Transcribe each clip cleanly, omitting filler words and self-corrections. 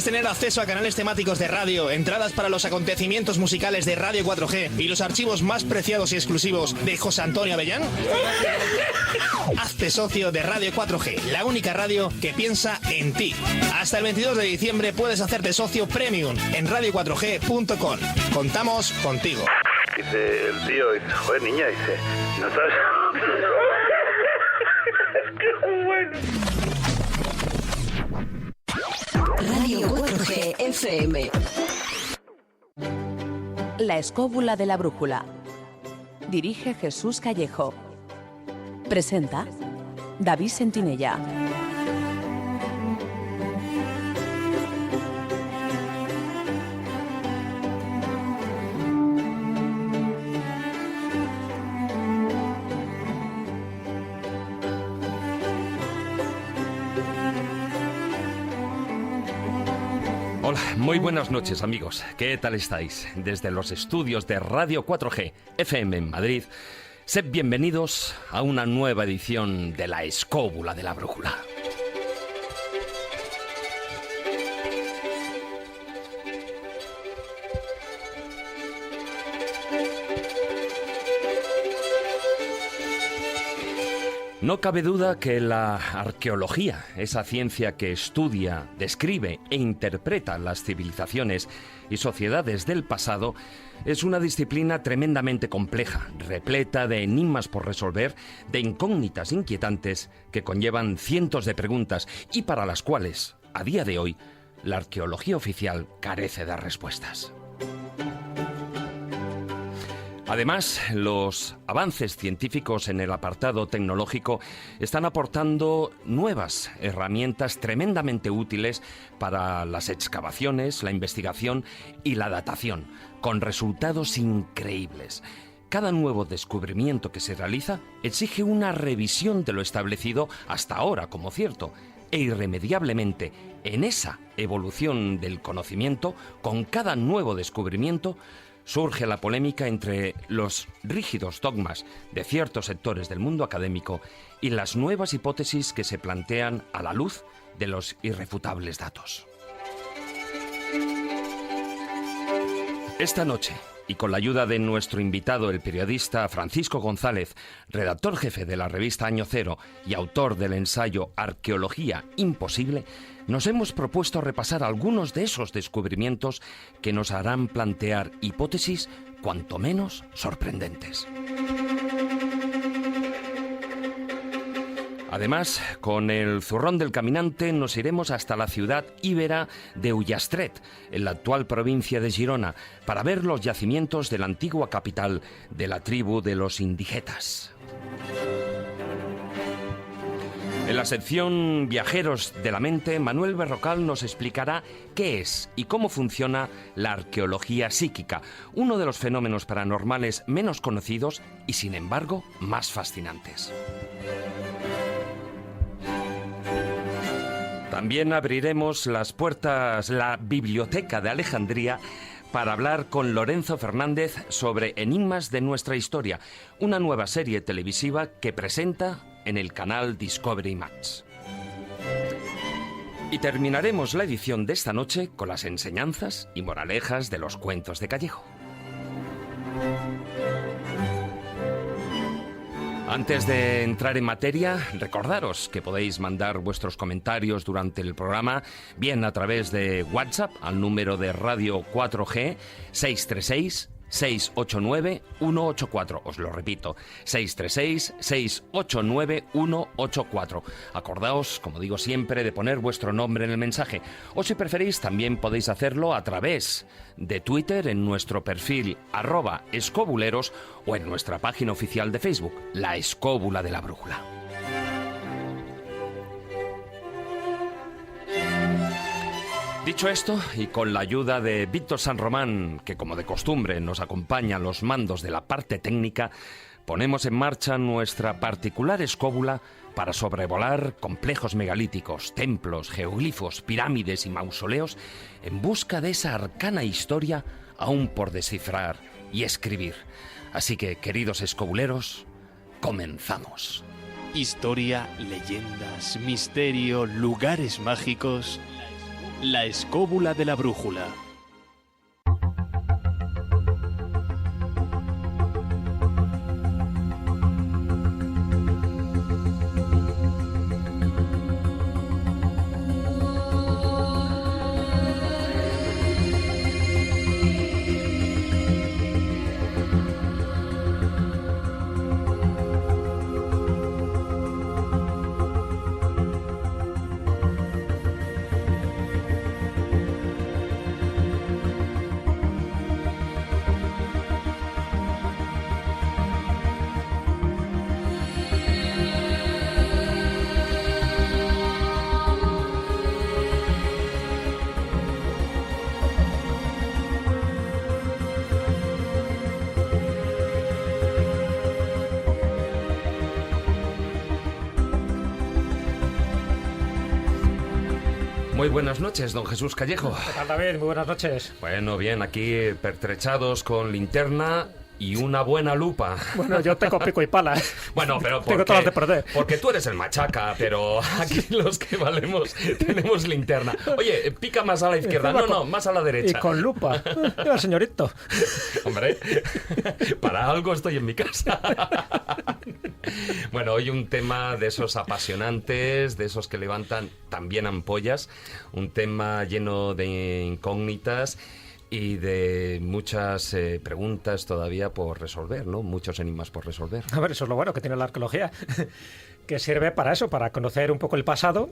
¿Quieres tener acceso a canales temáticos de radio, entradas para los acontecimientos musicales de Radio 4G y los archivos más preciados y exclusivos de José Antonio Avellán? Hazte socio de Radio 4G, la única radio que piensa en ti. Hasta el 22 de diciembre puedes hacerte socio premium en radio4g.com. Contamos contigo. Dice el tío, dice, joder, niña, dice, no sabes... ¡Qué bueno! Radio 4G FM. La escóbula de la brújula. Dirige Jesús Callejo. Presenta David Sentinella. Hola, muy buenas noches amigos. ¿Qué tal estáis? Desde los estudios de Radio 4G FM en Madrid, sed bienvenidos a una nueva edición de La Escóbula de la Brújula. No cabe duda que la arqueología, esa ciencia que estudia, describe e interpreta las civilizaciones y sociedades del pasado, es una disciplina tremendamente compleja, repleta de enigmas por resolver, de incógnitas inquietantes que conllevan cientos de preguntas y para las cuales, a día de hoy, la arqueología oficial carece de respuestas. Además, los avances científicos en el apartado tecnológico están aportando nuevas herramientas tremendamente útiles para las excavaciones, la investigación y la datación, con resultados increíbles. Cada nuevo descubrimiento que se realiza exige una revisión de lo establecido hasta ahora como cierto, e irremediablemente en esa evolución del conocimiento, con cada nuevo descubrimiento, surge la polémica entre los rígidos dogmas de ciertos sectores del mundo académico y las nuevas hipótesis que se plantean a la luz de los irrefutables datos. Esta noche, y con la ayuda de nuestro invitado, el periodista Francisco González, redactor jefe de la revista Año Cero y autor del ensayo Arqueología Imposible, nos hemos propuesto repasar algunos de esos descubrimientos que nos harán plantear hipótesis cuanto menos sorprendentes. Además, con el zurrón del caminante nos iremos hasta la ciudad íbera de Ullastret, en la actual provincia de Girona, para ver los yacimientos de la antigua capital de la tribu de los indigetas. En la sección Viajeros de la Mente, Manuel Berrocal nos explicará qué es y cómo funciona la arqueología psíquica, uno de los fenómenos paranormales menos conocidos y, sin embargo, más fascinantes. También abriremos las puertas, la Biblioteca de Alejandría, para hablar con Lorenzo Fernández sobre Enigmas de nuestra historia, una nueva serie televisiva que presenta en el canal Discovery Max. Y terminaremos la edición de esta noche con las enseñanzas y moralejas de los cuentos de Callejo. Antes de entrar en materia, recordaros que podéis mandar vuestros comentarios durante el programa, bien a través de WhatsApp al número de Radio 4G 636-689-184. Os lo repito, 636-689-184. Acordaos, como digo siempre, de poner vuestro nombre en el mensaje. O si preferís, también podéis hacerlo a través de Twitter en nuestro perfil @escobuleros o en nuestra página oficial de Facebook, La Escóbula de la Brújula. Dicho esto, y con la ayuda de Víctor San Román, que como de costumbre nos acompaña a los mandos de la parte técnica, ponemos en marcha nuestra particular escóbula para sobrevolar complejos megalíticos, templos, geoglifos, pirámides y mausoleos en busca de esa arcana historia aún por descifrar y escribir. Así que, queridos escobuleros, comenzamos. Historia, leyendas, misterio, lugares mágicos. La escóbula de la brújula. Muy buenas noches, don Jesús Callejo. ¿Qué tal, David? Muy buenas noches. Bueno, bien, aquí pertrechados con linterna y una buena lupa. Bueno, yo tengo pico y pala. Bueno, pero tengo todas de perder. Porque tú eres el machaca, pero aquí los que valemos tenemos linterna. Oye, pica más a la izquierda. No, más a la derecha. Y con lupa. Mira, señorito. Hombre, para algo estoy en mi casa. Bueno, hoy un tema de esos apasionantes, de esos que levantan también ampollas, un tema lleno de incógnitas y de muchas preguntas todavía por resolver, ¿no? Muchos enigmas por resolver. A ver, eso es lo bueno que tiene la arqueología, que sirve para eso, para conocer un poco el pasado.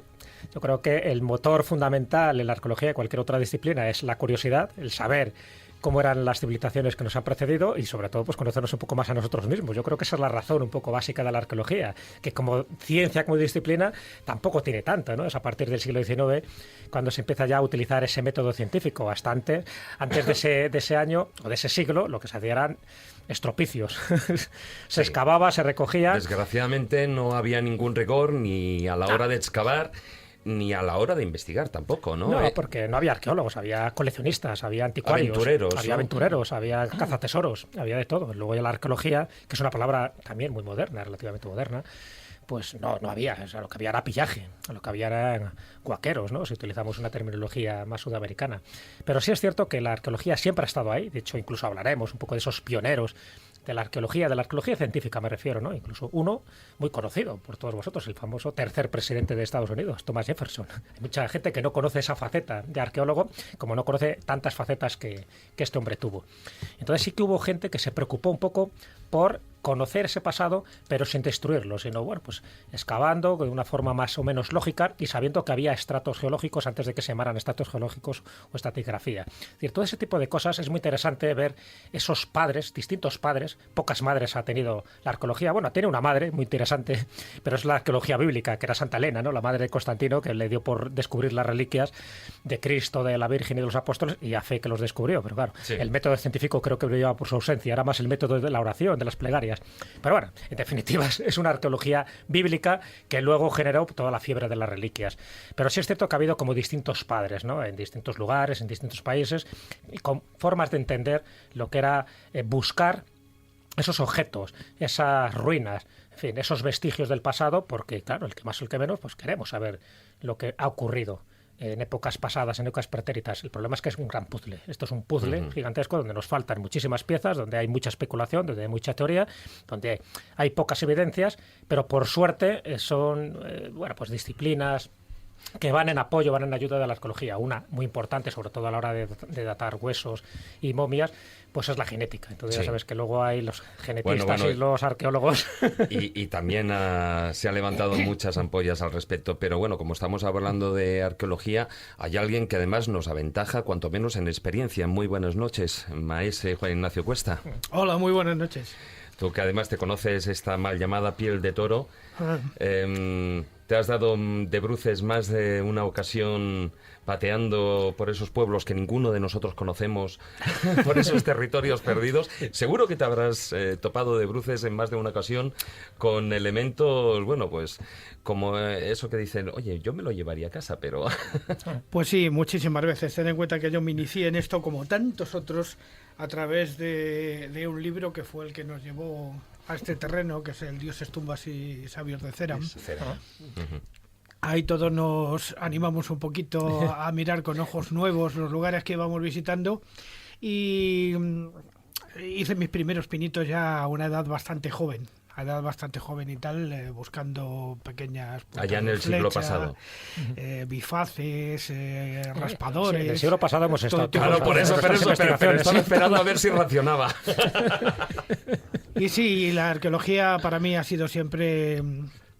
Yo creo que el motor fundamental en la arqueología y cualquier otra disciplina es la curiosidad, el saber cómo eran las civilizaciones que nos han precedido y sobre todo pues conocernos un poco más a nosotros mismos. Yo creo que esa es la razón un poco básica de la arqueología, que como ciencia, como disciplina, tampoco tiene tanto, ¿no? Es a partir del siglo XIX cuando se empieza ya a utilizar ese método científico. Bastante antes de ese año o de ese siglo lo que se hacía eran estropicios. Se excavaba, se recogía. Desgraciadamente no había ningún rigor ni a la hora de excavar ni a la hora de investigar tampoco, ¿no? No, porque no había arqueólogos, había coleccionistas, había anticuarios, aventureros, había cazatesoros, había de todo. Luego ya la arqueología, que es una palabra también muy moderna, relativamente moderna, pues no había, o sea, lo que había era pillaje, lo que había eran guaqueros, ¿no? Si utilizamos una terminología más sudamericana. Pero sí es cierto que la arqueología siempre ha estado ahí, de hecho incluso hablaremos un poco de esos pioneros de la arqueología científica me refiero, ¿no? Incluso uno muy conocido por todos vosotros, el famoso tercer presidente de Estados Unidos, Thomas Jefferson. Hay mucha gente que no conoce esa faceta de arqueólogo, como no conoce tantas facetas que este hombre tuvo. Entonces sí que hubo gente que se preocupó un poco por conocer ese pasado, pero sin destruirlo, sino, bueno, pues excavando de una forma más o menos lógica y sabiendo que había estratos geológicos antes de que se llamaran estratos geológicos o estratigrafía. Es decir, todo ese tipo de cosas es muy interesante ver esos padres, distintos padres, pocas madres ha tenido la arqueología. Bueno, tiene una madre muy interesante, pero es la arqueología bíblica, que era Santa Elena, ¿no? La madre de Constantino, que le dio por descubrir las reliquias de Cristo, de la Virgen y de los apóstoles, y a fe que los descubrió. Pero claro, sí, el método científico creo que brillaba por su ausencia, era más el método de la oración, de las plegarias. Pero bueno, en definitiva es una arqueología bíblica que luego generó toda la fiebre de las reliquias. Pero sí es cierto que ha habido como distintos padres, ¿no? En distintos lugares, en distintos países, y con formas de entender lo que era buscar esos objetos, esas ruinas, en fin, esos vestigios del pasado, porque claro, el que más o el que menos, pues queremos saber lo que ha ocurrido en épocas pasadas, en épocas pretéritas. El problema es que es un gran puzzle. Esto es un puzzle gigantesco donde nos faltan muchísimas piezas, donde hay mucha especulación, donde hay mucha teoría, donde hay pocas evidencias, pero por suerte son pues disciplinas que van en apoyo, van en ayuda de la arqueología. Una muy importante, sobre todo a la hora de datar huesos y momias, pues es la genética. Entonces sí, ya sabes que luego hay los genetistas y los arqueólogos. Y también se han levantado muchas ampollas al respecto. Pero bueno, como estamos hablando de arqueología, hay alguien que además nos aventaja, cuanto menos en experiencia. Muy buenas noches, maese Juan Ignacio Cuesta. Hola, muy buenas noches. Tú que además te conoces esta mal llamada piel de toro, te has dado de bruces más de una ocasión pateando por esos pueblos que ninguno de nosotros conocemos, por esos territorios perdidos. Seguro que te habrás topado de bruces en más de una ocasión con elementos, bueno, pues como eso que dicen, oye, yo me lo llevaría a casa, pero... Pues sí, muchísimas veces. Ten en cuenta que yo me inicié en esto, como tantos otros, a través de un libro que fue el que nos llevó a este terreno, que es el Dioses, tumbas y sabios de Cera. Ahí todos nos animamos un poquito a mirar con ojos nuevos los lugares que íbamos visitando y hice mis primeros pinitos ya a una edad bastante joven. Y tal, buscando pequeñas... Allá en el siglo pasado. Bifaces, raspadores... Sí, en el siglo pasado hemos estado... Claro, por eso, pero estaba esperando a ver si racionaba. Y sí, la arqueología para mí ha sido siempre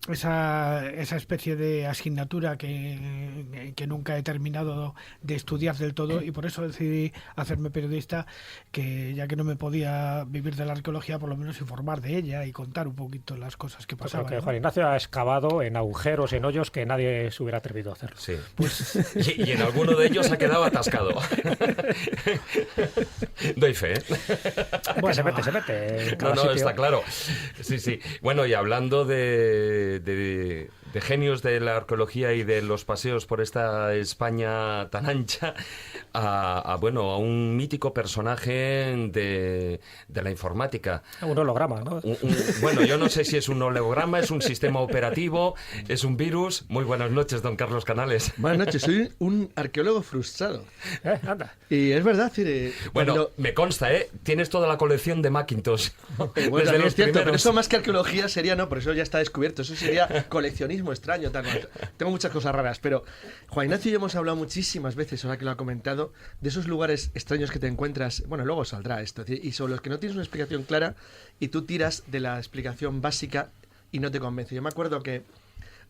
esa especie de asignatura que nunca he terminado de estudiar del todo, y por eso decidí hacerme periodista, que ya que no me podía vivir de la arqueología, por lo menos informar de ella y contar un poquito las cosas que pasaban. Porque Juan Ignacio ha excavado en agujeros, en hoyos que nadie se hubiera atrevido a hacer. Sí. Pues... y en alguno de ellos ha quedado atascado. Doy fe, ¿eh? Bueno, se mete. No, está claro. Sí. Bueno, y hablando de genios de la arqueología y de los paseos por esta España tan ancha, a un mítico personaje de la informática. Un holograma, ¿no? Bueno, yo no sé si es un holograma, es un sistema operativo, es un virus. Muy buenas noches, don Carlos Canales. Buenas noches, soy un arqueólogo frustrado. Anda. Y es verdad, bueno, me consta, tienes toda la colección de Macintosh. Bueno, es cierto, pero eso más que arqueología sería, no, por eso ya está descubierto, eso sería coleccionismo extraño, tal. Tengo muchas cosas raras, pero Juan Ignacio y yo hemos hablado muchísimas veces, ahora que lo ha comentado, de esos lugares extraños que te encuentras. Bueno, luego saldrá esto, y sobre los que no tienes una explicación clara y tú tiras de la explicación básica y no te convence. Yo me acuerdo que,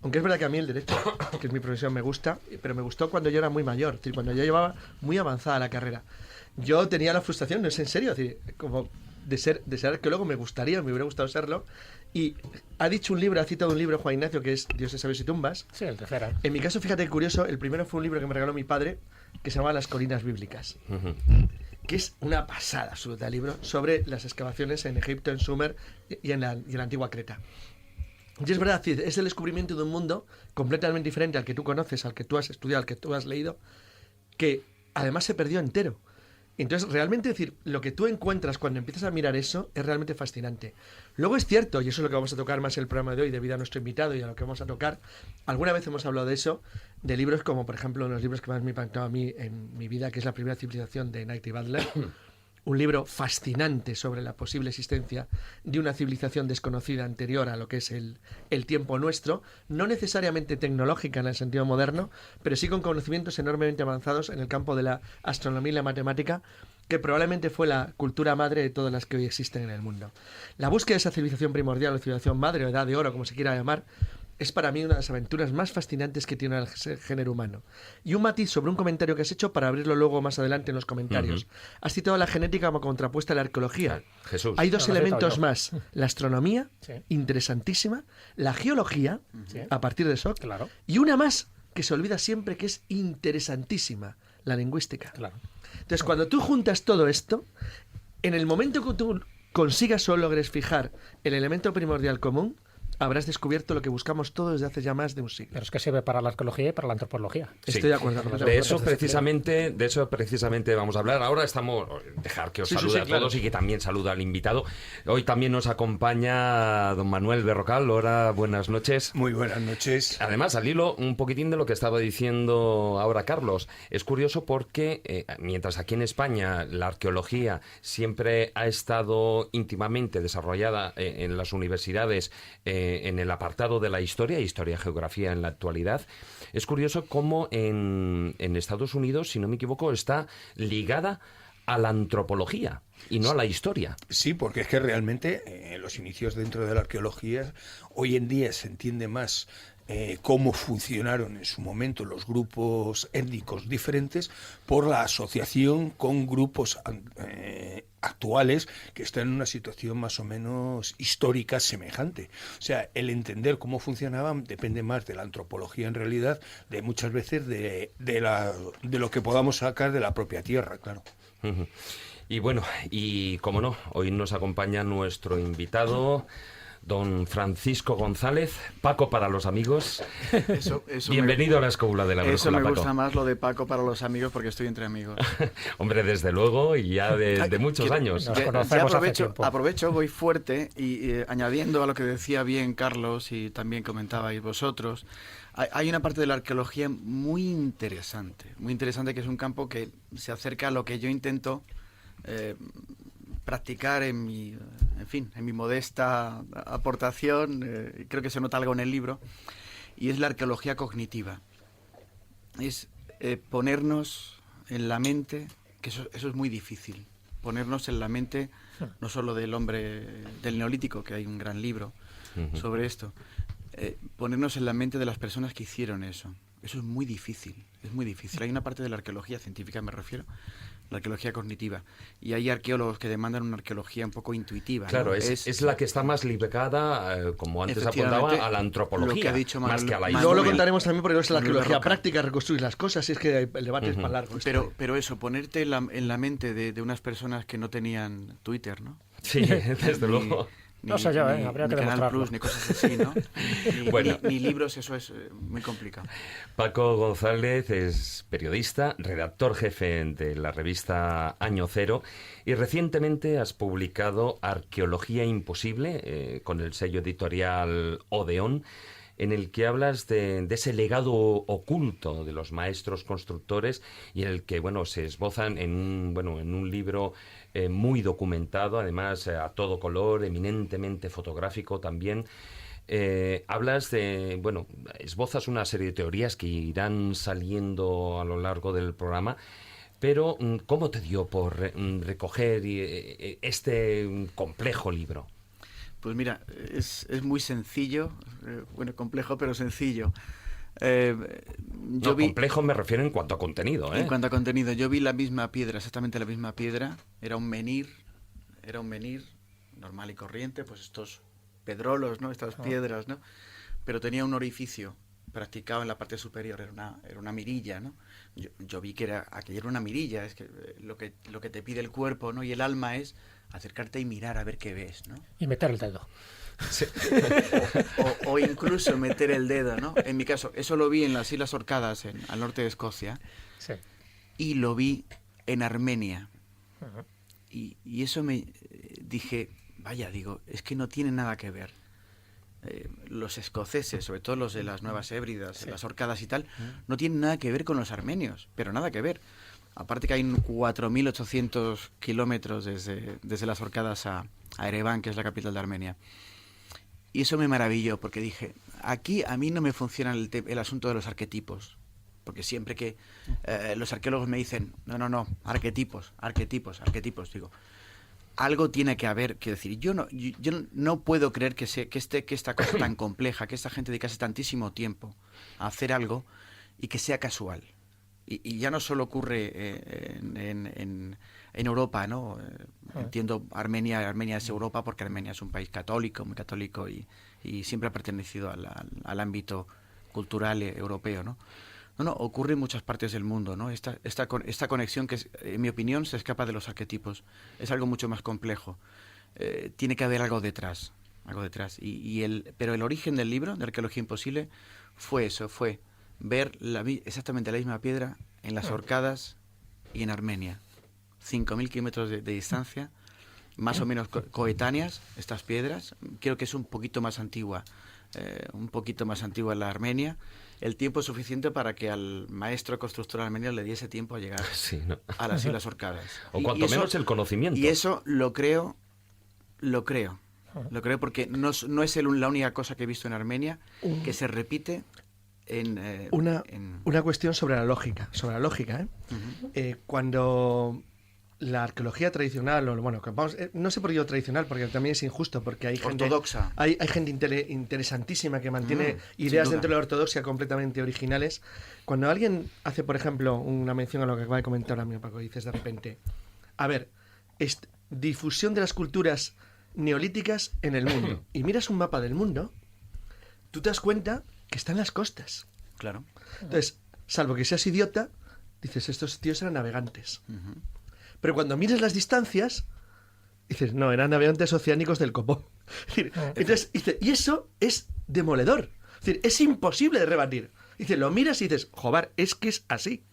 aunque es verdad que a mí el derecho, que es mi profesión, me gusta, pero me gustó cuando yo era muy mayor, es decir, cuando yo llevaba muy avanzada la carrera. Yo tenía la frustración, no es en serio, es decir, como de ser arqueólogo me hubiera gustado serlo. Y ha dicho un libro, ha citado un libro Juan Ignacio, que es Dioses, Sabios y Tumbas. Sí, el tercero. En mi caso, fíjate, curioso, el primero fue un libro que me regaló mi padre, que se llama Las Colinas Bíblicas, que es una pasada absoluta el libro, sobre las excavaciones en Egipto, en Sumer y en la antigua Creta. Y es verdad, es el descubrimiento de un mundo completamente diferente al que tú conoces, al que tú has estudiado, al que tú has leído, que además se perdió entero. Entonces, realmente, decir, lo que tú encuentras cuando empiezas a mirar eso es realmente fascinante. Luego es cierto, y eso es lo que vamos a tocar más en el programa de hoy, debido a nuestro invitado y a lo que vamos a tocar, alguna vez hemos hablado de eso, de libros como, por ejemplo, uno de los libros que más me impactó a mí en mi vida, que es La primera civilización, de Knight y Butler. Un libro fascinante sobre la posible existencia de una civilización desconocida anterior a lo que es el tiempo nuestro, no necesariamente tecnológica en el sentido moderno, pero sí con conocimientos enormemente avanzados en el campo de la astronomía y la matemática, que probablemente fue la cultura madre de todas las que hoy existen en el mundo. La búsqueda de esa civilización primordial o civilización madre o edad de oro, como se quiera llamar, es para mí una de las aventuras más fascinantes que tiene el género humano. Y un matiz sobre un comentario que has hecho para abrirlo luego más adelante en los comentarios. Has citado la genética como contrapuesta a la arqueología. Jesús. Hay dos elementos más. La astronomía, interesantísima. La geología, a partir de Sok. Claro. Y una más que se olvida siempre, que es interesantísima. La lingüística. Claro. Entonces, cuando tú juntas todo esto, en el momento que tú consigas o logres fijar el elemento primordial común, habrás descubierto lo que buscamos todos desde hace ya más de un siglo. Pero es que sirve para la arqueología y para la antropología. Sí. Estoy de acuerdo. De eso precisamente vamos a hablar. Ahora dejar que os salude a todos, y que también saluda al invitado. Hoy también nos acompaña don Manuel Berrocal. Hola, buenas noches. Muy buenas noches. Además, al hilo un poquitín de lo que estaba diciendo ahora Carlos, es curioso porque mientras aquí en España la arqueología siempre ha estado íntimamente desarrollada en las universidades, en el apartado de la historia-geografía en la actualidad, es curioso cómo en Estados Unidos, si no me equivoco, está ligada a la antropología y no a la historia. Sí, porque es que realmente los inicios dentro de la arqueología hoy en día se entiende más cómo funcionaron en su momento los grupos étnicos diferentes por la asociación con grupos actuales que están en una situación más o menos histórica semejante. O sea, el entender cómo funcionaban depende más de la antropología en realidad, de muchas veces de lo que podamos sacar de la propia tierra, claro. Y bueno, y como no, hoy nos acompaña nuestro invitado, don Francisco González, Paco para los amigos. Eso Bienvenido a la Escóbula de la Brújula, Eso me Paco. gusta más, lo de Paco para los amigos, porque estoy entre amigos. Hombre, desde luego, y ya de muchos años. Aprovecho, voy fuerte y añadiendo a lo que decía bien Carlos y también comentabais vosotros, hay una parte de la arqueología muy interesante, que es un campo que se acerca a lo que yo intento practicar en mi modesta aportación, creo que se nota algo en el libro, y es la arqueología cognitiva. Es ponernos en la mente, que eso es muy difícil, ponernos en la mente no solo del hombre del Neolítico, que hay un gran libro sobre esto, ponernos en la mente de las personas que hicieron eso. Eso es muy difícil. Hay una parte de la arqueología científica, me refiero, la arqueología cognitiva, y hay arqueólogos que demandan una arqueología un poco intuitiva. Claro, ¿no? Es la que está más ligada, como antes apuntaba, a la antropología, lo que ha dicho más que a la historia. Luego lo contaremos también porque es la arqueología práctica, reconstruir las cosas, es que el debate es para largo. Pero eso, ponerte en la mente de unas personas que no tenían Twitter, ¿no? Sí, desde luego. No sé yo, habría que Canal demostrarlo. Plus, ni cosas así, ¿no? Ni libros, eso es muy complicado. Paco González es periodista, redactor jefe de la revista Año Cero, y recientemente has publicado Arqueología Imposible, con el sello editorial Odeón, en el que hablas de ese legado oculto de los maestros constructores y en el que, se esbozan en un libro muy documentado, además a todo color, eminentemente fotográfico también. Hablas esbozas una serie de teorías que irán saliendo a lo largo del programa, pero ¿cómo te dio por recoger este complejo libro? Pues mira, es muy sencillo, complejo pero sencillo. Complejo me refiero en cuanto a contenido. En cuanto a contenido, yo vi la misma piedra, exactamente la misma piedra, era un menhir normal y corriente, pues estos pedrolos, ¿no? Estas piedras, ¿no? Pero tenía un orificio practicado en la parte superior, era una mirilla, ¿no? Yo vi que aquello era una mirilla, es que lo que te pide el cuerpo, ¿no? Y el alma es acercarte y mirar a ver qué ves, ¿no? Y meter el dedo. Sí. o incluso meter el dedo, ¿no? En mi caso, eso lo vi en las Islas Orcadas, al norte de Escocia, sí. Y lo vi en Armenia. Uh-huh. Y eso me dije, es que no tiene nada que ver. Los escoceses, sobre todo los de las Nuevas Hébridas, las Orcadas y tal, no tienen nada que ver con los armenios, pero nada que ver. Aparte que hay 4.800 kilómetros desde las Orcadas a Ereván, que es la capital de Armenia. Y eso me maravilló, porque dije, aquí a mí no me funciona el asunto de los arquetipos. Porque siempre que los arqueólogos me dicen, no, arquetipos. Digo, algo tiene que haber, que decir, yo no puedo creer que esta cosa tan compleja, que esta gente dedicase tantísimo tiempo a hacer algo y que sea casual. Y ya no solo ocurre en Europa, ¿no? Entiendo, Armenia es Europa porque Armenia es un país católico, muy católico y siempre ha pertenecido al ámbito cultural europeo, ¿no? No, ocurre en muchas partes del mundo, ¿no? Esta conexión que, en mi opinión, se escapa de los arquetipos. Es algo mucho más complejo. Tiene que haber algo detrás. Pero el origen del libro, de Arqueología Imposible, fue eso, fue ver exactamente la misma piedra en las Orcadas y en Armenia. 5.000 kilómetros de distancia, más o menos coetáneas, estas piedras. Creo que es un poquito más antigua la Armenia. El tiempo suficiente para que al maestro constructor armenio le diese tiempo a llegar a las Islas Orcadas. O cuanto menos el conocimiento. Y eso lo creo porque no es la única cosa que he visto en Armenia que se repite una cuestión sobre la lógica. Uh-huh. Cuando la arqueología tradicional, no sé por qué digo tradicional, porque también es injusto, porque hay gente ortodoxa. Hay gente interesantísima que mantiene ideas dentro de la ortodoxia completamente originales. Cuando alguien hace, por ejemplo, una mención a lo que acaba de comentar ahora mismo, Paco, dices de repente, difusión de las culturas neolíticas en el mundo, y miras un mapa del mundo, tú te das cuenta que está en las costas. Claro. Entonces, salvo que seas idiota, dices, estos tíos eran navegantes. Uh-huh. Pero cuando miras las distancias, dices, no, eran navegantes oceánicos del copón. Entonces, dice, y eso es demoledor. Es decir, es imposible de rebatir. Dice, lo miras y dices, joder, es que es así.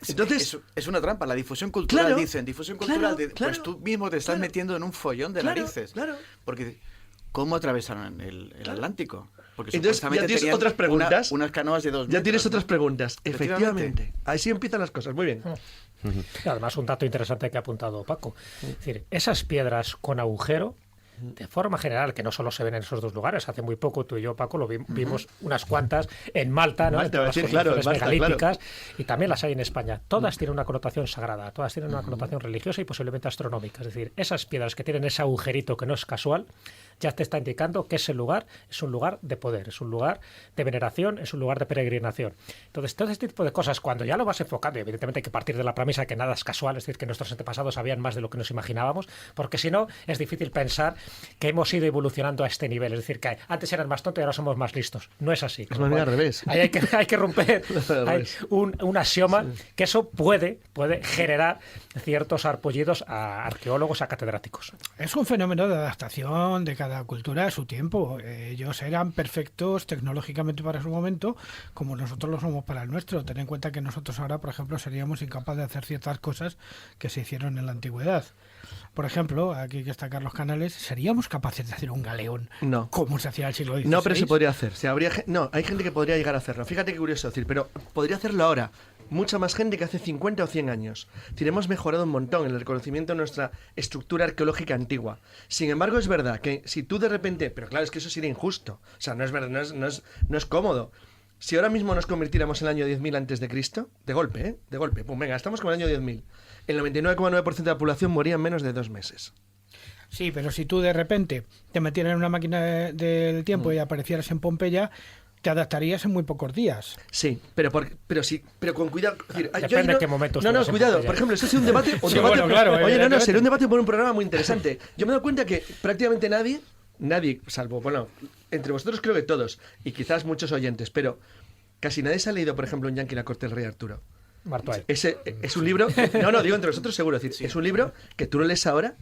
Entonces, es una trampa. La difusión cultural, claro, dicen, difusión cultural, claro, pues tú mismo te estás metiendo en un follón de narices. Claro. Porque, ¿cómo atravesaron el Atlántico? Porque entonces ya tienes otras preguntas. Unas canoas de 2 metros. Ya tienes otras preguntas. Efectivamente. Así empiezan las cosas. Muy bien. Y además, un dato interesante que ha apuntado Paco. Es decir, esas piedras con agujero, de forma general, que no solo se ven en esos dos lugares. Hace muy poco tú y yo, Paco, lo vimos unas cuantas en Malta, ¿no? Malta, en las claro, megalíticas, y también las hay en España. Todas tienen una connotación sagrada, todas tienen una connotación religiosa y posiblemente astronómica. Es decir, esas piedras que tienen ese agujerito que no es casual, ya te está indicando que ese lugar es un lugar de poder, es un lugar de veneración, es un lugar de peregrinación. Entonces, todo este tipo de cosas, cuando ya lo vas enfocando, y evidentemente hay que partir de la premisa que nada es casual, es decir, que nuestros antepasados sabían más de lo que nos imaginábamos, porque si no, es difícil pensar que hemos ido evolucionando a este nivel. Es decir, que antes eran más tontos y ahora somos más listos. No es así. Es manera al revés. Ahí hay que romper un axioma que eso puede generar ciertos arpullidos a arqueólogos, a catedráticos. Es un fenómeno de adaptación de cada cultura a su tiempo. Ellos eran perfectos tecnológicamente para su momento, como nosotros lo somos para el nuestro. Ten en cuenta que nosotros ahora, por ejemplo, seríamos incapaces de hacer ciertas cosas que se hicieron en la antigüedad. Por ejemplo, aquí que está Carlos Canales, ¿seríamos capaces de hacer un galeón como se hacía en el siglo XVI? No, pero se podría hacer. Hay gente que podría llegar a hacerlo. Fíjate qué curioso decir, pero podría hacerlo ahora. Mucha más gente que hace 50 o 100 años. Hemos mejorado un montón en el reconocimiento de nuestra estructura arqueológica antigua. Sin embargo, es verdad que si tú de repente... Pero claro, es que eso sería injusto. O sea, no es verdad, no es cómodo. Si ahora mismo nos convirtiéramos en el año 10.000 antes de Cristo, de golpe, pum, venga, estamos con el año 10.000. El 99,9% de la población moría en menos de 2 meses. Sí, pero si tú de repente te metieras en una máquina del tiempo y aparecieras en Pompeya, te adaptarías en muy pocos días. Sí, pero con cuidado. Depende de qué momento. No, cuidado. Por ejemplo, eso es un debate. Sería un debate por un programa muy interesante. Yo me he dado cuenta que prácticamente nadie, salvo, bueno, entre vosotros creo que todos, y quizás muchos oyentes, pero casi nadie se ha leído, por ejemplo, un Yankee la corte del rey Arturo. Marto Ese es un libro. No, digo entre vosotros seguro. Es un libro que tú lo lees ahora.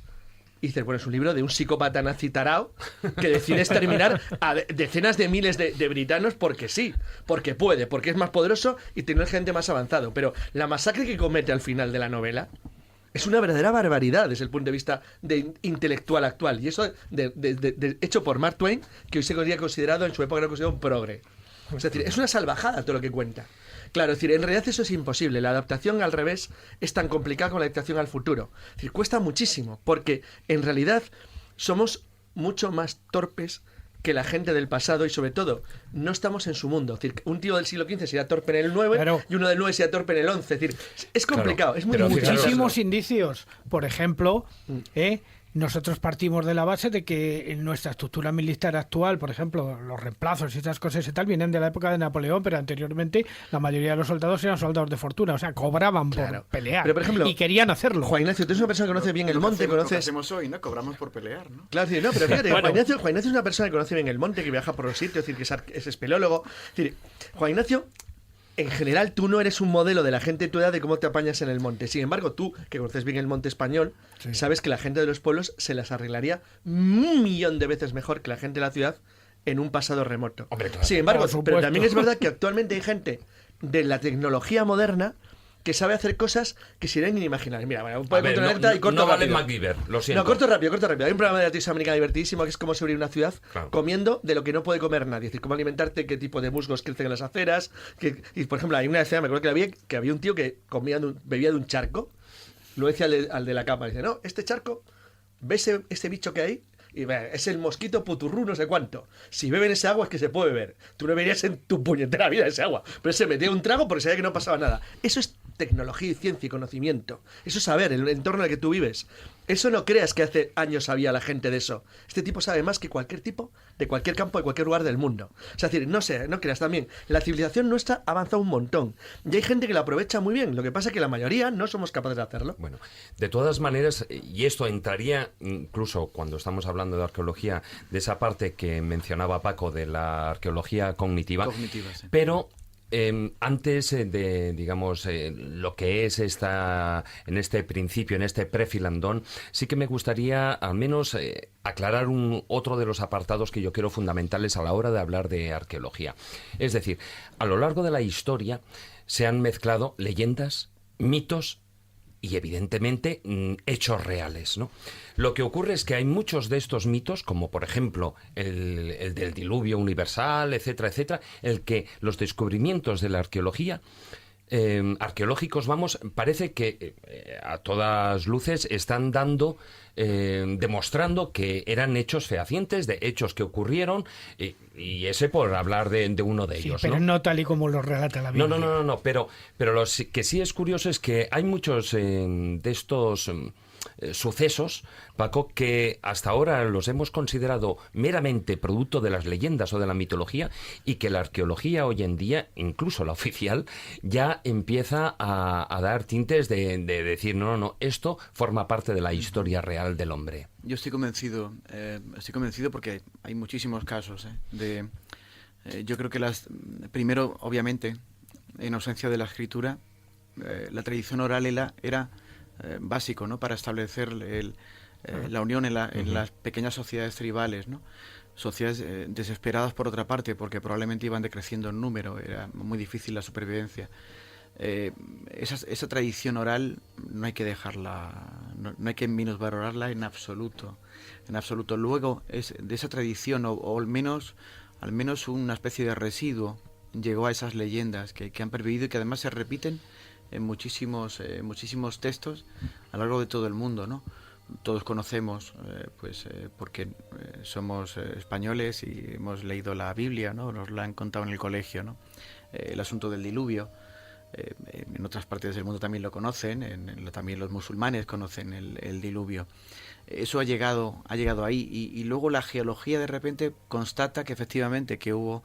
Y dices, bueno, es un libro de un psicópata nazi tarao que decide exterminar a decenas de miles de britanos porque sí, porque puede, porque es más poderoso y tiene gente más avanzado. Pero la masacre que comete al final de la novela es una verdadera barbaridad desde el punto de vista intelectual actual. Y eso hecho por Mark Twain, que hoy se habría considerado, en su época era considerado un progre. Es decir, es una salvajada todo lo que cuenta. Claro, es decir, en realidad eso es imposible. La adaptación al revés es tan complicada como la adaptación al futuro. Es decir, cuesta muchísimo, porque en realidad somos mucho más torpes que la gente del pasado y sobre todo no estamos en su mundo. Es decir, un tío del siglo XV sería torpe en el 9 y uno del 9 sería torpe en el 11. Es decir, es complicado, es muy difícil. Muchísimos indicios. Por ejemplo, nosotros partimos de la base de que en nuestra estructura militar actual, por ejemplo, los reemplazos y estas cosas y tal, vienen de la época de Napoleón, pero anteriormente la mayoría de los soldados eran soldados de fortuna, o sea, cobraban por pelear. Pero, por ejemplo, y querían hacerlo. Juan Ignacio, tú eres una persona que conoce bien el monte, conoces... Lo que hacemos hoy, ¿no? Cobramos por pelear, ¿no? Claro, no, pero fíjate, Juan Ignacio es una persona que conoce bien el monte, que viaja por los sitios, es decir, que es espeleólogo. Es decir, Juan Ignacio... En general, tú no eres un modelo de la gente de tu edad de cómo te apañas en el monte. Sin embargo, tú, que conoces bien el monte español, sabes que la gente de los pueblos se las arreglaría 1.000.000 de veces mejor que la gente de la ciudad en un pasado remoto. Hombre, claro. Sin embargo, pero también es verdad que actualmente hay gente de la tecnología moderna que sabe hacer cosas que serían inimaginables. Mira, bueno, puede contar una alerta y corto rápido. MacGyver, lo siento. No, corto rápido. Hay un programa de la televisión americana divertidísimo que es cómo sobrevivir en una ciudad comiendo de lo que no puede comer nadie. Es decir, cómo alimentarte, qué tipo de musgos crecen en las aceras. Y, por ejemplo, hay una escena, me acuerdo que había un tío que bebía de un charco. Lo decía al de la cama. Dice, no, este charco, ¿ves ese bicho que hay? Y es el mosquito puturrú no sé cuánto. Si beben ese agua es que se puede beber. Tú no beberías en tu puñetera vida ese agua. Pero se metía un trago porque sabía que no pasaba nada. Eso es tecnología y ciencia y conocimiento. Eso es saber el entorno en el que tú vives. Eso no creas que hace años sabía la gente de eso. Este tipo sabe más que cualquier tipo de cualquier campo de cualquier lugar del mundo. O sea, es decir, no creas también. La civilización nuestra ha avanzado un montón. Y hay gente que la aprovecha muy bien. Lo que pasa es que la mayoría no somos capaces de hacerlo. Bueno, de todas maneras, y esto entraría incluso cuando estamos hablando de arqueología, de esa parte que mencionaba Paco de la arqueología cognitiva. Sí. Pero Antes de, digamos, lo que es en este principio, en este prefilandón, sí que me gustaría al menos aclarar otro de los apartados que yo creo fundamentales a la hora de hablar de arqueología. Es decir, a lo largo de la historia se han mezclado leyendas, mitos y evidentemente hechos reales, ¿no? Lo que ocurre es que hay muchos de estos mitos, como por ejemplo el del diluvio universal, etcétera, etcétera, el que los descubrimientos de la arqueología arqueológicos, parece que a todas luces están demostrando que eran hechos fehacientes, de hechos que ocurrieron, y ese por hablar de uno de ellos. Pero no tal y como lo relata la Biblia. No, pero lo que sí es curioso es que hay muchos de estos sucesos, Paco, que hasta ahora los hemos considerado meramente producto de las leyendas o de la mitología, y que la arqueología hoy en día, incluso la oficial, ya empieza a dar tintes de decir no, esto forma parte de la historia real del hombre. Yo estoy convencido porque hay muchísimos casos yo creo que primero, obviamente, en ausencia de la escritura, la tradición oral era básico, ¿no?, para establecer la unión en las pequeñas sociedades tribales, ¿no? Sociedades desesperadas por otra parte, porque probablemente iban decreciendo en número, era muy difícil la supervivencia. Esa tradición oral no hay que dejarla, no hay que minusvalorarla en absoluto. Luego, de esa tradición, o al menos una especie de residuo, llegó a esas leyendas que han pervivido y que además se repiten en muchísimos textos a lo largo de todo el mundo, ¿no? Todos conocemos, porque somos españoles y hemos leído la Biblia, ¿no? Nos la han contado en el colegio, ¿no? El asunto del diluvio. En otras partes del mundo también lo conocen, también los musulmanes conocen el diluvio. Eso ha llegado ahí, y luego la geología de repente constata que efectivamente que hubo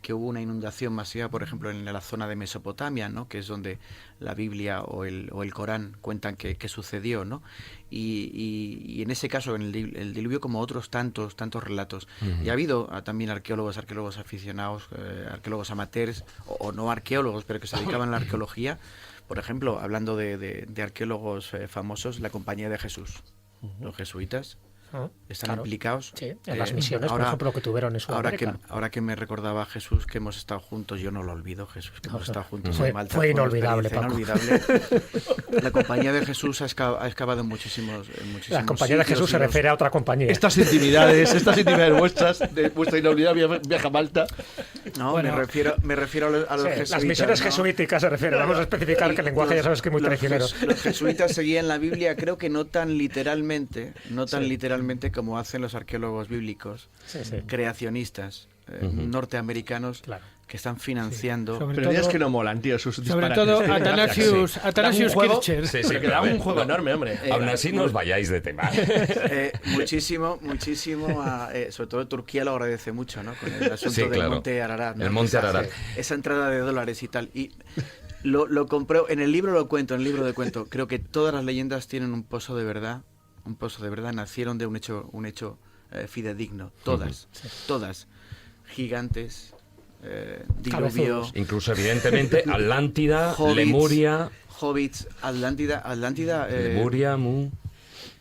una inundación masiva, por ejemplo, en la zona de Mesopotamia, ¿no?, que es donde la Biblia o el Corán cuentan que sucedió, ¿no? Y en ese caso, en el diluvio, como otros tantos relatos. Uh-huh. Y ha habido también arqueólogos aficionados, arqueólogos amateurs o no arqueólogos, pero que se dedicaban a la arqueología. Por ejemplo, hablando de arqueólogos famosos, la Compañía de Jesús, uh-huh, los jesuitas. Están implicados. Sí, en las misiones, por ejemplo, que tuvieron en Sudamérica. Ahora que me recordaba Jesús que hemos estado juntos, yo no lo olvido, Jesús, que hemos estado juntos en Malta. Fue inolvidable, Paco. La Compañía de Jesús ha excavado en muchísimos La Compañía de Jesús se refiere a otra compañía. Estas intimidades vuestras, de vuestra inolvidable viaje a Malta. No, bueno, me refiero a los jesuitas. Las misiones jesuíticas se refieren. Vamos a especificar que el lenguaje ya sabes que es muy traicionero. Los jesuitas seguían la Biblia, creo que no tan literalmente como hacen los arqueólogos bíblicos, creacionistas norteamericanos, claro, que están financiando. Sí. Pero es que no molan, tío, sus disparates. Sobre todo Athanasius Kircher. Sí, que da un juego enorme, hombre. Aún así no os vayáis de tema. Muchísimo, sobre todo Turquía lo agradece mucho, ¿no? Con el asunto del Monte Ararat, ¿no? El Monte Ararat. Esa entrada de dólares y tal. Y lo compró, en el libro de cuento, creo que todas las leyendas tienen un pozo de verdad, nacieron de un hecho fidedigno, todas, gigantes, diluvio, incluso evidentemente Atlántida, Hobbits, Lemuria, Atlántida, Lemuria, Mu,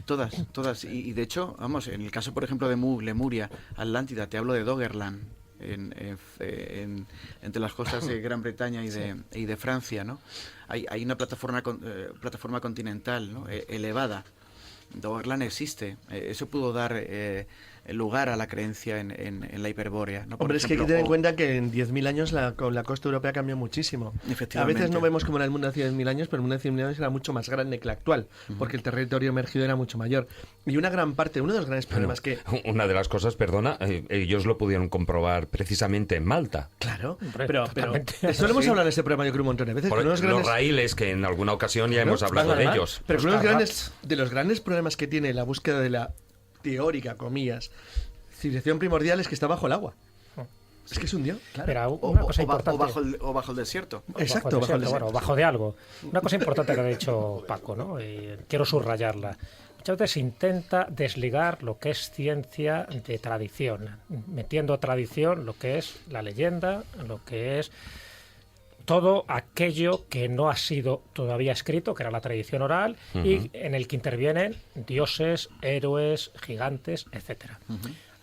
todas, y de hecho, vamos, en el caso por ejemplo de Lemuria, Atlántida, te hablo de Doggerland, entre las costas de Gran Bretaña y de Francia, ¿no? Hay una plataforma continental, ¿no? Elevada. Doggerland existe. Eso pudo dar lugar a la creencia en la hiperbórea, ¿no? Hombre, es que hay que tener en cuenta que en 10.000 años la costa europea cambió muchísimo. A veces no vemos como era el mundo hace 10.000 años, pero el mundo hace 10.000 años era mucho más grande que el actual, porque el territorio emergido era mucho mayor. Y una gran parte, uno de los grandes problemas Una de las cosas, perdona, ellos lo pudieron comprobar precisamente en Malta. Claro, pero eso lo hemos hablado en este programa yo creo un montón de veces. Los raíles, que en alguna ocasión ya hemos hablado de ellos. Pero uno de los grandes problemas que tiene la búsqueda de la teórica, comillas, civilización primordial es que está bajo el agua. Es que es un dios, claro. Pero una cosa importante... o bajo el desierto. Exacto, bajo el desierto. Bueno, bajo de algo. Una cosa importante que ha dicho Paco, ¿no? Quiero subrayarla. Muchas veces se intenta desligar lo que es ciencia de tradición, metiendo a tradición lo que es la leyenda, lo que es todo aquello que no ha sido todavía escrito, que era la tradición oral, y en el que intervienen dioses, héroes, gigantes, etcétera.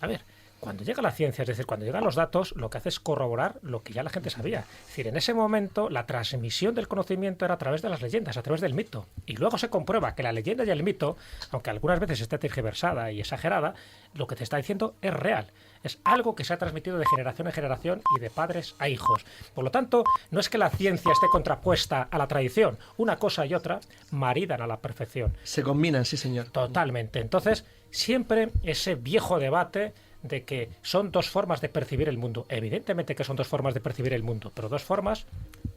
A ver, cuando llega la ciencia, es decir, cuando llegan los datos, lo que hace es corroborar lo que ya la gente sabía. Es decir, en ese momento la transmisión del conocimiento era a través de las leyendas, a través del mito. Y luego se comprueba que la leyenda y el mito, aunque algunas veces esté tergiversada y exagerada, lo que te está diciendo es real. Es algo que se ha transmitido de generación en generación y de padres a hijos. Por lo tanto, no es que la ciencia esté contrapuesta a la tradición. Una cosa y otra maridan a la perfección. Se combinan, sí, señor. Totalmente. Entonces, siempre ese viejo debate de que son dos formas de percibir el mundo. Evidentemente que son dos formas de percibir el mundo, pero dos formas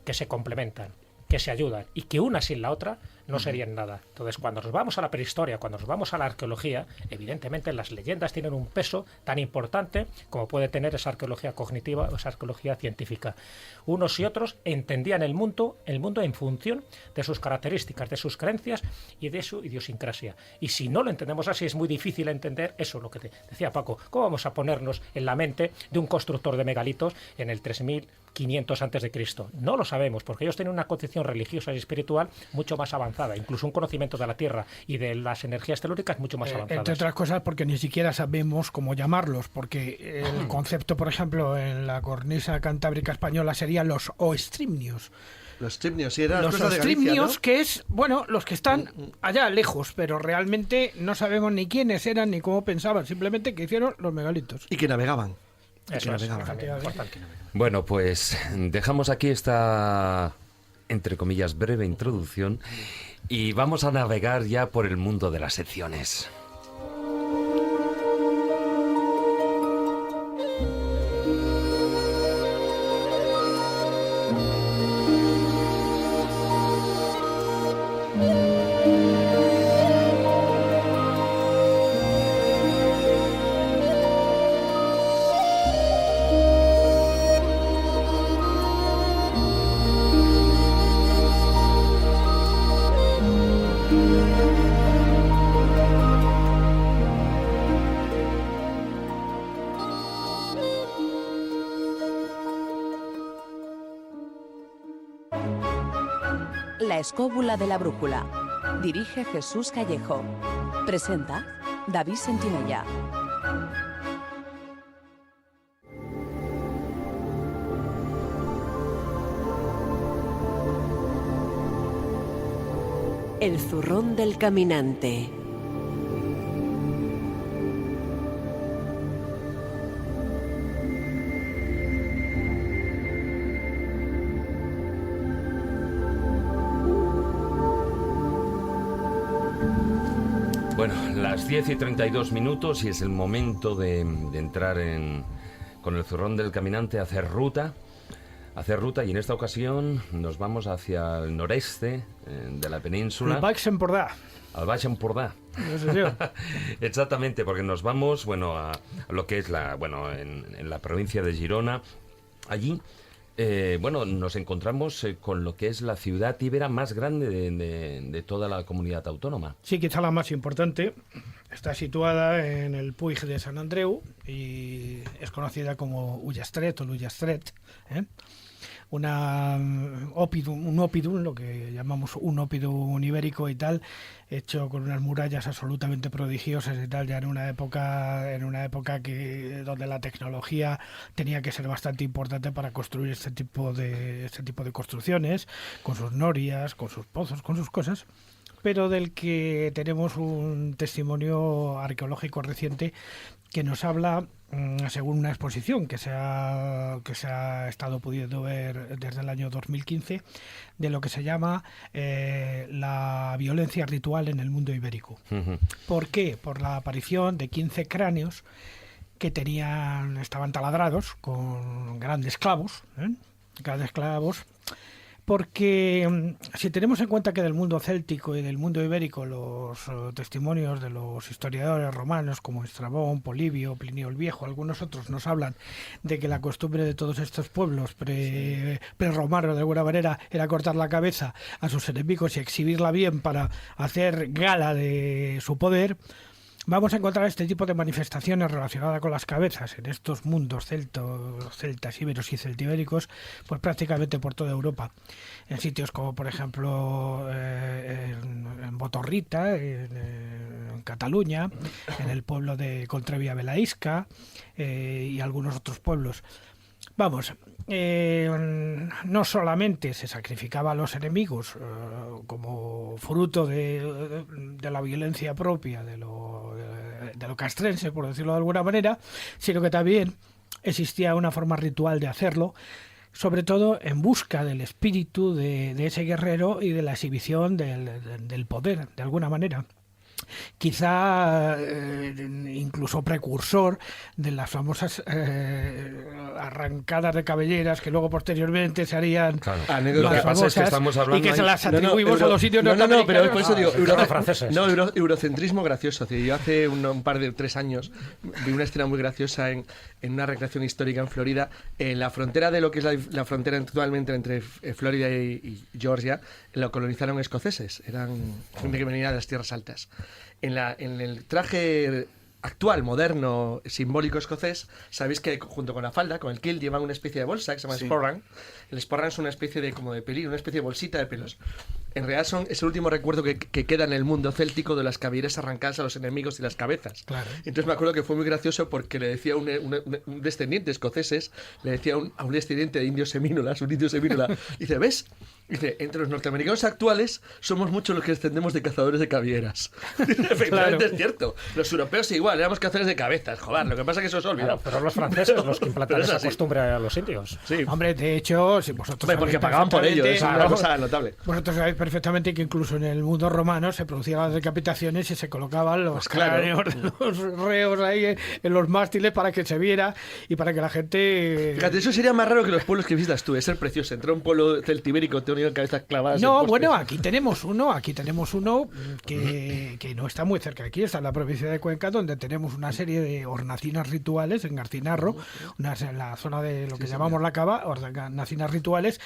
que se complementan, que se ayudan y que una sin la otra no serían nada. Entonces, cuando nos vamos a la prehistoria, cuando nos vamos a la arqueología, evidentemente las leyendas tienen un peso tan importante como puede tener esa arqueología cognitiva o esa arqueología científica. Unos y otros entendían el mundo en función de sus características, de sus creencias y de su idiosincrasia. Y si no lo entendemos así, es muy difícil entender eso, lo que te decía Paco. ¿Cómo vamos a ponernos en la mente de un constructor de megalitos en el 3500 a.C.? No lo sabemos, porque ellos tienen una concepción religiosa y espiritual mucho más avanzada, incluso un conocimiento de la Tierra y de las energías telúricas mucho más avanzadas. Entre otras cosas porque ni siquiera sabemos cómo llamarlos, porque el concepto, por ejemplo, en la cornisa cantábrica española serían los oestrimios. Los oestrimios, sí, eran los oestrimios, ¿no? Que es, bueno, los que están allá lejos, pero realmente no sabemos ni quiénes eran ni cómo pensaban, simplemente que hicieron los megalitos. Y que navegaban. Eso es importante. Bueno, pues dejamos aquí esta, entre comillas, breve introducción y vamos a navegar ya por el mundo de las secciones. La escóbula de la brújula. Dirige Jesús Callejo. Presenta David Sentinella. El zurrón del caminante. Bueno, las 10:32 y es el momento de entrar con el zurrón del caminante a hacer ruta, y en esta ocasión nos vamos hacia el noreste de la península. Al Baix Empordà. Al Baix Empordà. Exactamente, porque nos vamos, bueno, a lo que es en la provincia de Girona. Allí, nos encontramos con lo que es la ciudad íbera más grande de toda la comunidad autónoma. Sí, quizá la más importante. Está situada en el Puig de Sant Andreu y es conocida como Ullastret o l'Ullastret, un oppidum, lo que llamamos un oppidum ibérico y tal, hecho con unas murallas absolutamente prodigiosas y tal, ya en una época donde la tecnología tenía que ser bastante importante para construir este tipo de construcciones, con sus norias, con sus pozos, con sus cosas, pero del que tenemos un testimonio arqueológico reciente que nos habla, según una exposición que se ha estado pudiendo ver desde el año 2015, de lo que se llama la violencia ritual en el mundo ibérico. Uh-huh. ¿Por qué? Por la aparición de 15 cráneos que estaban taladrados con grandes clavos, porque si tenemos en cuenta que del mundo céltico y del mundo ibérico los testimonios de los historiadores romanos como Estrabón, Polibio, Plinio el Viejo, algunos otros nos hablan de que la costumbre de todos estos pueblos pre-romanos de alguna manera era cortar la cabeza a sus enemigos y exhibirla bien para hacer gala de su poder, vamos a encontrar este tipo de manifestaciones relacionadas con las cabezas en estos mundos celtas, íberos y celtibéricos, pues prácticamente por toda Europa. En sitios como, por ejemplo, en Botorrita, en Cataluña, en el pueblo de Contrevia Belaísca y algunos otros pueblos. Vamos, no solamente se sacrificaba a los enemigos como fruto de la violencia propia de lo castrense, por decirlo de alguna manera, sino que también existía una forma ritual de hacerlo, sobre todo en busca del espíritu de ese guerrero y de la exhibición del poder, de alguna manera. Quizá incluso precursor de las famosas arrancadas de cabelleras que luego posteriormente se harían Lo que pasa es que estamos hablando y que se las atribuimos a los sitios norteamericanos. Pero por eso digo, franceses. Eurocentrismo gracioso. Yo hace un par de 3 años vi una escena muy graciosa en una recreación histórica en Florida, en la frontera de lo que es la frontera actualmente entre Florida y Georgia. Lo colonizaron escoceses, eran gente que venía de las tierras altas. En el traje actual, moderno, simbólico escocés, sabéis que junto con la falda, con el kilt, llevan una especie de bolsa que se llama sporran. El sporran es una especie de pelín, una especie de bolsita de pelos. En realidad es el último recuerdo que queda en el mundo céltico de las cabelleras arrancadas a los enemigos y las cabezas. Claro. Entonces me acuerdo que fue muy gracioso porque le decía un descendiente de escoceses, le decía a un descendiente de indios semínolas, un indio semínola, dice, ¿ves? Dice, entre los norteamericanos actuales somos muchos los que descendemos de cazadores de cabelleras. Efectivamente es cierto. Los europeos igual, éramos cazadores de cabezas. Joder, lo que pasa es que eso se olvida. Claro, pero los franceses los que implantan esa costumbre a los indios. Sí. Hombre, de hecho, si vosotros porque pagaban por ello, es una cosa notable. Vosotros sabéis perfectamente que incluso en el mundo romano se producían las decapitaciones y se colocaban los cráneos de los reos ahí en los mástiles para que se viera y para que la gente... Fíjate, eso sería más raro que los pueblos que visitas tú, es ser precioso. Entrar a un pueblo celtibérico, te unieron cabezas clavadas. No, bueno, aquí tenemos uno que no está muy cerca de aquí, está en la provincia de Cuenca, donde tenemos una serie de hornacinas rituales en Garcinarro, en la zona de lo que llamamos la Cava, hornacinas rituales,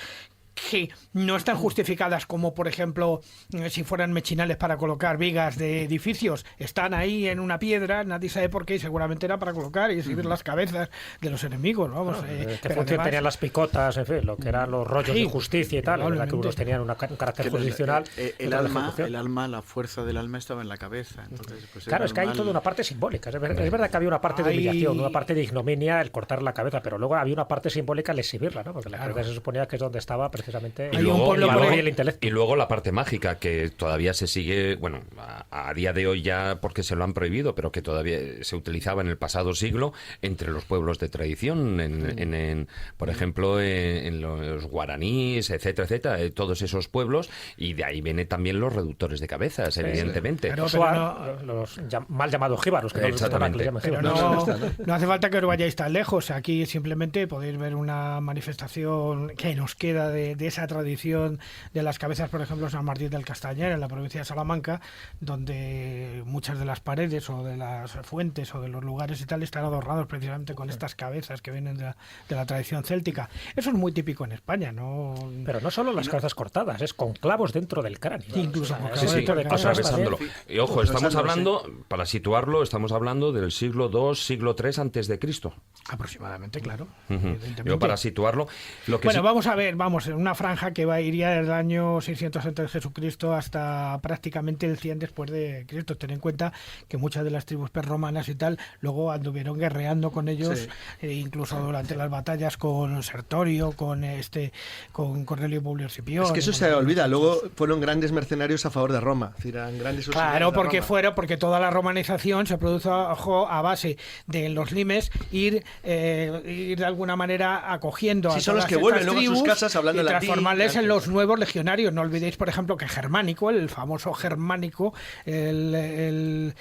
que no están justificadas como, por ejemplo, si fueran mechinales para colocar vigas de edificios. Están ahí en una piedra, nadie sabe por qué, y seguramente era para colocar y exhibir las cabezas de los enemigos. Vamos, ¿qué función tenían las picotas, en fin, lo que eran los rollos de justicia y tal? La verdad que unos tenían un carácter jurisdiccional. El alma, la fuerza del alma estaba en la cabeza. Entonces, pues claro, es que hay toda una parte simbólica. Es verdad que había una parte de humillación, una parte de ignominia, el cortar la cabeza, pero luego había una parte simbólica al exhibirla, ¿no? Porque la cabeza se suponía que es donde estaba precisamente y luego la parte mágica, que todavía se sigue, bueno, a día de hoy ya porque se lo han prohibido, pero que todavía se utilizaba en el pasado siglo entre los pueblos de tradición, por ejemplo, en los guaraníes, etcétera, etcétera, todos esos pueblos, y de ahí vienen también los reductores de cabezas, evidentemente. Pero los mal llamados jíbaros, que exactamente. No hace falta que os vayáis tan lejos. Aquí simplemente podéis ver una manifestación que nos queda de esa tradición de las cabezas, por ejemplo, San Martín del Castañer, en la provincia de Salamanca, donde muchas de las paredes o de las fuentes o de los lugares y tal están adornados precisamente con estas cabezas que vienen de la tradición céltica. Eso es muy típico en España, ¿no? Pero no solo las cabezas cortadas, es con clavos dentro del cráneo. Incluso con clavos dentro del cráneo. Atravesándolo. Y ojo, estamos hablando, para situarlo, estamos hablando del siglo II, siglo III antes de Cristo. Aproximadamente, claro. Yo para situarlo... vamos a ver, en una franja que iría desde el año 600 antes de Jesucristo hasta prácticamente el 100 después de Cristo. Ten en cuenta que muchas de las tribus perromanas y tal luego anduvieron guerreando con ellos, incluso durante las batallas con Sertorio, con Cornelio Publio Escipión. Es que eso se olvida. Luego fueron grandes mercenarios a favor de Roma. Es decir, eran grandes porque toda la romanización se produjo a base de los limes ir de alguna manera acogiendo a son los todas que vuelven estas luego a sus tribus casas hablando y latín, transformarles en los nuevos legionarios. No olvidéis, por ejemplo, que Germánico, el famoso Germánico, el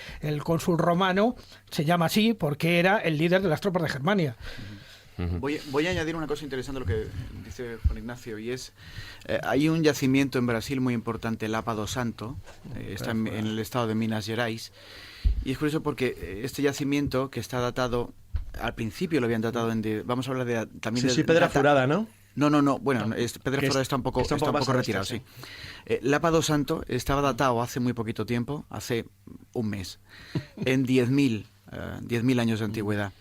cónsul romano, se llama así porque era el líder de las tropas de Germania. Voy a añadir una cosa interesante a lo que dice Juan Ignacio, y es hay un yacimiento en Brasil muy importante, Lapa do Santo, está en el estado de Minas Gerais, y es curioso porque este yacimiento, que está datado, al principio lo habían datado vamos a hablar también de pedra furada, ¿no? No. Bueno, Pedraforada está un poco retirado, sí. Lápado Santo estaba datado hace muy poquito tiempo, hace un mes, en 10.000 años de antigüedad.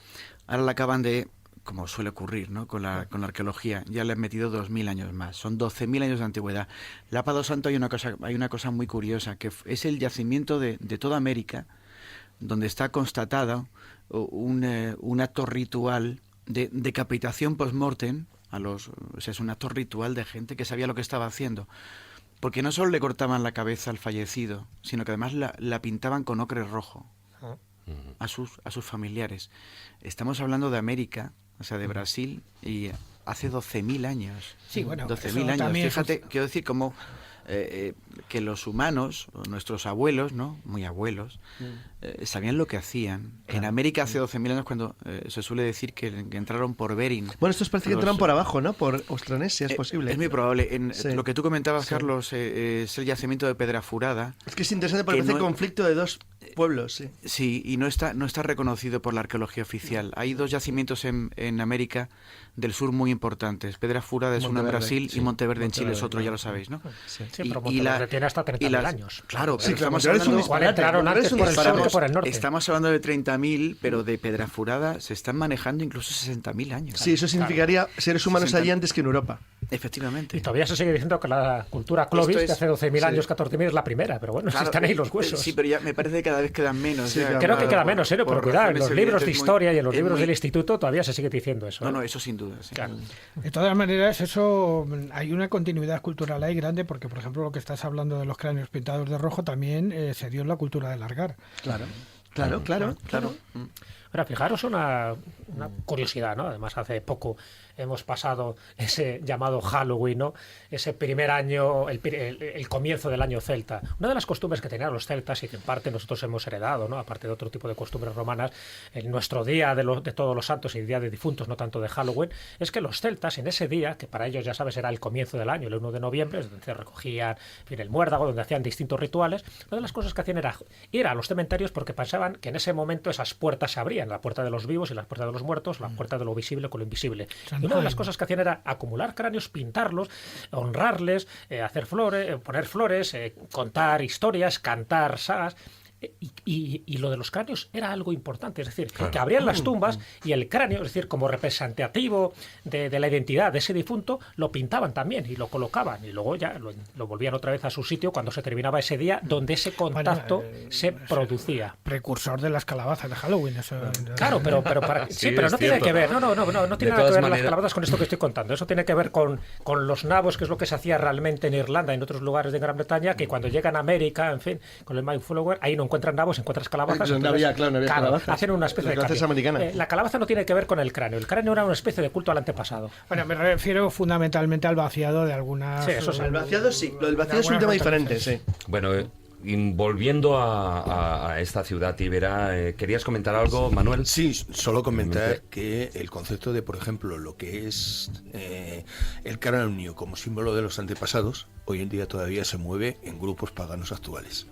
Ahora la acaban de, como suele ocurrir, ¿no? Con la arqueología, ya le han metido 2.000 años más. Son 12.000 años de antigüedad. Lápado Santo hay una cosa muy curiosa, que es el yacimiento de toda América, donde está constatado un acto ritual de decapitación post-mortem es un acto ritual de gente que sabía lo que estaba haciendo. Porque no solo le cortaban la cabeza al fallecido, sino que además la pintaban con ocre rojo a sus familiares. Estamos hablando de América, o sea, de Brasil, y hace 12.000 años. Sí, bueno, 12.000 años. Fíjate, quiero decir, como que los humanos, nuestros abuelos, ¿no? Muy abuelos, sabían lo que hacían. Claro. En América hace 12.000 años, cuando se suele decir que entraron por Bering. Bueno, estos parece que entraron por abajo, ¿no? Por Austranesia, es posible. Es muy probable. Lo que tú comentabas, Carlos, es el yacimiento de Pedraforada. Es que es interesante porque parece conflicto de dos pueblos, sí. Sí, y no está reconocido por la arqueología oficial. Hay 2 yacimientos en América del sur muy importantes. Pedraforada es uno en Brasil y Monteverde en Chile es otro, ya lo sabéis, ¿no? Sí, pero Monteverde tiene hasta 30.000 años. Claro, sí, estamos hablando... Igual entraron antes por el sur que por el norte. Estamos hablando de 30.000, pero de Pedraforada se están manejando incluso 60.000 años. Sí, eso significaría seres humanos allí antes que en Europa. Efectivamente. Y todavía se sigue diciendo que la cultura Clovis, de hace 12.000 años, 14.000, es la primera, pero bueno, claro, están ahí los huesos. Sí, pero ya me parece que cada vez quedan menos. Sí, creo que queda menos, pero cuidado, en los libros de historia y en los libros del instituto todavía se sigue diciendo eso. No, eso sin duda. Sí. Claro. De todas maneras, eso hay una continuidad cultural ahí grande, porque, por ejemplo, lo que estás hablando de los cráneos pintados de rojo también se dio en la cultura del Largar. Claro. Pero fijaros una curiosidad, ¿no? Además, hace poco hemos pasado ese llamado Halloween, ¿no? Ese primer año, el comienzo del año celta. Una de las costumbres que tenían los celtas y que en parte nosotros hemos heredado, ¿no? Aparte de otro tipo de costumbres romanas, en nuestro día de todos los santos y día de difuntos, no tanto de Halloween, es que los celtas en ese día, que para ellos ya sabes era el comienzo del año, el 1 de noviembre, es donde se recogían el muérdago, donde hacían distintos rituales, una de las cosas que hacían era ir a los cementerios porque pensaban que en ese momento esas puertas se abrían, la puerta de los vivos y la puerta de los muertos, la puerta de lo visible con lo invisible. Y una de las cosas que hacían era acumular cráneos, pintarlos, honrarles, hacer flores, poner flores, contar historias, cantar sagas. Y lo de los cráneos era algo importante, es decir, que abrían las tumbas y el cráneo, es decir, como representativo de la identidad de ese difunto, lo pintaban también y lo colocaban y luego ya lo volvían otra vez a su sitio cuando se terminaba ese día donde ese contacto se producía. Precursor de las calabazas de Halloween. Eso, claro, pero no tiene que ver, no tiene nada que ver las calabazas con esto que estoy contando. Eso tiene que ver con los nabos, que es lo que se hacía realmente en Irlanda y en otros lugares de Gran Bretaña, que cuando llegan a América, en fin, con el Mayflower, ahí no encuentran nabos, encuentras calabazas. No había calabazas. Hacen una especie de cambio. La calabaza no tiene que ver con el cráneo. El cráneo era una especie de culto al antepasado. Bueno, me refiero fundamentalmente al vaciado de algunas... Sí, eso sí. El vaciado sí. Lo del vaciado es un tema diferente, sí. Bueno, volviendo a esta ciudad íbera, ¿querías comentar algo, Manuel? Sí, solo comentar que el concepto de, por ejemplo, lo que es el cráneo como símbolo de los antepasados, hoy en día todavía se mueve en grupos paganos actuales.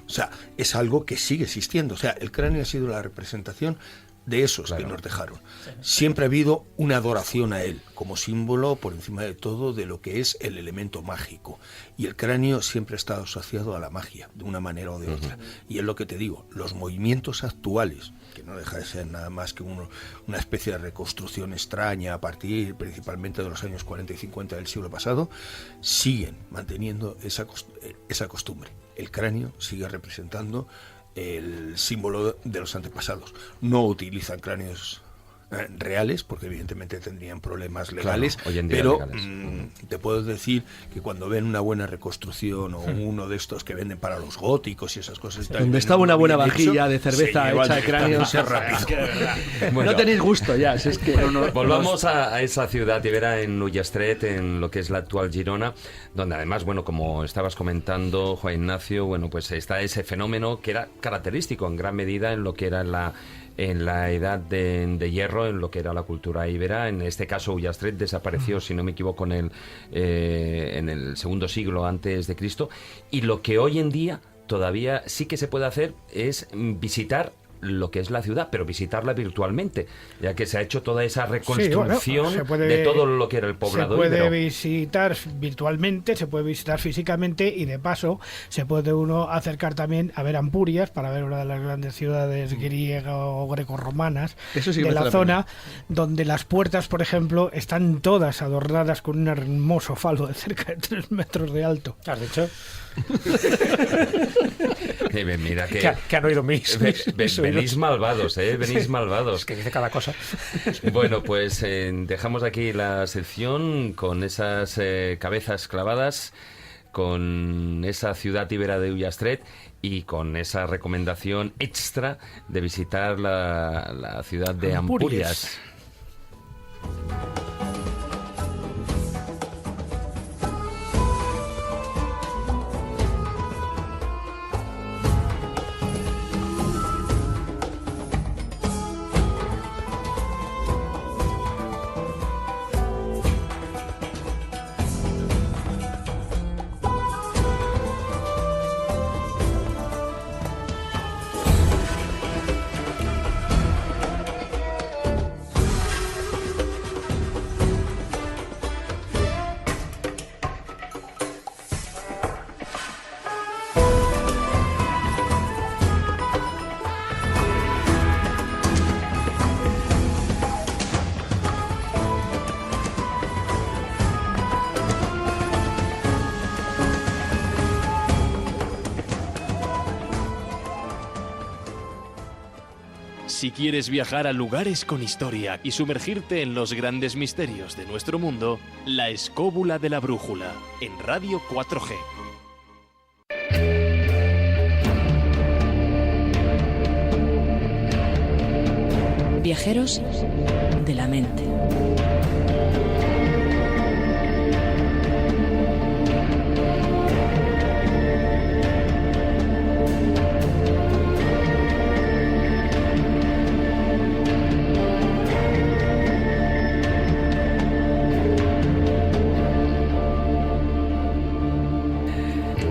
O sea, es algo que sigue existiendo. O sea, el cráneo ha sido la representación de esos que nos dejaron. Siempre ha habido una adoración a él como símbolo, por encima de todo, de lo que es el elemento mágico. Y el cráneo siempre ha estado asociado a la magia, de una manera o de otra. Y es lo que te digo, los movimientos actuales, que no deja de ser nada más que una especie de reconstrucción extraña a partir principalmente de los años 40 y 50 del siglo pasado, siguen manteniendo esa costumbre. El cráneo sigue representando el símbolo de los antepasados. No utilizan cráneos reales, porque evidentemente tendrían problemas legales, claro, hoy en día pero legales. Te puedo decir que cuando ven una buena reconstrucción o uno de estos que venden para los góticos y esas cosas, donde estaba una buena vajilla de cerveza hecha de cráneos, Bueno, no tenéis gusto ya, si es que volvamos a esa ciudad ibera en Ullastret, en lo que es la actual Girona, donde además, bueno, como estabas comentando, Juan Ignacio, bueno, pues está ese fenómeno que era característico en gran medida en lo que era en la edad de hierro, en lo que era la cultura íbera. En este caso Ullastret desapareció, si no me equivoco, en el segundo siglo antes de Cristo, y lo que hoy en día todavía sí que se puede hacer es visitar lo que es la ciudad, pero visitarla virtualmente, ya que se ha hecho toda esa reconstrucción de todo lo que era el poblado. Se puede visitar virtualmente, se puede visitar físicamente, y de paso se puede uno acercar también a ver Ampurias, para ver una de las grandes ciudades griegas o grecorromanas de la zona, donde las puertas, por ejemplo, están todas adornadas con un hermoso falo de cerca de 3 metros de alto. ¿Has dicho? Mira que han oído mis venís malvados, venís malvados. Es que dice cada cosa. Bueno, pues dejamos aquí la sección con esas cabezas clavadas, con esa ciudad ibera de Ullastret y con esa recomendación extra de visitar la ciudad de Ampurias. Si quieres viajar a lugares con historia y sumergirte en los grandes misterios de nuestro mundo, La Escóbula de la Brújula, en Radio 4G. Viajeros de la mente.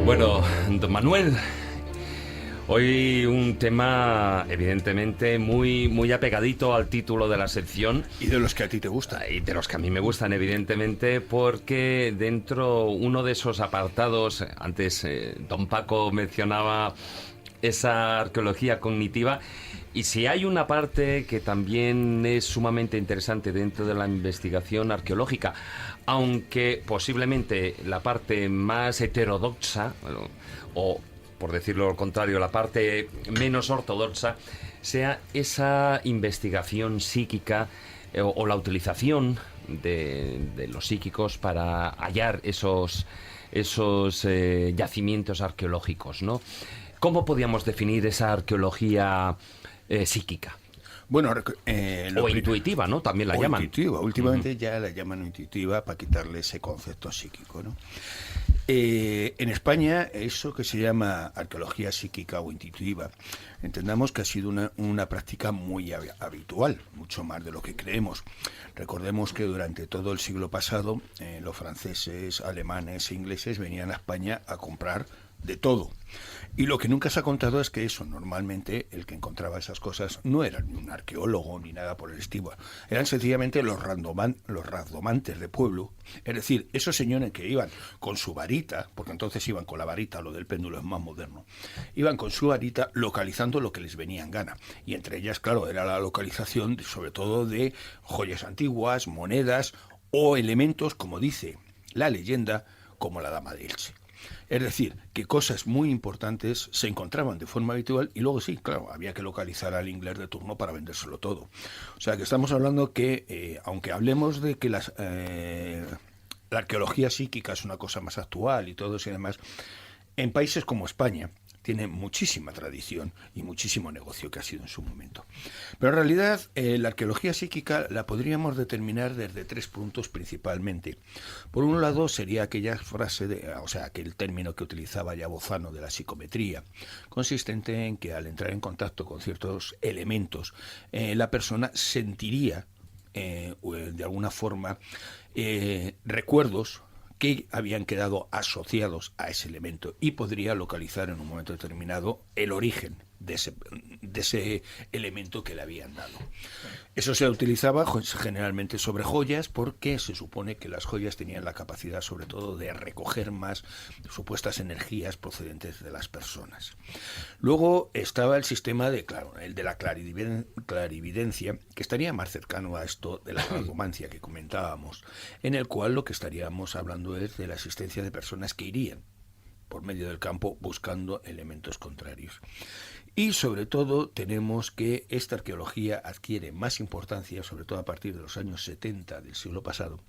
Bueno, don Manuel, hoy un tema evidentemente muy apegadito al título de la sección. Y de los que a ti te gustan. Y de los que a mí me gustan, evidentemente, porque dentro uno de esos apartados, antes don Paco mencionaba esa arqueología cognitiva, y si hay una parte que también es sumamente interesante dentro de la investigación arqueológica, aunque posiblemente la parte más heterodoxa, o por decirlo lo contrario, la parte menos ortodoxa, sea esa investigación psíquica o la utilización de los psíquicos para hallar esos yacimientos arqueológicos, ¿no? ¿Cómo podríamos definir esa arqueología psíquica? Bueno, o intuitiva, ¿no? También la llaman. Intuitiva. Últimamente ya la llaman intuitiva para quitarle ese concepto psíquico, ¿no? En España, eso que se llama arqueología psíquica o intuitiva, entendamos que ha sido una práctica muy habitual, mucho más de lo que creemos. Recordemos que durante todo el siglo pasado, los franceses, alemanes e ingleses venían a España a comprar de todo. Y lo que nunca se ha contado es que eso, normalmente, el que encontraba esas cosas no era ni un arqueólogo ni nada por el estilo. Eran sencillamente los razdomantes de pueblo. Es decir, esos señores que iban con su varita, porque entonces iban con la varita, lo del péndulo es más moderno, iban con su varita localizando lo que les venía en gana. Y entre ellas, claro, era la localización sobre todo de joyas antiguas, monedas o elementos, como dice la leyenda, como la Dama de Elche. Es decir, que cosas muy importantes se encontraban de forma habitual y luego sí, claro, había que localizar al inglés de turno para vendérselo todo. O sea, que estamos hablando que, aunque hablemos de que la arqueología psíquica es una cosa más actual y todo eso y demás, en países como España tiene muchísima tradición y muchísimo negocio que ha sido en su momento. Pero en realidad la arqueología psíquica la podríamos determinar desde 3 puntos principalmente. Por un lado sería aquella frase, aquel término que utilizaba ya Bozano de la psicometría, consistente en que al entrar en contacto con ciertos elementos, la persona sentiría de alguna forma recuerdos que habían quedado asociados a ese elemento y podría localizar en un momento determinado el origen de ese elemento que le habían dado. Eso se utilizaba generalmente sobre joyas porque se supone que las joyas tenían la capacidad sobre todo de recoger más supuestas energías procedentes de las personas. Luego estaba el sistema el de la clarividencia, que estaría más cercano a esto de la cartomancia que comentábamos, en el cual lo que estaríamos hablando es de la existencia de personas que irían por medio del campo buscando elementos contrarios. Y sobre todo tenemos que esta arqueología adquiere más importancia, sobre todo a partir de los años 70 del siglo pasado,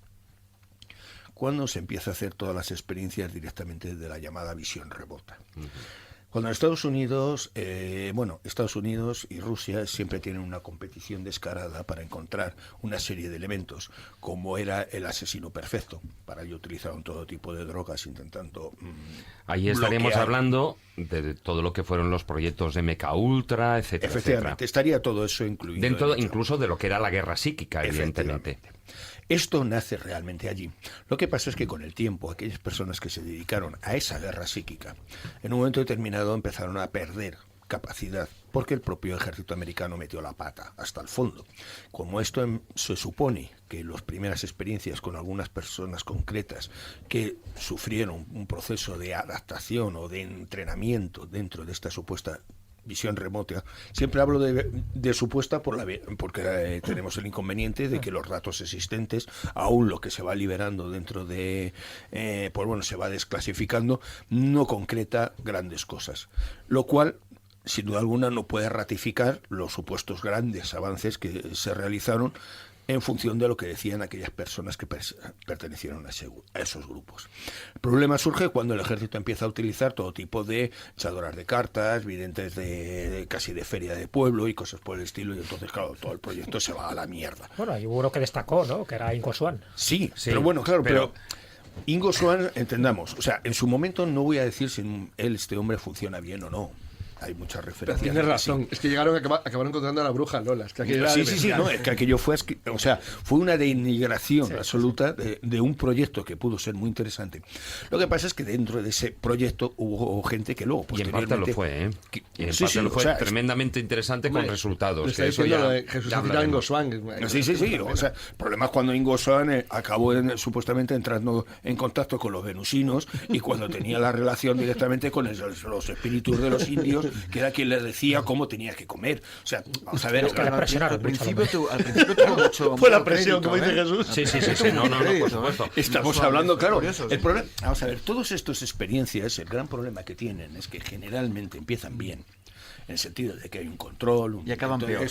cuando se empieza a hacer todas las experiencias directamente de la llamada visión remota. Cuando Estados Unidos y Rusia siempre tienen una competición descarada para encontrar una serie de elementos, como era el asesino perfecto. Para ello utilizaron todo tipo de drogas intentando ahí estaríamos hablando de todo lo que fueron los proyectos de MKUltra, etcétera. Efectivamente, estaría todo eso incluido. Dentro incluso de lo que era la guerra psíquica, evidentemente. Esto nace realmente allí. Lo que pasa es que con el tiempo, aquellas personas que se dedicaron a esa guerra psíquica, en un momento determinado empezaron a perder capacidad, porque el propio ejército americano metió la pata hasta el fondo. Como esto se supone que las primeras experiencias con algunas personas concretas que sufrieron un proceso de adaptación o de entrenamiento dentro de esta supuesta visión remota, siempre hablo de supuesta porque tenemos el inconveniente de que los datos existentes, aún lo que se va liberando dentro de, se va desclasificando, no concreta grandes cosas, lo cual sin duda alguna no puede ratificar los supuestos grandes avances que se realizaron en función de lo que decían aquellas personas que pertenecieron a esos grupos. El problema surge cuando el ejército empieza a utilizar todo tipo de echadoras de cartas, videntes casi de feria de pueblo y cosas por el estilo, y entonces, claro, todo el proyecto se va a la mierda. Bueno, hay uno que destacó, ¿no?, que era Ingo Swann. Sí, pero bueno, claro, pero Ingo Swann, entendamos, o sea, en su momento no voy a decir si este hombre funciona bien o no. Hay muchas referencias. Pero tienes razón, es que acabaron encontrando a la bruja Lola. Es que es que aquello fue una denigración absoluta de un proyecto que pudo ser muy interesante. Lo que pasa es que dentro de ese proyecto hubo gente que luego posteriormente... Y en parte lo fue, ¿eh? Y en parte lo fue tremendamente interesante con resultados. Que eso ya Ingo Swann. Sí. O sea, el problema es cuando Ingo Swann acabó supuestamente entrando en contacto con los venusinos y cuando tenía la relación directamente con los espíritus de los indios, que era quien les decía cómo tenía que comer. O sea, vamos a ver... Es que al principio tuvo mucho... Fue la presión, como dice Jesús. Sí, no, por supuesto. Estamos hablando, claro, el problema... Vamos a ver, todas estas experiencias, el gran problema que tienen es que generalmente empiezan bien, en el sentido de que hay un control, y acaban peor.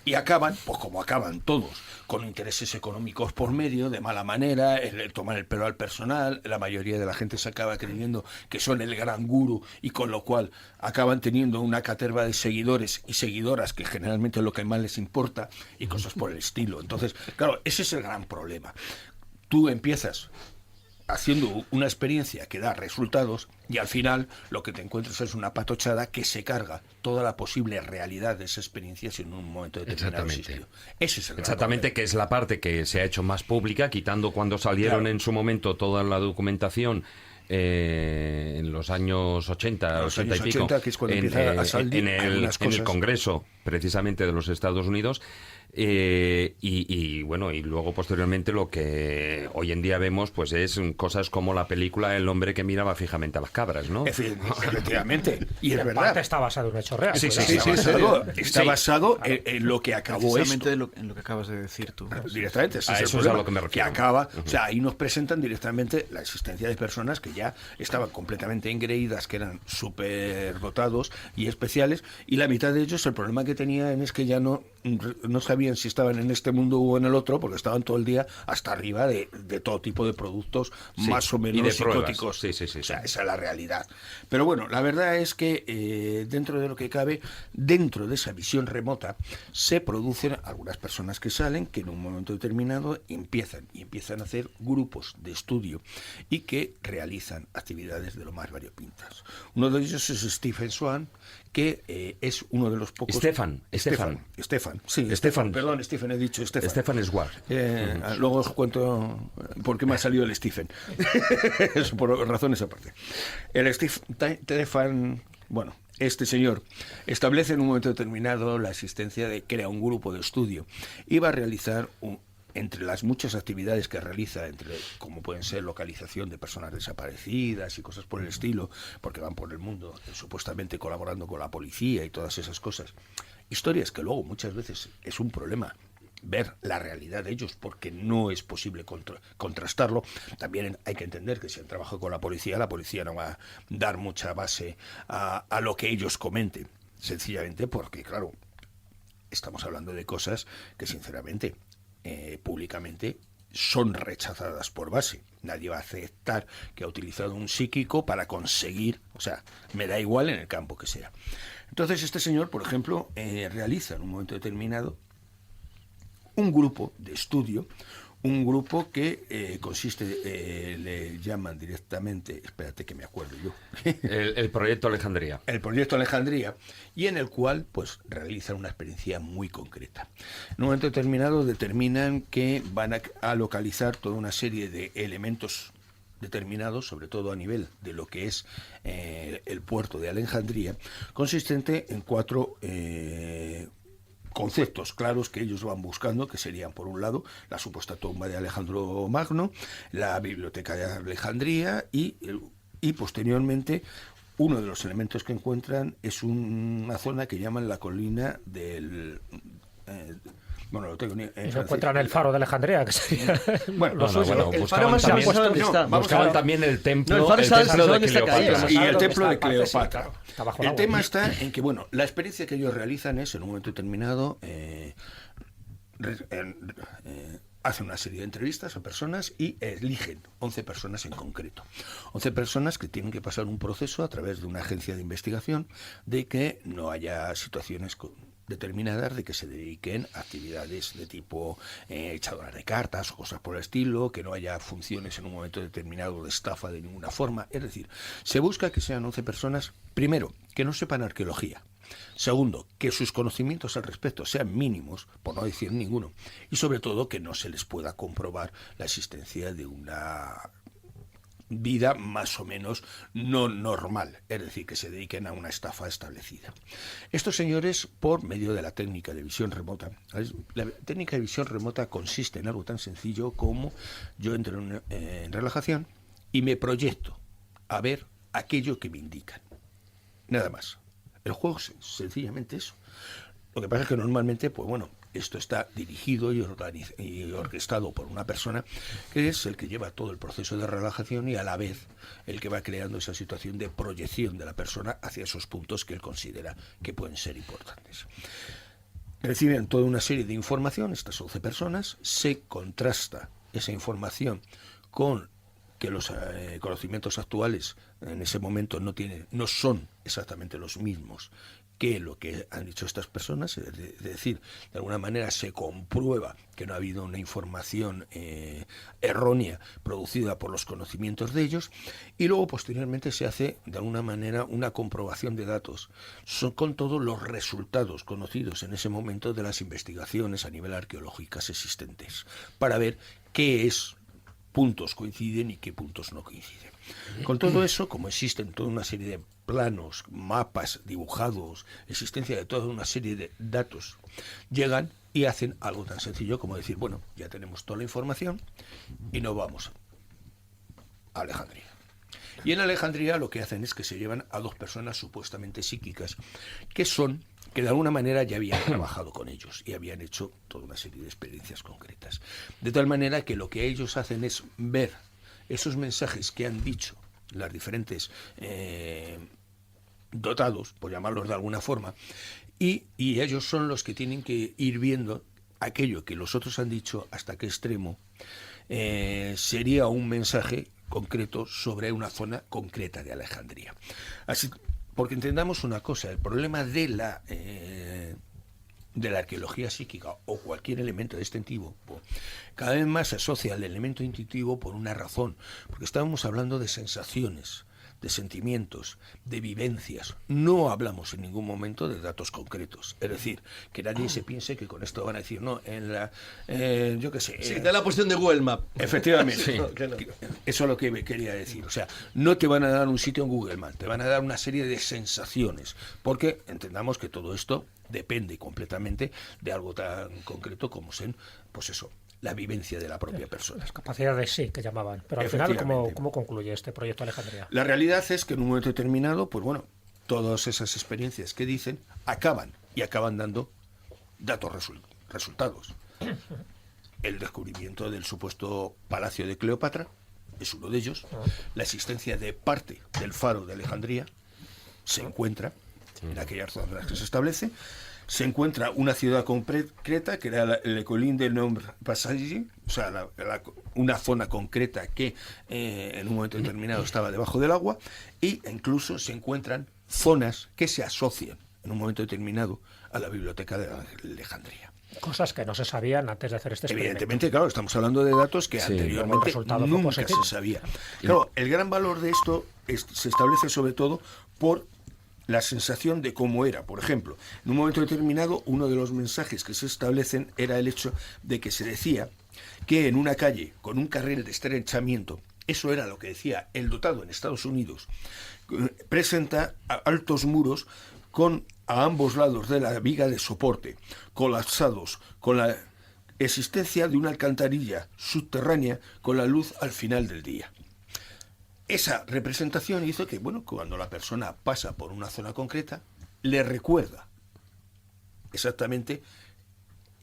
Y acaban, pues como acaban todos, con intereses económicos por medio, de mala manera, el tomar el pelo al personal, la mayoría de la gente se acaba creyendo que son el gran gurú y con lo cual acaban teniendo una caterva de seguidores y seguidoras que generalmente es lo que más les importa y cosas por el estilo. Entonces, claro, ese es el gran problema. Tú empiezas haciendo una experiencia que da resultados y al final lo que te encuentras es una patochada que se carga toda la posible realidad de esa experiencia si en un momento determinado existió. Ese es el gran problema. Que es la parte que se ha hecho más pública, quitando cuando salieron en su momento toda la documentación en los años 80, los 80 años y pico, 80, que es cuando empieza a salir en el Congreso precisamente de los Estados Unidos. Y luego posteriormente lo que hoy en día vemos pues es cosas como la película El hombre que miraba fijamente a las cabras, ¿no? Efectivamente, y es verdad. Está basado en un hecho real. Está basado en lo que acabó esto. En lo que acabas de decir tú. Directamente, eso es a lo que me refiero. Que acaba, o sea, ahí nos presentan directamente la existencia de personas que ya estaban completamente engreídas, que eran superdotados y especiales, y la mitad de ellos el problema que tenían es que ya no sabían si estaban en este mundo o en el otro, porque estaban todo el día hasta arriba de todo tipo de productos más o menos psicóticos. Sí. O sea, esa es la realidad. Pero bueno, la verdad es que dentro de lo que cabe, dentro de esa visión remota, se producen algunas personas que salen, que en un momento determinado empiezan a hacer grupos de estudio y que realizan actividades de lo más variopintas. Uno de ellos es Stephen Swann, que es uno de los pocos... Stefan, perdón, Stephen, he dicho Stefan. Stefan Swart. Luego os cuento por qué me ha salido el Stephen. Eso por razones aparte. El Stefan, bueno, este señor establece en un momento determinado la existencia de, crea un grupo de estudio y va a realizar entre las muchas actividades que realiza, como pueden ser localización de personas desaparecidas y cosas por el estilo, porque van por el mundo supuestamente colaborando con la policía y todas esas cosas, historias que luego muchas veces es un problema ver la realidad de ellos porque no es posible contrastarlo. También hay que entender que si han trabajado con la policía no va a dar mucha base a lo que ellos comenten, sencillamente porque, claro, estamos hablando de cosas que sinceramente públicamente son rechazadas por base. Nadie va a aceptar que ha utilizado un psíquico para conseguir, o sea, me da igual en el campo que sea. Entonces este señor, por ejemplo, realiza en un momento determinado un grupo de estudio, un grupo que consiste, le llaman directamente, espérate que me acuerdo yo. El Proyecto Alejandría. El Proyecto Alejandría, y en el cual pues realizan una experiencia muy concreta. En un momento determinado determinan que van a localizar toda una serie de elementos determinados, sobre todo a nivel de lo que es el puerto de Alejandría, consistente en 4 conceptos claros que ellos van buscando, que serían, por un lado, la supuesta tumba de Alejandro Magno, la biblioteca de Alejandría y posteriormente uno de los elementos que encuentran es una zona que llaman la colina del... bueno, lo tengo en francés. Se encuentran el faro de Alejandría, que sería... buscaban también el templo, no, el templo de Cleopatra. Y el templo de Cleopatra. El tema está en que, bueno, la experiencia que ellos realizan es, en un momento determinado, hacen una serie de entrevistas a personas y eligen 11 personas en concreto. 11 personas que tienen que pasar un proceso a través de una agencia de investigación de que no haya situaciones determinadas de que se dediquen a actividades de tipo echadoras de cartas o cosas por el estilo, que no haya funciones en un momento determinado de estafa de ninguna forma. Es decir, se busca que sean 11 personas, primero, que no sepan arqueología. Segundo, que sus conocimientos al respecto sean mínimos, por no decir ninguno. Y sobre todo, que no se les pueda comprobar la existencia de una vida más o menos no normal, es decir, que se dediquen a una estafa establecida. Estos señores, por medio de la técnica de visión remota, la técnica de visión remota consiste en algo tan sencillo como yo entro en relajación y me proyecto a ver aquello que me indican. Nada más. El juego es sencillamente eso. Lo que pasa es que normalmente, pues bueno, esto está dirigido y orquestado por una persona que es el que lleva todo el proceso de relajación y a la vez el que va creando esa situación de proyección de la persona hacia esos puntos que él considera que pueden ser importantes. Reciben toda una serie de información, estas 11 personas, se contrasta esa información con que los conocimientos actuales en ese momento no son exactamente los mismos que lo que han dicho estas personas, es decir, de alguna manera se comprueba que no ha habido una información errónea producida por los conocimientos de ellos, y luego posteriormente se hace de alguna manera una comprobación de datos con todos los resultados conocidos en ese momento de las investigaciones a nivel arqueológicas existentes, para ver qué puntos coinciden y qué puntos no coinciden. Con todo eso, como existen toda una serie de planos, mapas dibujados, existencia de toda una serie de datos, llegan y hacen algo tan sencillo como decir, bueno, ya tenemos toda la información y nos vamos a Alejandría. Y en Alejandría lo que hacen es que se llevan a 2 personas supuestamente psíquicas, que de alguna manera ya habían trabajado con ellos y habían hecho toda una serie de experiencias concretas. De tal manera que lo que ellos hacen es ver esos mensajes que han dicho las diferentes dotados, por llamarlos de alguna forma, y ellos son los que tienen que ir viendo aquello que los otros han dicho hasta qué extremo sería un mensaje concreto sobre una zona concreta de Alejandría. Así, porque entendamos una cosa, el problema de la arqueología psíquica o cualquier elemento de este tipo cada vez más se asocia al elemento intuitivo por una razón, porque estábamos hablando de sensaciones, de sentimientos, de vivencias. No hablamos en ningún momento de datos concretos. Es decir, que nadie se piense que con esto van a decir, no, en la, yo qué sé... Sí, da la posición de Google Map. Efectivamente. Sí. No. Eso es lo que quería decir. O sea, no te van a dar un sitio en Google Maps, te van a dar una serie de sensaciones, porque entendamos que todo esto depende completamente de algo tan concreto como ser, pues eso, la vivencia de la propia persona. Las capacidades sí, que llamaban. Pero al final, ¿cómo concluye este proyecto Alejandría? La realidad es que en un momento determinado, pues bueno, todas esas experiencias que dicen acaban dando datos resultados. El descubrimiento del supuesto Palacio de Cleopatra es uno de ellos. La existencia de parte del faro de Alejandría se encuentra en aquellas zonas en las que se establece. Se encuentra una ciudad concreta, que era el Colín del Nombre Passage, o sea, una zona concreta que en un momento determinado estaba debajo del agua, e incluso se encuentran zonas que se asocian en un momento determinado a la biblioteca de Alejandría. Cosas que no se sabían antes de hacer este experimento. Evidentemente, claro, estamos hablando de datos que anteriormente nunca se sabía. Claro, el gran valor de esto se establece sobre todo por la sensación de cómo era. Por ejemplo, en un momento determinado, uno de los mensajes que se establecen era el hecho de que se decía que en una calle con un carril de estrechamiento, eso era lo que decía el dotado en Estados Unidos, presenta altos muros con a ambos lados de la viga de soporte, colapsados, con la existencia de una alcantarilla subterránea con la luz al final del día. Esa representación hizo que, bueno, cuando la persona pasa por una zona concreta, le recuerda exactamente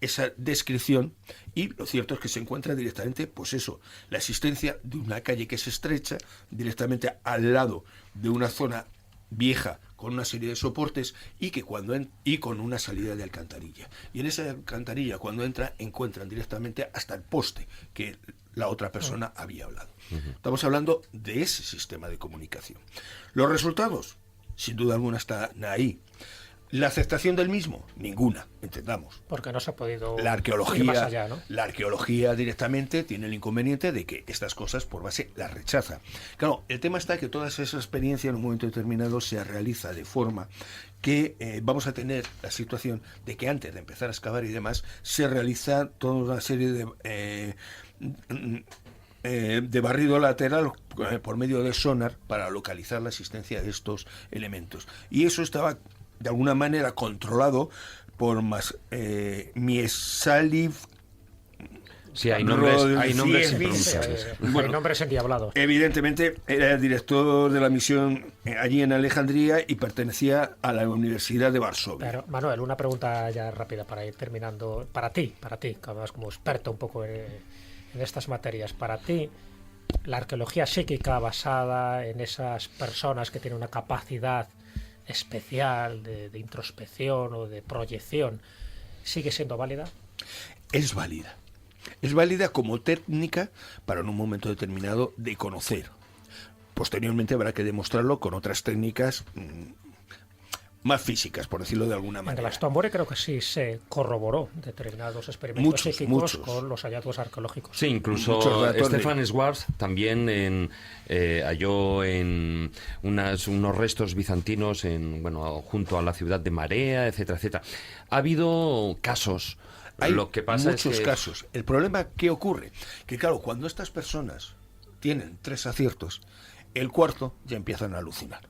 esa descripción, y lo cierto es que se encuentra directamente, pues eso, la existencia de una calle que se estrecha directamente al lado de una zona vieja con una serie de soportes y que y con una salida de alcantarilla. Y en esa alcantarilla, cuando encuentran directamente hasta el poste que la otra persona había hablado. Estamos hablando de ese sistema de comunicación. Los resultados, sin duda alguna, están ahí. La aceptación del mismo, ninguna, entendamos. Porque no se ha podido la arqueología, ir más allá, ¿no? La arqueología directamente tiene el inconveniente de que estas cosas por base las rechaza. Claro, el tema está que toda esa experiencia en un momento determinado se realiza de forma que vamos a tener la situación de que antes de empezar a excavar y demás, se realiza toda una serie de barrido lateral por medio de sonar para localizar la existencia de estos elementos. Y eso estaba de alguna manera controlado por Miesalif. Sí, hay nombres impronunciables. Bueno, hay nombres endiablados. Evidentemente era el director de la misión allí en Alejandría y pertenecía a la Universidad de Varsovia. Pero, Manuel, una pregunta ya rápida para ir terminando. Para ti, que además como experto un poco en estas materias, para ti, la arqueología psíquica basada en esas personas que tienen una capacidad especial de introspección o de proyección, ¿sigue siendo válida? Es válida. Es válida como técnica para en un momento determinado de conocer. Posteriormente habrá que demostrarlo con otras técnicas más físicas, por decirlo de alguna manera. En Glastonbury creo que sí se corroboró determinados experimentos psíquicos con los hallazgos arqueológicos. Sí, incluso Stefan Schwartz también halló en unos restos bizantinos junto a la ciudad de Marea, etcétera, etcétera. Ha habido casos. Hay lo que pasa muchos casos. El problema que ocurre, que claro, cuando estas personas tienen 3 aciertos, el cuarto ya empiezan a alucinar.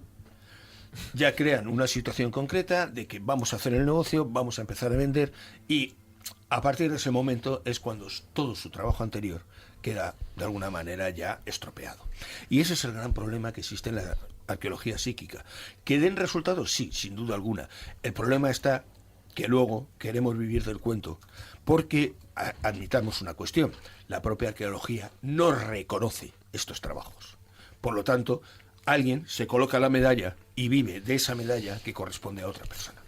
Ya crean una situación concreta de que vamos a hacer el negocio, vamos a empezar a vender, y a partir de ese momento es cuando todo su trabajo anterior queda de alguna manera ya estropeado. Y ese es el gran problema que existe en la arqueología psíquica. ¿Que den resultados? Sí, sin duda alguna. El problema está que luego queremos vivir del cuento, porque admitamos una cuestión: la propia arqueología no reconoce estos trabajos. Por lo tanto, alguien se coloca la medalla y vive de esa medalla que corresponde a otra persona.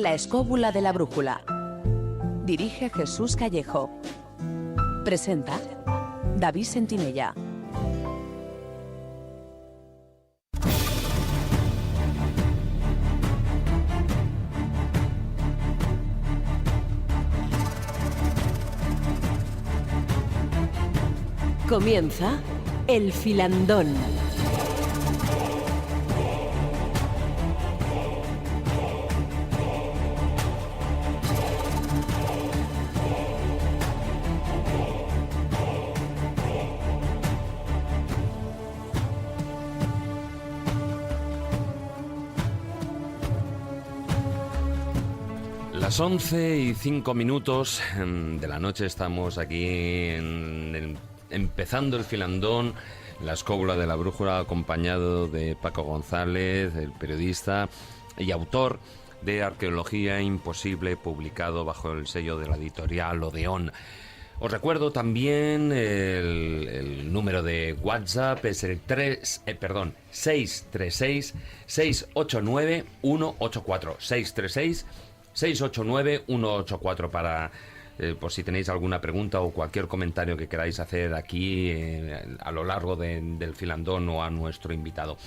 La escóbula de la brújula. Dirige Jesús Callejo. Presenta David Sentinella. Comienza El Filandón. Las 11:05 de la noche estamos aquí empezando el filandón, la escóbula de la brújula, acompañado de Paco González, el periodista y autor de Arqueología Imposible, publicado bajo el sello de la editorial Odeón. Os recuerdo también el número de WhatsApp, es el 636-689-184. 636-689-184 para... por si tenéis alguna pregunta o cualquier comentario que queráis hacer aquí a lo largo del filandón o a nuestro invitado.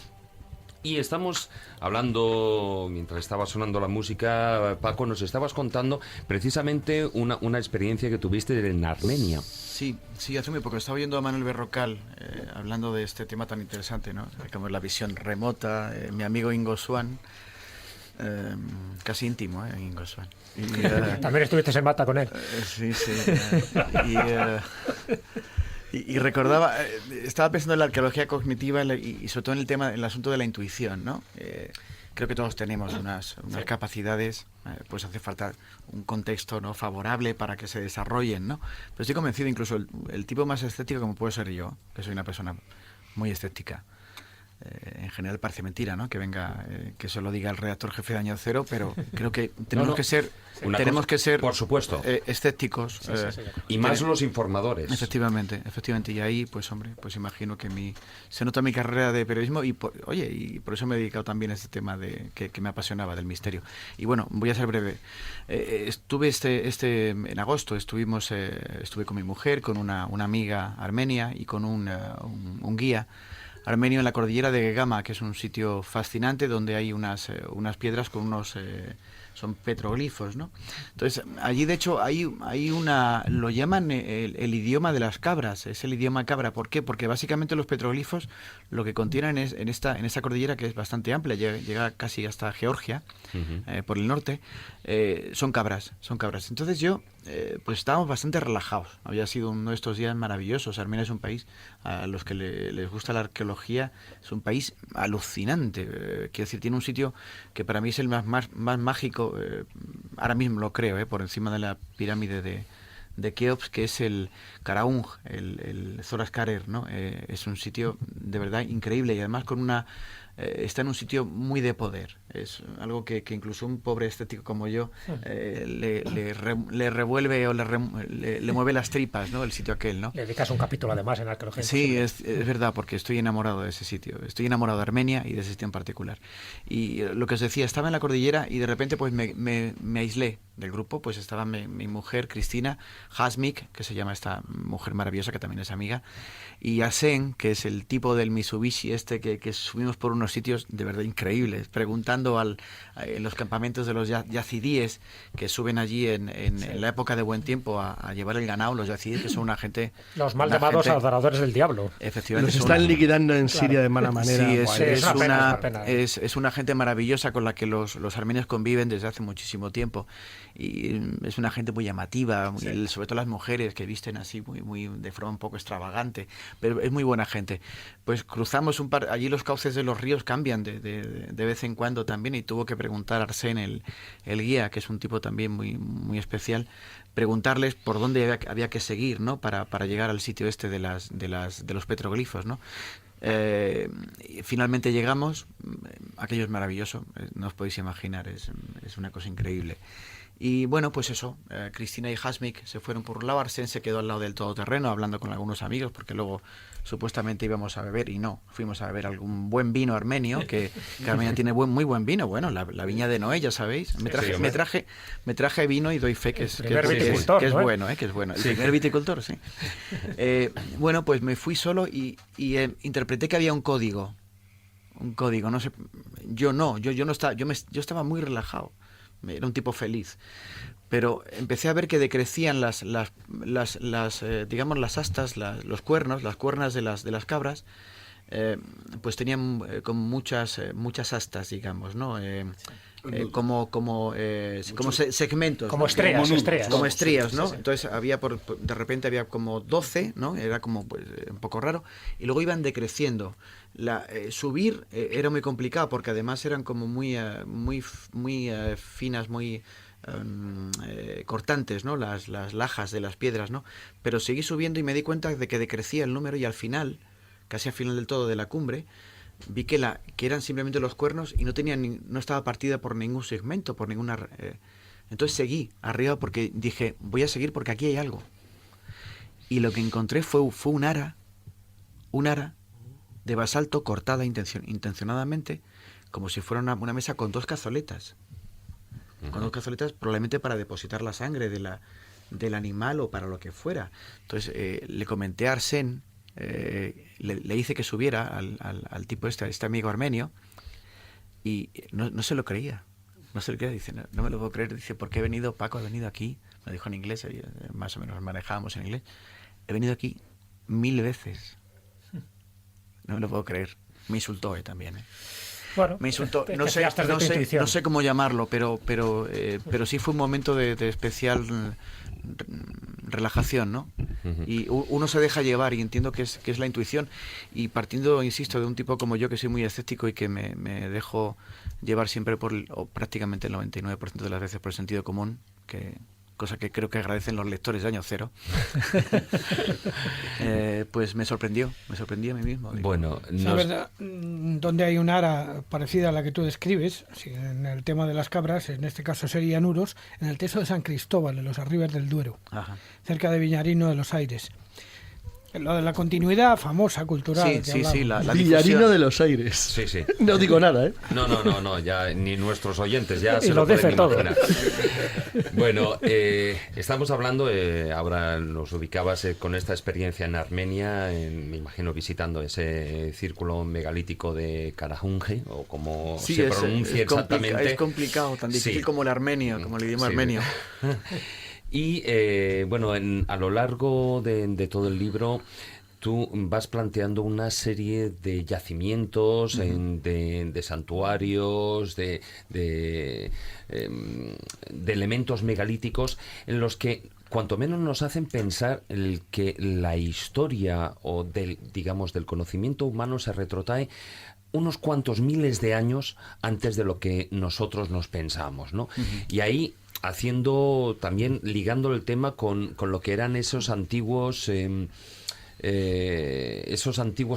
Y estamos hablando, mientras estaba sonando la música, Paco, nos estabas contando precisamente una experiencia que tuviste en Armenia. Sí, hace muy poco estaba oyendo a Manuel Berrocal hablando de este tema tan interesante, ¿no? Como la visión remota, mi amigo Ingo Swan. Casi íntimo, Ingo Swan. También estuviste en Mata con él. Sí. Y recordaba, estaba pensando en la arqueología cognitiva y sobre todo en el asunto de la intuición, ¿no? Creo que todos tenemos unas capacidades, pues hace falta un contexto, ¿no?, favorable para que se desarrollen, ¿no? Pero estoy convencido, incluso el tipo más escéptico como puedo ser yo, que soy una persona muy escéptica. En general parece mentira, ¿no?, que venga, que eso lo diga el redactor jefe de Año Cero, pero creo que tenemos que ser, por supuesto, escépticos. Y más los informadores. Efectivamente. Y ahí, pues hombre, pues imagino que se nota mi carrera de periodismo y por eso me he dedicado también a este tema que me apasionaba, del misterio. Y bueno, voy a ser breve. Estuve en agosto, estuve con mi mujer, con una amiga armenia y con un guía armenio en la cordillera de Gegama, que es un sitio fascinante donde hay unas piedras con son petroglifos, ¿no? Entonces, allí de hecho lo llaman el idioma de las cabras, es el idioma cabra. ¿Por qué? Porque básicamente los petroglifos lo que contienen es en esta cordillera, que es bastante amplia, llega casi hasta Georgia, por el norte, son cabras. Entonces pues estábamos bastante relajados. Había sido uno de estos días maravillosos. Armenia es un país, a los que les gusta la arqueología, es un país alucinante. Quiero decir, tiene un sitio que para mí es el más mágico, ahora mismo lo creo, por encima de la pirámide de Keops, que es el Karaung, el Zoraskarer, ¿no? Es un sitio de verdad increíble y además está en un sitio muy de poder. Es algo que incluso un pobre escéptico como yo le revuelve o le mueve las tripas, ¿no?, el sitio aquel, ¿no? Le dedicas un capítulo además en arqueología. Sí, es verdad, porque estoy enamorado de ese sitio. Estoy enamorado de Armenia y de ese sitio en particular. Y lo que os decía, estaba en la cordillera y de repente pues me aislé del grupo. Pues estaba mi mujer, Cristina, Hasmik, que se llama esta mujer maravillosa, que también es amiga, y Asen, que es el tipo del Mitsubishi que subimos por unos sitios de verdad increíbles, preguntando en los campamentos de los yazidíes, que suben allí en la época de buen tiempo a llevar el ganado. Los yazidíes, que son una gente... Los mal llamados adoradores del diablo. Efectivamente. Los están liquidando en Siria de mala manera. Sí, es una gente maravillosa con la que los armenios conviven desde hace muchísimo tiempo. Y es una gente muy llamativa, sobre todo las mujeres, que visten así muy de forma un poco extravagante, pero es muy buena gente. Pues cruzamos allí los cauces de los ríos cambian de vez en cuando también, y tuvo que preguntar a Arsén, el guía, que es un tipo también muy especial, preguntarles por dónde había que seguir, ¿no?, para llegar al sitio este de los petroglifos, ¿no? Finalmente llegamos. Aquello es maravilloso, no os podéis imaginar, es una cosa increíble. Y bueno, pues eso, Cristina y Hasmik se fueron por un lado, Arsén se quedó al lado del todoterreno hablando con algunos amigos, porque luego supuestamente íbamos a beber, y no, fuimos a beber algún buen vino armenio, que Armenia tiene muy buen vino, bueno, la viña de Noé, ya sabéis. Me traje vino y doy fe que es bueno, que es bueno. El primer viticultor, sí. Bueno, pues me fui solo y interpreté que había un código, no sé, yo no estaba, yo estaba muy relajado, era un tipo feliz, pero empecé a ver que decrecían las digamos, las astas, las cuernas de las cabras, pues tenían como muchas astas, digamos, ¿no? Como segmentos, como estrías, como estrías, ¿no? Sí. Entonces de repente había como 12, ¿no? Era como pues, un poco raro, y luego iban decreciendo. Subir era muy complicado porque además eran como muy finas, muy cortantes, ¿no? Las lajas de las piedras, ¿no? Pero seguí subiendo y me di cuenta de que decrecía el número, y al final, casi al final del todo de la cumbre, vi que eran simplemente los cuernos y no estaba partida por ningún segmento, por ninguna... Entonces seguí arriba porque dije, voy a seguir porque aquí hay algo. Y lo que encontré fue un ara de basalto cortada intencionadamente, como si fuera una mesa con 2 cazoletas. Con 2 cazoletas probablemente para depositar la sangre del animal o para lo que fuera. Entonces le comenté a Arsén, le hice que subiera al tipo este amigo armenio, y no se lo creía. No se lo creía, dice, no me lo puedo creer. Dice, ¿por qué he venido, Paco? He venido aquí, me dijo en inglés, más o menos manejábamos en inglés. He venido aquí 1000 veces. No me lo puedo creer. Me insultó también. Bueno, me insultó. No sé cómo llamarlo, pero sí fue un momento de especial relajación, ¿no? Uh-huh. Y uno se deja llevar, y entiendo que es la intuición, y partiendo, insisto, de un tipo como yo, que soy muy escéptico y que me dejo llevar siempre o prácticamente el 99% de las veces por el sentido común, cosa que creo que agradecen los lectores de Año Cero, pues me sorprendió a mí mismo. Digo. Bueno, ¿sabes dónde hay un ara parecida a la que tú describes? Sí, en el tema de las cabras, en este caso serían uros, en el Teso de San Cristóbal, en los arribes del Duero, ajá, cerca de Villarino de los Aires. Lo de la continuidad famosa, cultural. Sí, la Villarino de los Aires. Sí. No digo nada, ¿eh? No, ya ni nuestros oyentes ya se lo pueden todo. imaginar. Bueno, estamos hablando, ahora nos ubicabas con esta experiencia en Armenia, me imagino visitando ese círculo megalítico de Karahunge, o como se pronuncia exactamente. Es complicado, tan difícil como el armenio, como el idioma armenio. Y bueno, a lo largo de todo el libro tú vas planteando una serie de yacimientos, de santuarios, de elementos megalíticos en los que cuanto menos nos hacen pensar que la historia del conocimiento humano se retrotrae unos cuantos miles de años antes de lo que nosotros nos pensamos, ¿no? Uh-huh. Y ahí haciendo también, ligando el tema con lo que eran esos antiguos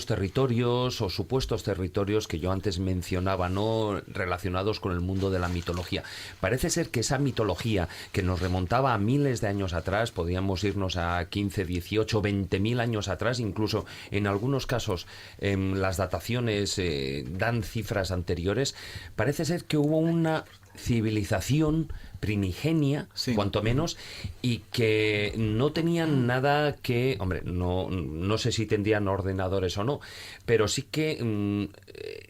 territorios o supuestos territorios que yo antes mencionaba, ¿no?, relacionados con el mundo de la mitología. Parece ser que esa mitología que nos remontaba a miles de años atrás, podríamos irnos a 15, 18, 20.000 años atrás, incluso en algunos casos las dataciones dan cifras anteriores, parece ser que hubo una civilización primigenia, cuanto menos, y que no tenían nada que... Hombre, no sé si tendrían ordenadores o no, pero sí que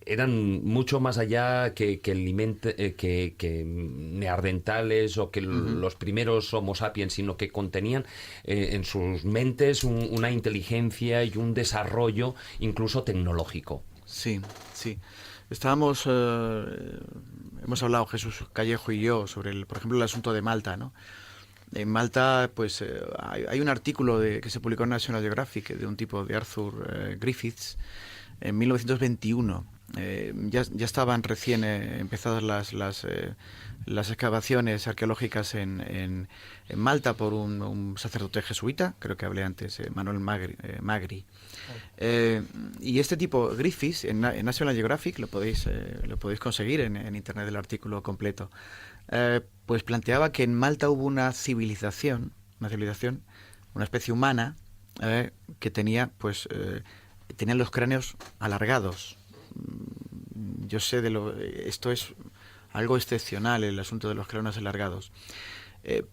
eran mucho más allá que neandertales o que los primeros Homo sapiens, sino que contenían en sus mentes una inteligencia y un desarrollo incluso tecnológico. Sí. Hemos hablado Jesús Callejo y yo sobre, por ejemplo, el asunto de Malta, ¿no? En Malta, pues hay un artículo que se publicó en National Geographic de un tipo de Arthur Griffiths en 1921. Ya estaban recién empezadas las excavaciones arqueológicas en Malta por un sacerdote jesuita, creo que hablé antes, Manuel Magri. Y este tipo, Griffiths, en National Geographic, lo podéis conseguir en internet, el artículo completo, pues planteaba que en Malta hubo una civilización, una especie humana, que tenía pues tenían los cráneos alargados. Yo sé esto es algo excepcional, el asunto de los cráneos alargados.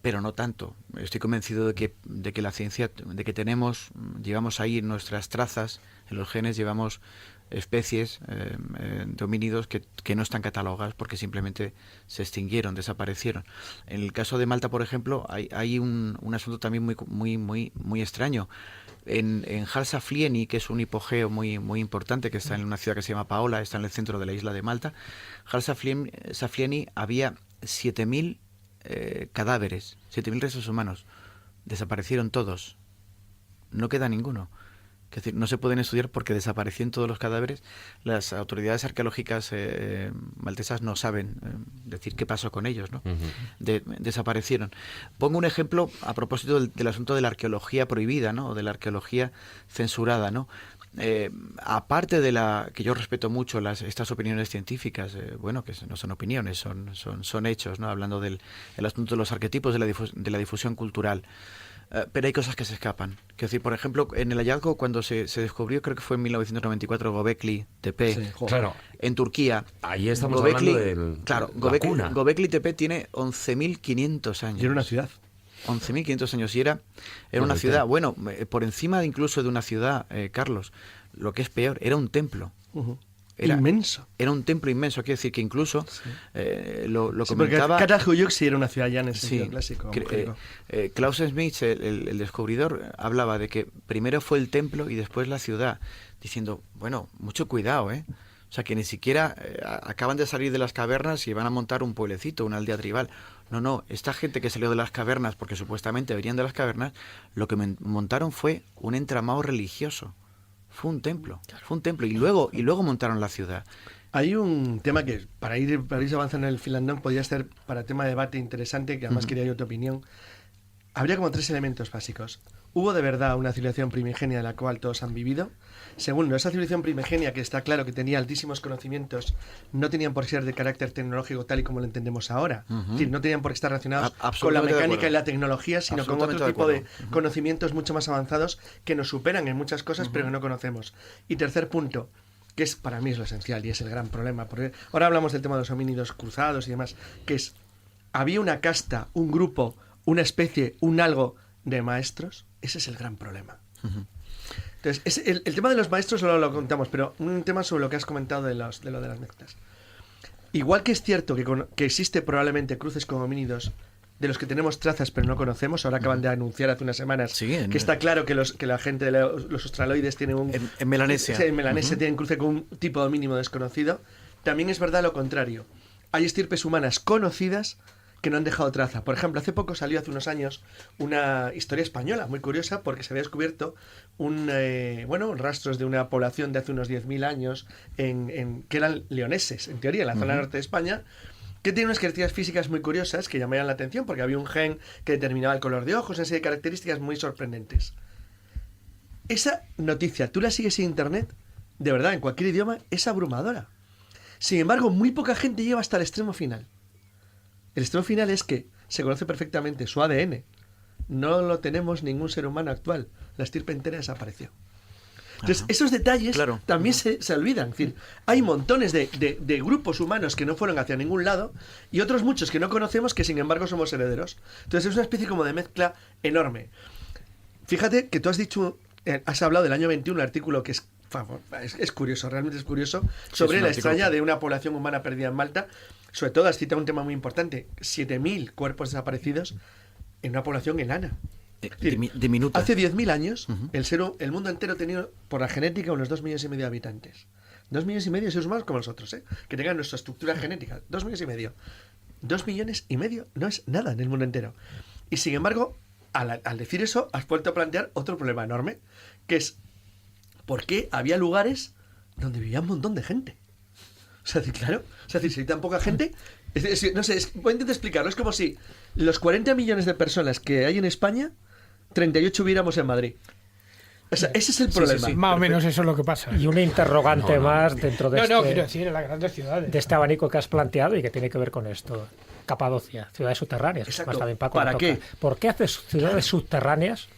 Pero no tanto. Estoy convencido de que la ciencia, de que llevamos ahí nuestras trazas, en los genes llevamos especies de homínidos que no están catalogadas porque simplemente se extinguieron, desaparecieron. En el caso de Malta, por ejemplo, hay un asunto también muy extraño. En Halsaflieni, que es un hipogeo muy importante que está en una ciudad que se llama Paola, está en el centro de la isla de Malta, Halsaflieni había 7.000 cadáveres, 7.000 restos humanos. Desaparecieron todos. No queda ninguno. Es decir, no se pueden estudiar porque desaparecieron todos los cadáveres. Las autoridades arqueológicas maltesas no saben decir qué pasó con ellos, ¿no? Desaparecieron. Pongo un ejemplo a propósito del asunto de la arqueología prohibida, ¿no? O de la arqueología censurada, ¿no? Aparte de que yo respeto mucho estas opiniones científicas, bueno, que no son opiniones, son hechos, ¿no? Hablando del asunto de los arquetipos de la difusión cultural. Pero hay cosas que se escapan. Es decir, por ejemplo, en el hallazgo, cuando se descubrió, creo que fue en 1994, Göbekli Tepe, claro, en Turquía. Ahí estamos hablando del Göbekli Tepe tiene 11.500 años. Y era una ciudad. 11.500 años. Y era una ciudad, bueno, por encima incluso de una ciudad, Carlos, lo que es peor, era un templo. Era inmenso. Era un templo inmenso, quiere decir que incluso lo comentaba... Karagöjöksi era una ciudad ya en el sentido clásico. Klaus Schmitz, el descubridor, hablaba de que primero fue el templo y después la ciudad, diciendo, bueno, mucho cuidado, ¿eh? O sea, que ni siquiera acaban de salir de las cavernas y van a montar un pueblecito, una aldea tribal. No, esta gente que salió de las cavernas, porque supuestamente venían de las cavernas, lo que montaron fue un entramado religioso. Fue un templo y luego montaron la ciudad. Hay un tema que para ir avanzando en el finlandón podría ser para tema de debate interesante, que además quería yo tu opinión. Habría como 3 elementos básicos. ¿Hubo de verdad una civilización primigenia de la cual todos han vivido? Segundo, esa civilización primigenia, que está claro que tenía altísimos conocimientos, no tenían por ser de carácter tecnológico tal y como lo entendemos ahora. Es decir, no tenían por qué estar relacionados con la mecánica y la tecnología, sino con otro tipo de conocimientos mucho más avanzados que nos superan en muchas cosas, pero que no conocemos. Y tercer punto, que es para mí es lo esencial y es el gran problema, porque ahora hablamos del tema de los homínidos cruzados y demás, que es, había una casta, un grupo, una especie, un algo de maestros. Ese es el gran problema. Entonces, el tema de los maestros solo lo contamos, pero un tema sobre lo que has comentado de lo de las mezclas. Igual que es cierto que existe probablemente cruces con homínidos de los que tenemos trazas pero no conocemos, ahora acaban de anunciar hace unas semanas que está claro que la gente de los australoides tiene en Melanesia. En Melanesia tienen cruce con un tipo de homínimo desconocido. También es verdad lo contrario. Hay estirpes humanas conocidas que no han dejado traza. Por ejemplo, hace poco salió, hace unos años, una historia española muy curiosa porque se había descubierto rastros de una población de hace unos 10.000 años que eran leoneses, en teoría, en la zona norte de España, que tiene unas características físicas muy curiosas que llamaban la atención porque había un gen que determinaba el color de ojos, una serie de características muy sorprendentes. Esa noticia, tú la sigues en internet, de verdad, en cualquier idioma, es abrumadora. Sin embargo, muy poca gente llega hasta el extremo final. El extremo final es que se conoce perfectamente su ADN. No lo tenemos ningún ser humano actual. La estirpe entera desapareció. Entonces, esos detalles también se olvidan. Es decir, hay montones de grupos humanos que no fueron hacia ningún lado y otros muchos que no conocemos que, sin embargo, somos herederos. Entonces, es una especie como de mezcla enorme. Fíjate que tú has hablado del año 21, un artículo que es curioso, realmente es curioso, sobre la extraña de una población humana perdida en Malta. Sobre todo has citado un tema muy importante, 7.000 cuerpos desaparecidos en una población enana. Diminuta. Hace 10.000 años, el mundo entero tenía, por la genética, unos 2,5 millones de habitantes. 2,5 millones de seres humanos como nosotros, que tengan nuestra estructura genética. 2,5 millones. 2,5 millones no es nada en el mundo entero. Y sin embargo, al decir eso, has vuelto a plantear otro problema enorme, que es ¿por qué había lugares donde vivía un montón de gente? O sea, claro, si hay tan poca gente, no sé, voy a intentar explicarlo. Es como si los 40 millones de personas que hay en España, 38 hubiéramos en Madrid. O sea, ese es el problema. Sí, más o menos eso es lo que pasa. Y una interrogante más dentro de quiero decir, en las grandes ciudades. De este abanico que has planteado y que tiene que ver con esto. Capadocia, ciudades subterráneas. Exacto. Más Paco, ¿Para qué? ¿Por qué haces ciudades subterráneas,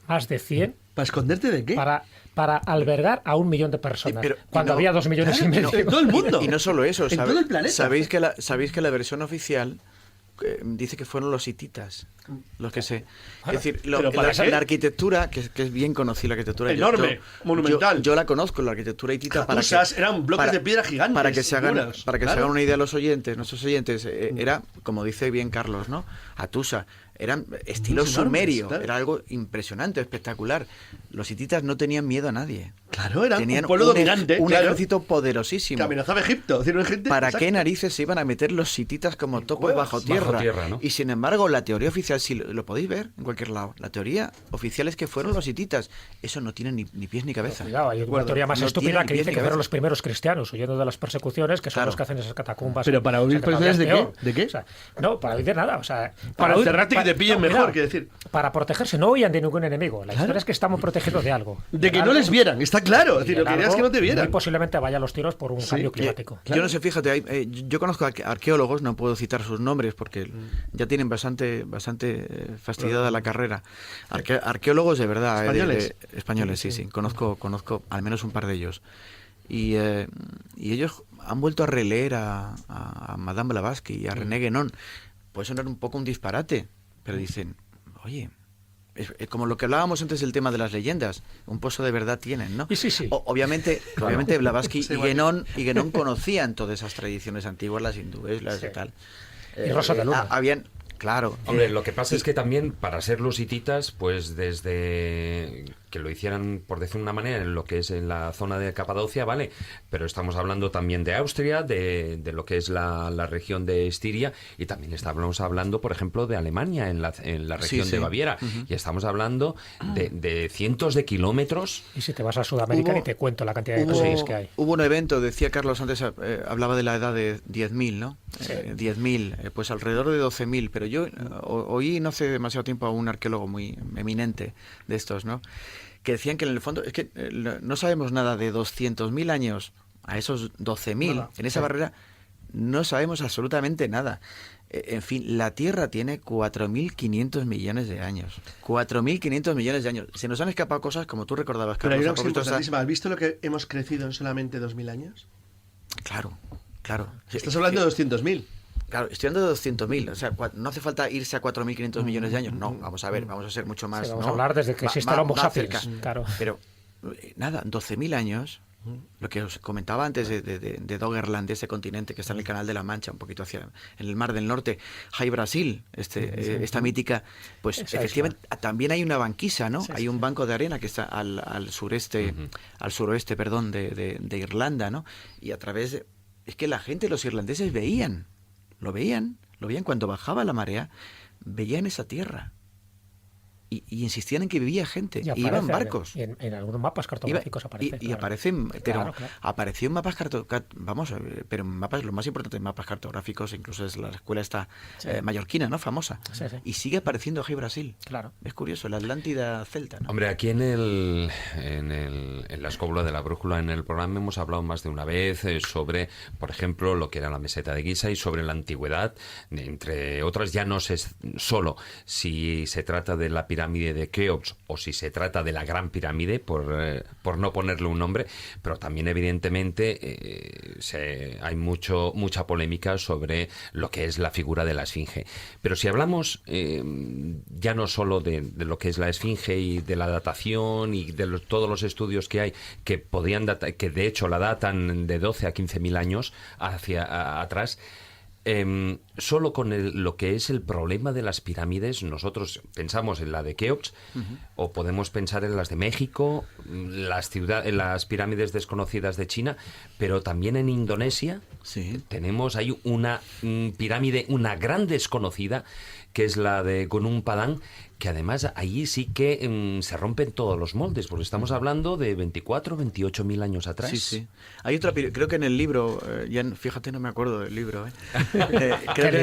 más de 100, ¿Para esconderte de qué? Para albergar a 1 millón de personas, cuando había 2 millones y medio. En todo el mundo. Y no solo eso, en todo el planeta. ¿Sabéis que la versión oficial dice que fueron los hititas los que se... Es decir, la arquitectura, que es bien conocida, la arquitectura... Enorme, monumental. Yo la conozco, la arquitectura hitita. Eran bloques de piedra gigantes. Para que se hagan una idea nuestros oyentes, era, como dice bien Carlos, ¿no? Hatusa. Eran estilo sumerio, claro. Era algo impresionante, espectacular. Los hititas no tenían miedo a nadie. Claro, eran tenían un pueblo dominante. Un ejército poderosísimo. Que amenazaba Egipto. ¿Para qué narices se iban a meter los hititas como topos bajo tierra? ¿No? Y sin embargo, la teoría oficial, si lo podéis ver en cualquier lado, la teoría oficial es que fueron los hititas. Eso no tiene ni pies ni cabeza. Cuidado, hay una teoría más estúpida que dice que fueron los primeros cristianos huyendo de las persecuciones, que son los que hacen esas catacumbas. Pero para huir persecuciones ¿de qué? ¿De qué? O sea, no, para huir de nada. O sea, para encerrarte y que te pillen mejor, que decir. Para protegerse, no huían de ningún enemigo. La historia es que estamos protegidos de algo. De que no les vieran, está claro. Es decir, lo que querías es que no te vieran. Muy posiblemente vaya a los tiros por un cambio climático. Yo no sé, fíjate, yo conozco arqueólogos, no puedo citar sus nombres porque ya tienen bastante fastidiada la carrera. Arqueólogos de verdad. ¿Españoles? Españoles, sí. Conozco al menos un par de ellos. Y ellos han vuelto a releer a Madame Blavatsky y a René Guénon. Puede sonar un poco un disparate, pero dicen, oye, es como lo que hablábamos antes del tema de las leyendas, un pozo de verdad tienen, ¿no? Sí. Obviamente Blavatsky y Guénon conocían todas esas tradiciones antiguas, las hindúes, las de tal. Y Rosa de Luna. Claro. Hombre, lo que pasa es que también para ser los hititas, pues desde que lo hicieran, por decir una manera, en lo que es en la zona de Capadocia, vale, pero estamos hablando también de Austria, de lo que es la región de Estiria, y también estamos hablando, por ejemplo, de Alemania, en la región de Baviera, y estamos hablando de cientos de kilómetros. Y si te vas a Sudamérica y te cuento la cantidad de cosas que hay. Hubo un evento, decía Carlos antes, hablaba de la edad de 10.000, ¿no? Sí. 10.000, pues alrededor de 12.000, pero yo oí no hace demasiado tiempo a un arqueólogo muy eminente de estos, ¿no? Que decían que en el fondo es que no sabemos nada de 200.000 años a esos 12.000, en esa barrera no sabemos absolutamente nada. En fin, la Tierra tiene 4.500 millones de años. 4.500 millones de años. Se nos han escapado cosas como tú recordabas, Carlos. Pero hay una cosa importantísima. ¿Has visto lo que hemos crecido en solamente 2.000 años? Claro. Estás hablando de 200.000. Claro, estoy hablando de 200.000, o sea, no hace falta irse a 4.500 millones de años, no, vamos a ver, vamos a ser mucho más... Sí, vamos a hablar desde que existe el Homo sapiens, claro. Pero, nada, 12.000 años, lo que os comentaba antes de Doggerland, de ese continente que está en el Canal de la Mancha, un poquito en el Mar del Norte, Hay Brasil, esta mítica, pues efectivamente también hay una banquisa, ¿no? Hay un banco de arena que está al suroeste de Irlanda, ¿no? Y a través de... Es que la gente, los irlandeses lo veían cuando bajaba la marea, veían esa tierra y insistían en que vivía gente, y iban barcos. Y en algunos mapas cartográficos aparece. Y aparecen, pero apareció en mapas pero en mapas, los más importantes mapas cartográficos, incluso es la escuela esta mallorquina, ¿no? Famosa. Sí. Y sigue apareciendo aquí Brasil. Claro. Es curioso, la Atlántida celta, ¿no? Hombre, aquí en la escóbula de la brújula, en el programa, hemos hablado más de una vez sobre, por ejemplo, lo que era la meseta de Giza y sobre la antigüedad, entre otras. Ya no sé solo si se trata de la pirámide de Keops o si se trata de la Gran Pirámide, por no ponerle un nombre, pero también evidentemente hay mucha polémica sobre lo que es la figura de la Esfinge. Pero si hablamos ya no solo de lo que es la Esfinge y de la datación y de todos los estudios que hay que podían que de hecho la datan de 12 a 15.000 años hacia atrás, solo con lo que es el problema de las pirámides, nosotros pensamos en la de Keops, o podemos pensar en las de México, en las pirámides desconocidas de China, pero también en Indonesia hay una pirámide, una gran desconocida, que es la de Gunung Padang, que además allí sí que se rompen todos los moldes, porque estamos hablando de 24, 28.000 años atrás. Sí. Hay otra, creo que en el libro, fíjate, no me acuerdo del libro, creo que en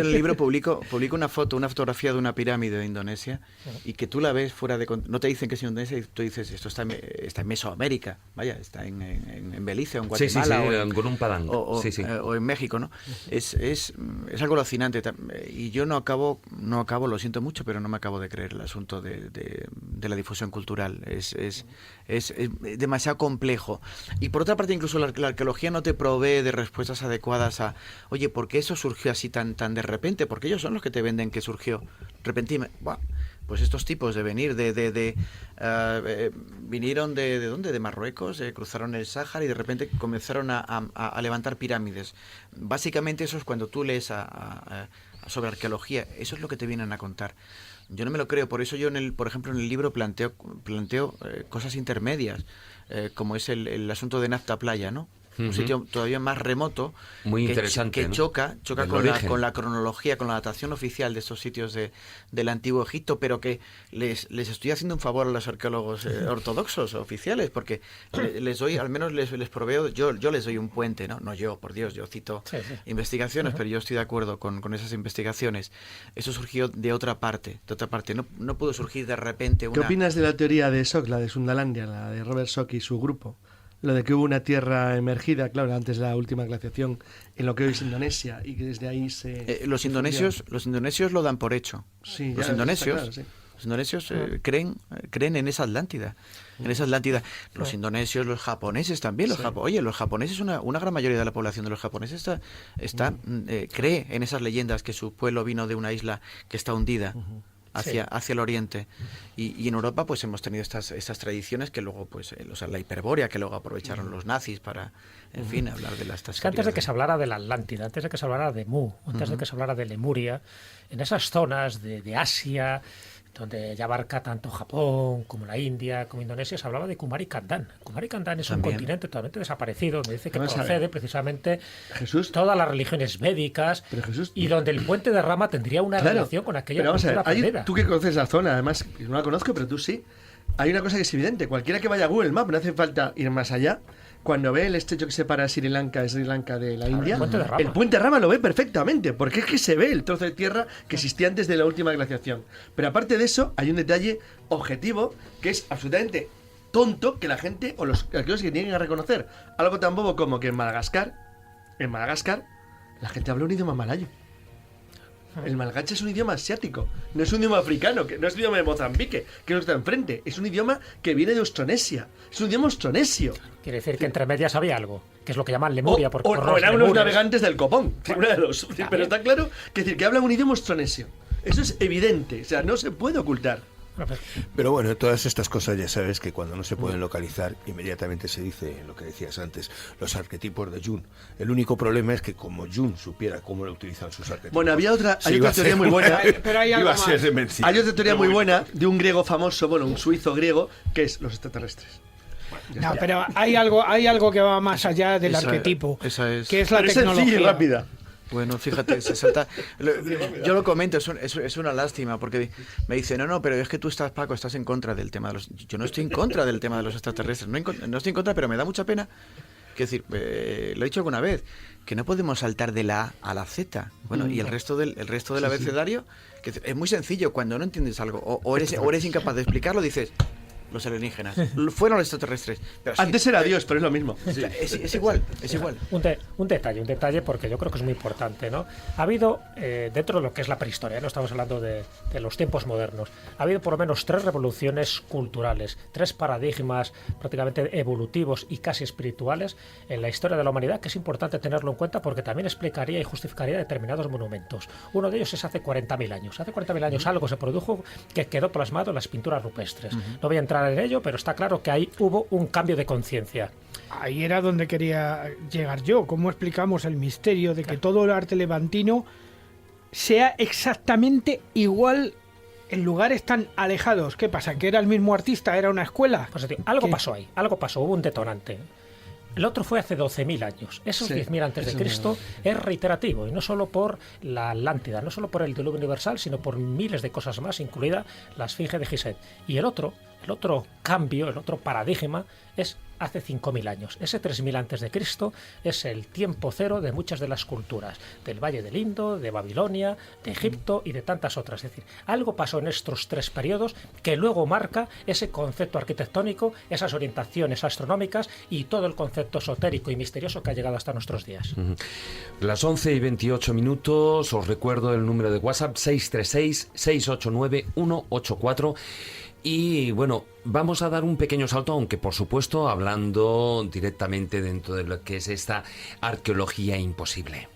el libro publico una fotografía de una pirámide de Indonesia, y que tú la ves fuera de... No te dicen que es Indonesia, y tú dices, esto está en Mesoamérica, vaya, está en Belice o en Guatemala, o en Gunung Padang, o en México, ¿no? Es algo alucinante, y yo no acabo, lo siento mucho, pero no me acabo de creer el asunto de de la difusión cultural. Es demasiado complejo. Y por otra parte, incluso la arqueología no te provee de respuestas adecuadas a, oye, ¿por qué eso surgió así tan de repente? Porque ellos son los que te venden que surgió repentinamente. Bueno, pues estos tipos de venir vinieron de ¿dónde? De Marruecos, cruzaron el Sáhara y de repente comenzaron a levantar pirámides. Básicamente eso es cuando tú lees sobre arqueología, eso es lo que te vienen a contar. Yo no me lo creo, por eso yo por ejemplo en el libro planteo cosas intermedias, como es el asunto de Nafta Playa, ¿no? Un sitio todavía más remoto, muy interesante, que ¿no? choca con la cronología, con la datación oficial de estos sitios del Antiguo Egipto, pero que les estoy haciendo un favor a los arqueólogos ortodoxos oficiales, porque les doy, al menos les proveo, yo les doy un puente, no yo, por Dios, yo cito investigaciones, pero yo estoy de acuerdo con esas investigaciones. Eso surgió de otra parte, no pudo surgir de repente una... ¿Qué opinas de la teoría de Sok, la de Sundalandia, la de Robert Sok y su grupo? Lo de que hubo una tierra emergida, claro, antes de la última glaciación, en lo que hoy es Indonesia, y que desde ahí se... Los indonesios lo dan por hecho. Sí, los indonesios creen en esa Atlántida. Los indonesios, los japoneses también. Los japoneses, una gran mayoría de la población de los japoneses cree en esas leyendas que su pueblo vino de una isla que está hundida. Hacia el oriente y en Europa pues hemos tenido estas tradiciones que luego pues la hiperbórea que luego aprovecharon los nazis para en fin hablar de las es que antes de que se hablara de la Atlántida, antes de que se hablara de Mu, antes de que se hablara de Lemuria, en esas zonas de Asia donde ya abarca tanto Japón como la India como Indonesia, se hablaba de Kumari Kandan. Kumari Kandan es un continente totalmente desaparecido, donde dice que procede precisamente todas las religiones védicas y donde el puente de Rama tendría una relación con aquella cultura perdida. Tú que conoces la zona, además, no la conozco, pero tú sí. Hay una cosa que es evidente, cualquiera que vaya a Google Maps, no hace falta ir más allá. Cuando ve el estrecho que separa Sri Lanka de la India, el puente de Rama lo ve perfectamente, porque es que se ve el trozo de tierra que existía antes de la última glaciación. Pero aparte de eso, hay un detalle objetivo que es absolutamente tonto, que la gente, o los arqueólogos que tienen que reconocer. Algo tan bobo como que en Madagascar, la gente habla un idioma malayo. El malgache es un idioma asiático, no es un idioma africano, que no es un idioma de Mozambique, que no está enfrente, es un idioma que viene de Austronesia, es un idioma austronesio. Quiere decir que entre medias había algo, que es lo que llaman Lemuria. O eran unos navegantes del Copón, una de dos. Pero está claro que hablan un idioma austronesio. Eso es evidente, o sea, no se puede ocultar. Pero bueno, todas estas cosas ya sabes que cuando no se pueden localizar, inmediatamente se dice lo que decías antes, los arquetipos de Jung. El único problema es que como Jung supiera cómo lo utilizan sus arquetipos... Bueno, hay otra teoría muy buena. Pero hay algo más. Hay otra teoría muy buena de un griego famoso, un suizo griego, que es los extraterrestres. No, pero hay algo que va más allá del arquetipo, que es la tecnología. Es sencilla y rápida. Bueno, fíjate, se salta. Yo lo comento, es una lástima, porque me dice, no, pero es que tú Paco, estás en contra del tema de los... Yo no estoy en contra del tema de los extraterrestres, no estoy en contra, pero me da mucha pena. Quiero decir, lo he dicho alguna vez, que no podemos saltar de la A a la Z. Bueno, y el resto del abecedario, que es muy sencillo, cuando no entiendes algo, o eres incapaz de explicarlo, dices... Los alienígenas. Fueron los extraterrestres. Pero antes era Dios, pero es lo mismo. Sí. Es igual. Un detalle, porque yo creo que es muy importante, ¿no? Ha habido, dentro de lo que es la prehistoria, no estamos hablando de los tiempos modernos, ha habido por lo menos 3 revoluciones culturales, 3 paradigmas prácticamente evolutivos y casi espirituales en la historia de la humanidad, que es importante tenerlo en cuenta porque también explicaría y justificaría determinados monumentos. Uno de ellos es hace 40.000 años. Hace 40.000 años algo se produjo que quedó plasmado en las pinturas rupestres. No voy a entrar en ello, pero está claro que ahí hubo un cambio de conciencia. Ahí era donde quería llegar yo. ¿Cómo explicamos el misterio de que todo el arte levantino sea exactamente igual en lugares tan alejados? ¿Qué pasa? ¿Que era el mismo artista? ¿Era una escuela? Pues, algo pasó ahí, hubo un detonante. El otro fue hace 12.000 años. Esos 10.000 antes de Cristo es reiterativo, y no solo por la Atlántida, no solo por el diluvio universal, sino por miles de cosas más, incluida la Esfinge de Gizeh. Y el otro cambio, el otro paradigma es hace 5.000 años. Ese 3.000 antes de Cristo es el tiempo cero de muchas de las culturas, del Valle del Indo, de Babilonia, de Egipto y de tantas otras. Es decir, algo pasó en estos 3 periodos que luego marca ese concepto arquitectónico, esas orientaciones astronómicas y todo el concepto esotérico y misterioso que ha llegado hasta nuestros días. Las 11:28, os recuerdo el número de WhatsApp 636-689-184. Y bueno, vamos a dar un pequeño salto, aunque por supuesto hablando directamente dentro de lo que es esta arqueología imposible.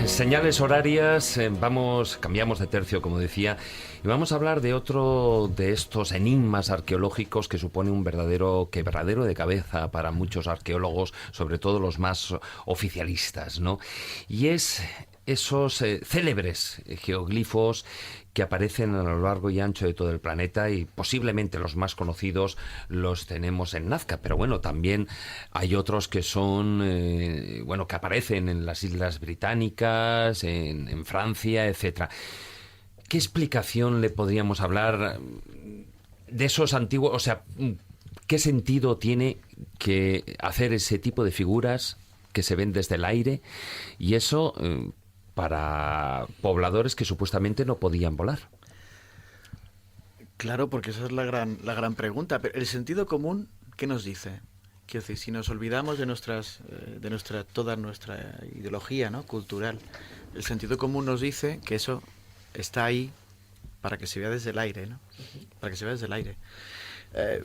Señales horarias, cambiamos de tercio, como decía, y vamos a hablar de otro de estos enigmas arqueológicos que supone un verdadero quebradero de cabeza para muchos arqueólogos, sobre todo los más oficialistas, ¿no? Y es esos célebres geoglifos que aparecen a lo largo y ancho de todo el planeta, y posiblemente los más conocidos los tenemos en Nazca, pero bueno, también hay otros que son, que aparecen en las Islas Británicas, en Francia, etcétera. ¿Qué explicación le podríamos hablar de esos antiguos? O sea, ¿qué sentido tiene que hacer ese tipo de figuras que se ven desde el aire? Y eso para pobladores que supuestamente no podían volar. Claro, porque esa es la gran pregunta. Pero el sentido común, ¿qué nos dice? Quiero decir, si nos olvidamos de toda nuestra ideología, ¿no?, cultural, el sentido común nos dice que eso está ahí para que se vea desde el aire, ¿no? Para que se vea desde el aire.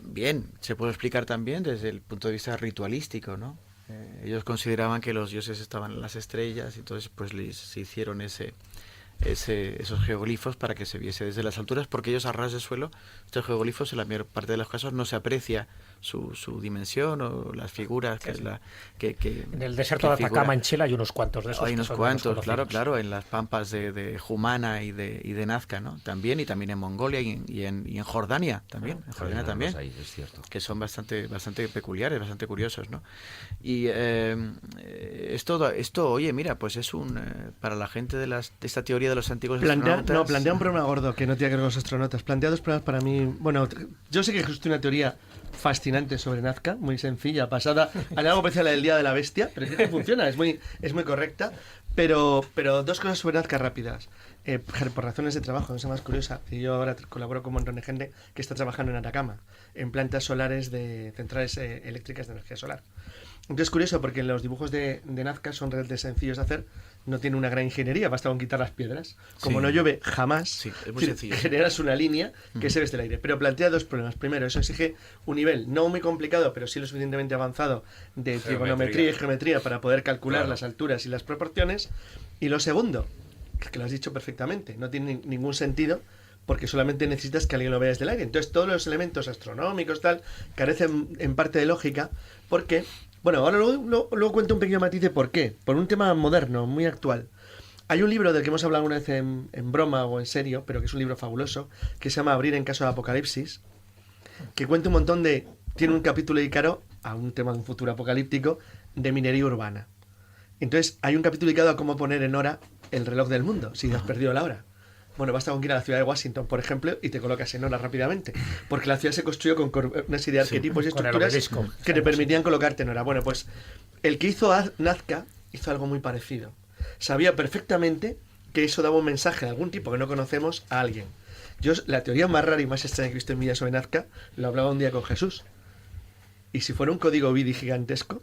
Bien, se puede explicar también desde el punto de vista ritualístico, ¿no? Ellos consideraban que los dioses estaban en las estrellas, y entonces pues se hicieron esos geoglifos para que se viese desde las alturas, porque ellos a ras de suelo, estos geoglifos en la mayor parte de los casos no se aprecia su dimensión o las figuras que es la que en el desierto de Atacama en Chile hay unos cuantos de esos. Hay unos cuantos, claro, en las pampas de Jumana y de Nazca, ¿no? También, y también en Mongolia y en Jordania también, también, ahí, es cierto, que son bastante peculiares, bastante curiosos, ¿no? Y esto, oye, mira, pues es para la gente de esta teoría de los antiguos astronautas. Plantea un problema gordo que no tiene que ver con los astronautas. Plantea dos problemas para mí. Bueno, yo sé que existe una teoría fascinante sobre Nazca, muy sencilla, pasada a algo parecido a la del Día de la Bestia, pero sí que funciona, es muy correcta. Pero dos cosas sobre Nazca rápidas. Por razones de trabajo, no sé, más curiosa. Yo ahora colaboro con un montón de gente que está trabajando en Atacama, en plantas solares de centrales eléctricas de energía solar. Entonces es curioso porque los dibujos de Nazca son realmente sencillos de hacer, no tiene una gran ingeniería, basta con quitar las piedras. Como no llueve jamás, es muy sencillo, generas una línea que se ve desde el aire. Pero plantea dos problemas. Primero, eso exige un nivel no muy complicado, pero sí lo suficientemente avanzado de trigonometría y geometría para poder calcular las alturas y las proporciones. Y lo segundo, que lo has dicho perfectamente, no tiene ningún sentido, porque solamente necesitas que alguien lo vea desde el aire. Entonces todos los elementos astronómicos carecen en parte de lógica, porque... Bueno, ahora luego cuento un pequeño matiz de por qué. Por un tema moderno, muy actual. Hay un libro del que hemos hablado una vez en broma o en serio, pero que es un libro fabuloso, que se llama Abrir en caso de apocalipsis, que cuenta un montón tiene un capítulo dedicado a un tema de un futuro apocalíptico de minería urbana. Entonces, hay un capítulo dedicado a cómo poner en hora el reloj del mundo, si has perdido la hora. Bueno, basta con ir a la ciudad de Washington, por ejemplo, y te colocas en hora rápidamente. Porque la ciudad se construyó con una serie de arquetipos y estructuras que te permitían colocarte en hora. Bueno, pues el que hizo Nazca hizo algo muy parecido. Sabía perfectamente que eso daba un mensaje de algún tipo que no conocemos a alguien. La teoría más rara y más extraña que he visto en mi vida sobre Nazca, lo hablaba un día con Jesús. Y si fuera un código BIDI gigantesco...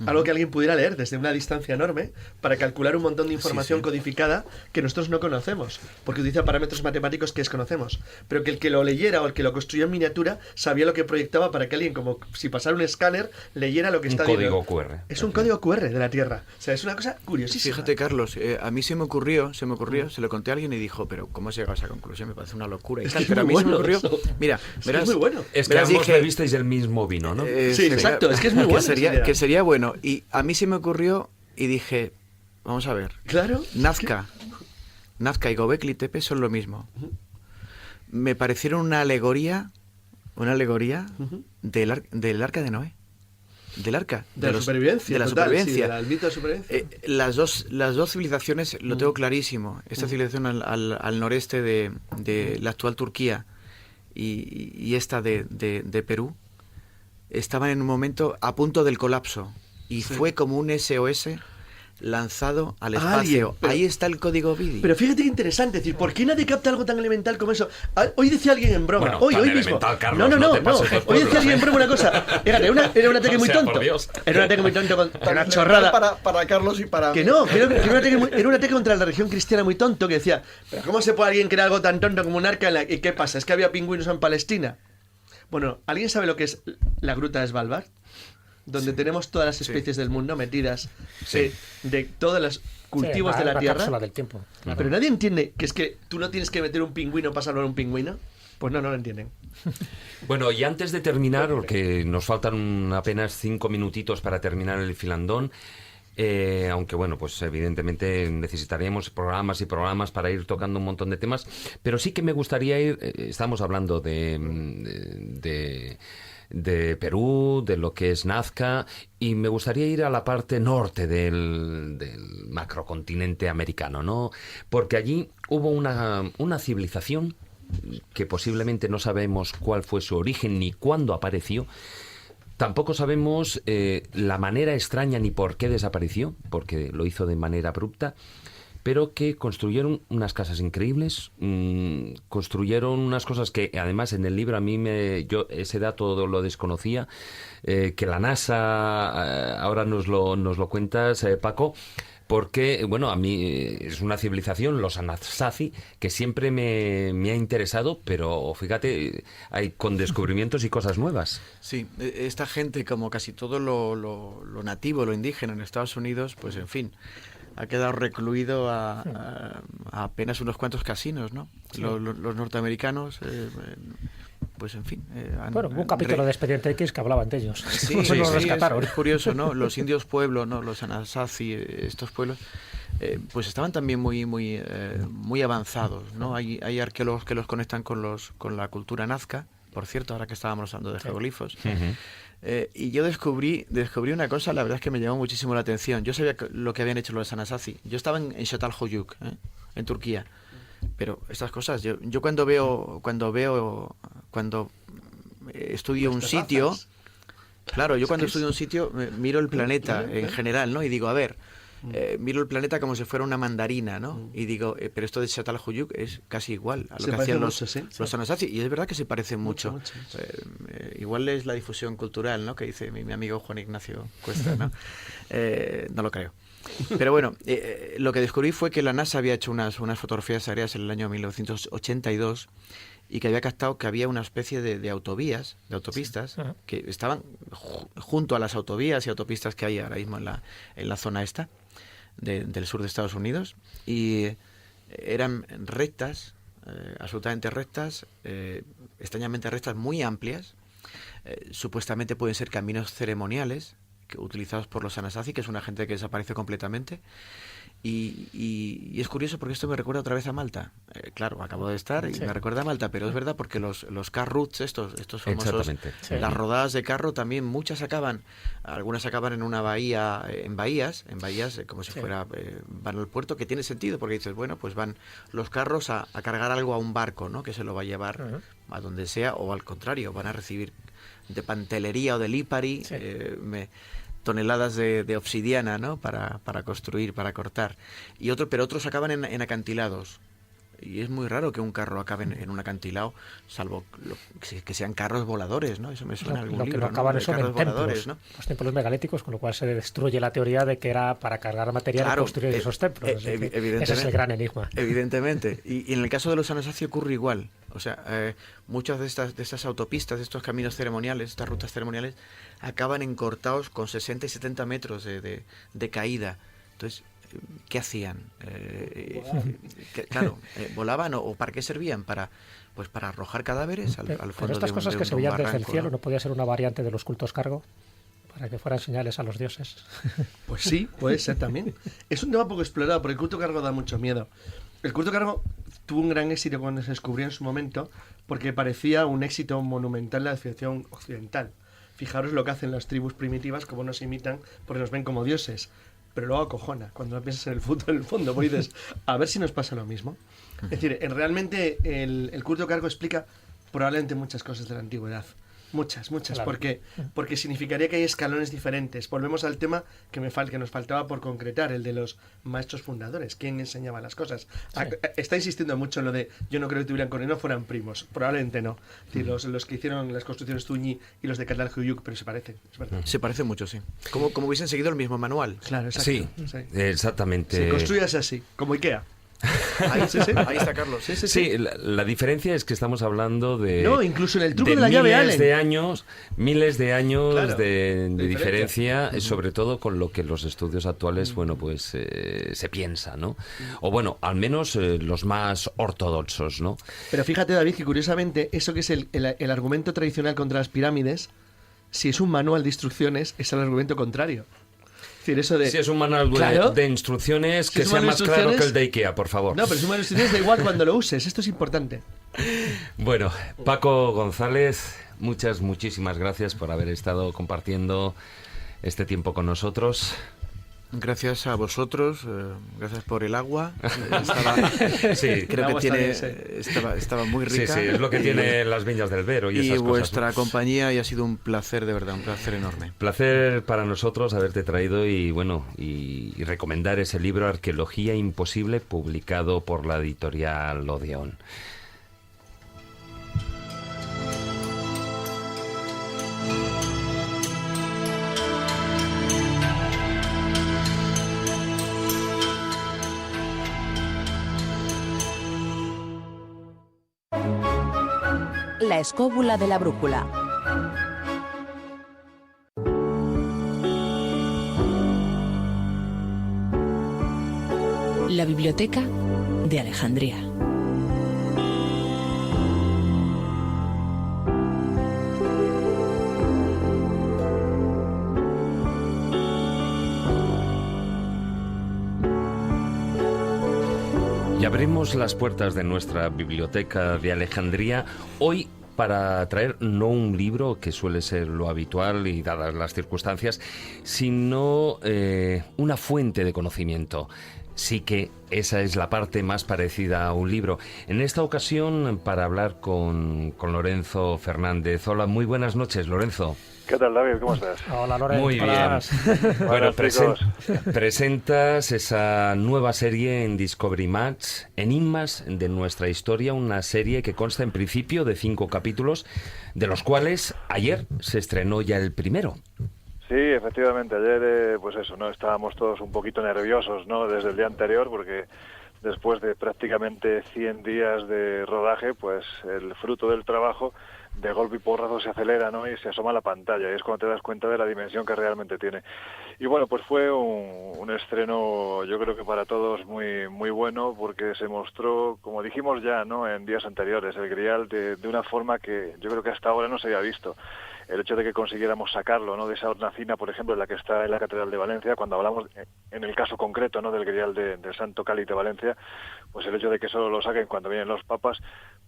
Algo que alguien pudiera leer desde una distancia enorme para calcular un montón de información codificada que nosotros no conocemos, porque utiliza parámetros matemáticos que desconocemos, pero que el que lo leyera o el que lo construyó en miniatura sabía lo que proyectaba para que alguien, como si pasara un escáner, leyera lo que está diciendo. Un código QR. Es un código QR de la Tierra. O sea, es una cosa curiosísima. Fíjate, Carlos, a mí se me ocurrió, se lo conté a alguien y dijo, pero ¿cómo has llegado a esa conclusión? Me parece una locura. Pero a mí se me ocurrió, mira, verás, es muy bueno. Es que ambos bebisteis el mismo vino, ¿no? Sí, exacto, es que es muy bueno. Que sería bueno. Y a mí se me ocurrió y dije, vamos a ver. Claro. Nazca y Göbekli Tepe son lo mismo. me parecieron una alegoría del arca de Noé. Del arca. De la supervivencia. De la total, supervivencia. Sí, del mito de supervivencia. Las dos civilizaciones, lo tengo clarísimo. Esta civilización al noreste de la actual Turquía y esta de Perú, estaban en un momento a punto del colapso. Y fue como un SOS lanzado al espacio. Ahí está el código Vidi. Pero fíjate qué interesante, es decir, ¿por qué nadie capta algo tan elemental como eso? Hoy decía alguien en broma, hoy mismo. Carlos, no. Hoy decía alguien en broma una cosa. Fíjate, era un ataque muy tonto. Era un ataque muy tonto con una chorrada. Para Carlos y para... Que no, era un ataque contra la religión cristiana muy tonto, que decía, pero ¿cómo se puede alguien crear algo tan tonto como un arca? ¿Y qué pasa? ¿Es que había pingüinos en Palestina? Bueno, ¿alguien sabe lo que es la gruta de Svalbard? Donde tenemos todas las especies del mundo metidas de todos los cultivos de la tierra. Cápsula del tiempo. Claro. Pero nadie entiende que es que tú no tienes que meter un pingüino para salvar un pingüino. Pues no lo entienden. Bueno, y antes de terminar, porque nos faltan apenas 5 minutitos para terminar el filandón, aunque bueno, pues evidentemente necesitaríamos programas y programas para ir tocando un montón de temas, pero sí que me gustaría ir, estamos hablando de Perú, de lo que es Nazca, y me gustaría ir a la parte norte del macrocontinente americano, ¿no? Porque allí hubo una civilización que posiblemente no sabemos cuál fue su origen ni cuándo apareció. Tampoco sabemos la manera extraña ni por qué desapareció, porque lo hizo de manera abrupta, pero que construyeron unas casas increíbles, construyeron unas cosas que además en el libro yo ese dato lo desconocía, que la NASA, ahora nos lo cuentas, Paco, porque, bueno, a mí es una civilización, los Anasazi, que siempre me ha interesado, pero fíjate, hay con descubrimientos y cosas nuevas. Sí, esta gente, como casi todo lo nativo, lo indígena en Estados Unidos, pues en fin, ha quedado recluido a apenas unos cuantos casinos, ¿no? Sí. Los norteamericanos, pues en fin... hubo un capítulo de Expediente X que hablaban de ellos. Sí, los rescataron. Es curioso, ¿no? Los indios pueblos, ¿no? Los Anasazi, estos pueblos, pues estaban también muy avanzados, ¿no? Hay arqueólogos que los conectan con la cultura nazca, por cierto, ahora que estábamos hablando de geoglifos. Uh-huh. Y yo descubrí una cosa, la verdad es que me llamó muchísimo la atención. Yo sabía lo que habían hecho los Anasazi. Yo estaba en Çatalhöyük, en Turquía. Pero estas cosas, yo cuando estudio un sitio, claro, yo cuando estudio un sitio miro el planeta en general, ¿no? Y digo, a ver, miro el planeta como si fuera una mandarina, ¿no? Y digo, pero esto de Çatalhöyük es casi igual a lo que hacían los Anasazi. Y es verdad que se parecen mucho. Igual es la difusión cultural, ¿no? Que dice mi amigo Juan Ignacio Cuesta, ¿no? No lo creo. Pero bueno, lo que descubrí fue que la NASA había hecho unas fotografías aéreas en el año 1982 y que había captado que había una especie de autopistas, que estaban junto a las autovías y autopistas que hay ahora mismo en la zona esta del sur de Estados Unidos, y eran rectas, absolutamente rectas, extrañamente rectas, muy amplias. Supuestamente pueden ser caminos ceremoniales utilizados por los Anasazi, que es una gente que desaparece completamente. Y es curioso porque esto me recuerda otra vez a Malta. Claro, acabo de estar y me recuerda a Malta, pero es verdad porque los car routes, estos famosos, las rodadas de carro también, algunas acaban en una bahía, en bahías, como si fuera, van al puerto, que tiene sentido porque dices, bueno, pues van los carros a cargar algo a un barco, ¿no? Que se lo va a llevar a donde sea, o al contrario, van a recibir de pantelería o de Lipari, toneladas de obsidiana, ¿no? Para construir, para cortar. Pero otros acaban en acantilados. Y es muy raro que un carro acabe en un acantilado, salvo que sean carros voladores, ¿no? Eso me suena a algún libro, que lo acaban, ¿no? Son en templos, ¿no? Los templos megalíticos, con lo cual se destruye la teoría de que era para cargar material y construir esos templos. Ese es el gran enigma. Evidentemente. Y en el caso de los Anasazi ocurre igual. O sea, muchas de estas autopistas, de estos caminos ceremoniales, estas rutas ceremoniales, acaban encortados con 60 y 70 metros de caída. Entonces, ¿qué hacían? ¿Volaban o para qué servían? Para arrojar cadáveres al fondo. Pero estas cosas que se veían desde el cielo, ¿no podía ser una variante de los cultos cargo? Para que fueran señales a los dioses. Pues sí, puede ser también. Es un tema poco explorado, porque el culto cargo da mucho miedo. El culto cargo tuvo un gran éxito cuando se descubrió en su momento, porque parecía un éxito monumental en la civilización occidental. Fijaros lo que hacen las tribus primitivas, cómo nos imitan, porque nos ven como dioses. Pero luego acojona, cuando no piensas en el fondo, porque dices, a ver si nos pasa lo mismo. Es decir, realmente el culto cargo explica probablemente muchas cosas de la antigüedad. Muchas, claro. Porque significaría que hay escalones diferentes. Volvemos al tema que nos faltaba por concretar, el de los maestros fundadores. ¿Quién enseñaba las cosas? Sí. Está insistiendo mucho en lo de, yo no creo que tuvieran con él, no fueran primos. Probablemente no. Es decir, los que hicieron las construcciones Zuñi y los de Catlajuyuc, pero se parecen. Se parecen mucho, sí. Como hubiesen seguido el mismo manual. Claro, exacto. Sí, exactamente. Se construye así, como Ikea. Ahí está Carlos. Sí, la diferencia es que estamos hablando de... No, incluso en el truco de la llave Allen. Miles de años claro, de diferencia, sobre todo con lo que los estudios actuales, bueno, pues se piensa, ¿no? O bueno, al menos los más ortodoxos, ¿no? Pero fíjate, David, que curiosamente, eso que es el argumento tradicional contra las pirámides, si es un manual de instrucciones, es el argumento contrario. Es decir, eso de... Si es un manual de instrucciones, que sea más claro que el de Ikea, por favor. No, pero si es un manual de instrucciones da igual cuando lo uses, esto es importante. Bueno, Paco González, muchísimas gracias por haber estado compartiendo este tiempo con nosotros. Gracias a vosotros, gracias por el agua. Creo que estaba muy rica. Sí, es lo que tiene las viñas del Vero y esas cosas. Y vuestra compañía, y ha sido un placer, de verdad, un placer enorme. Placer para nosotros haberte traído y recomendar ese libro Arqueología Imposible, publicado por la editorial Odeón. La escóbula de la brújula. La biblioteca de Alejandría. Y abrimos las puertas de nuestra biblioteca de Alejandría hoy para traer no un libro, que suele ser lo habitual y dadas las circunstancias, sino una fuente de conocimiento. Sí que esa es la parte más parecida a un libro. En esta ocasión, para hablar con Lorenzo Fernández. Hola, muy buenas noches, Lorenzo. ¿Qué tal, David? ¿Cómo estás? Hola, Lorenzo. Muy bien. Bueno, presentas esa nueva serie en Discovery Max, Enigmas de nuestra historia, una serie que consta en principio de 5 capítulos, de los cuales ayer se estrenó ya el primero. Sí, efectivamente, ayer pues eso, ¿no? Estábamos todos un poquito nerviosos, ¿no? Desde el día anterior, porque después de prácticamente 100 días de rodaje, pues el fruto del trabajo de golpe y porrazo se acelera, ¿no? Y se asoma a la pantalla, y es cuando te das cuenta de la dimensión que realmente tiene. Y bueno, pues fue un estreno, yo creo que para todos muy bueno, porque se mostró, como dijimos ya, ¿no? En días anteriores, el Grial de una forma que yo creo que hasta ahora no se había visto. El hecho de que consiguiéramos sacarlo, ¿no? De esa hornacina, por ejemplo, en la que está en la Catedral de Valencia, cuando hablamos en el caso concreto, ¿no? Del Grial del Santo Cáliz de Valencia, pues el hecho de que solo lo saquen cuando vienen los papas,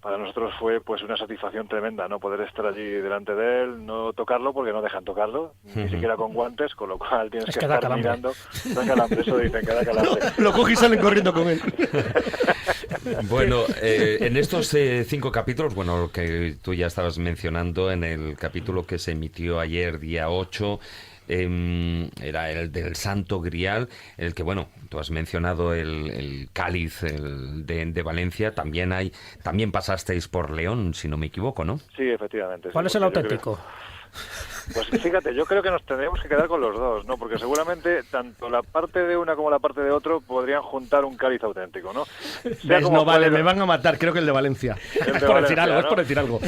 para nosotros fue pues una satisfacción tremenda, ¿no? Poder estar allí delante de él, no tocarlo porque no dejan tocarlo, ni siquiera con guantes, con lo cual tienes que estar calambre. Mirando. Da calambre, eso dicen, que da calambre. Lo cogen y salen corriendo con él. Bueno, en estos 5 capítulos, bueno, lo que tú ya estabas mencionando en el capítulo que se emitió ayer, día 8, era el del Santo Grial, el que, bueno, tú has mencionado el cáliz de Valencia, también pasasteis por León, si no me equivoco, ¿no? Sí, efectivamente. ¿Cuál es el auténtico? Pues fíjate, yo creo que nos tendríamos que quedar con los dos, ¿no? Porque seguramente tanto la parte de una como la parte de otro podrían juntar un cáliz auténtico, ¿no? No vale, me van a matar, creo que el de Valencia. Por decir algo, ¿no? Es por decir algo.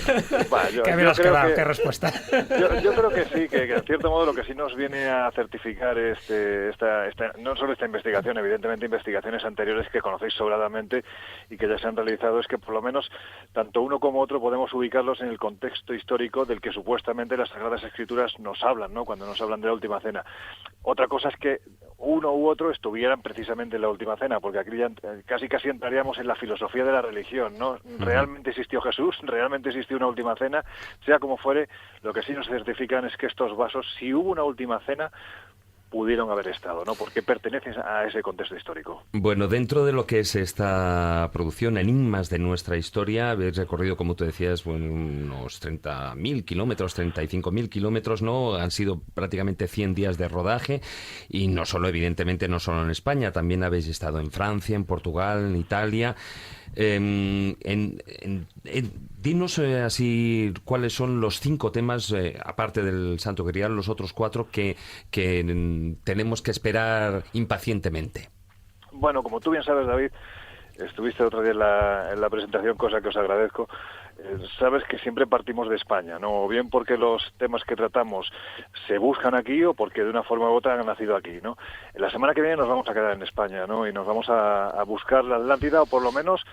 ¿Qué me has quedado? ¿Qué respuesta? Yo creo que sí, que en cierto modo lo que sí nos viene a certificar no solo esta investigación, evidentemente investigaciones anteriores que conocéis sobradamente y que ya se han realizado, es que por lo menos tanto uno como otro podemos ubicarlos en el contexto histórico del que supuestamente las Sagradas Escrituras Escrituras nos hablan, ¿no? Cuando nos hablan de la Última Cena. Otra cosa es que uno u otro estuvieran precisamente en la Última Cena, porque aquí ya casi entraríamos en la filosofía de la religión, ¿no? ¿Realmente existió Jesús? ¿Realmente existió una Última Cena? Sea como fuere, lo que sí nos certifican es que estos vasos, si hubo una Última Cena, pudieron haber estado, ¿no? Porque pertenecen a ese contexto histórico. Bueno, dentro de lo que es esta producción, Enigmas de nuestra historia, habéis recorrido, como tú decías, unos 30.000 kilómetros, 35.000 kilómetros, ¿no? Han sido prácticamente 100 días de rodaje, y no solo, evidentemente, no solo en España, también habéis estado en Francia, en Portugal, en Italia. Dinos así cuáles son los 5 temas, aparte del Santo Grial, los otros 4 que tenemos que esperar impacientemente. Bueno, como tú bien sabes, David, estuviste otro día en la presentación, cosa que os agradezco. Sabes que siempre partimos de España, ¿no? O bien porque los temas que tratamos se buscan aquí, o porque de una forma u otra han nacido aquí, ¿no? La semana que viene nos vamos a quedar en España, ¿no? Y nos vamos a buscar la Atlántida, o por lo menos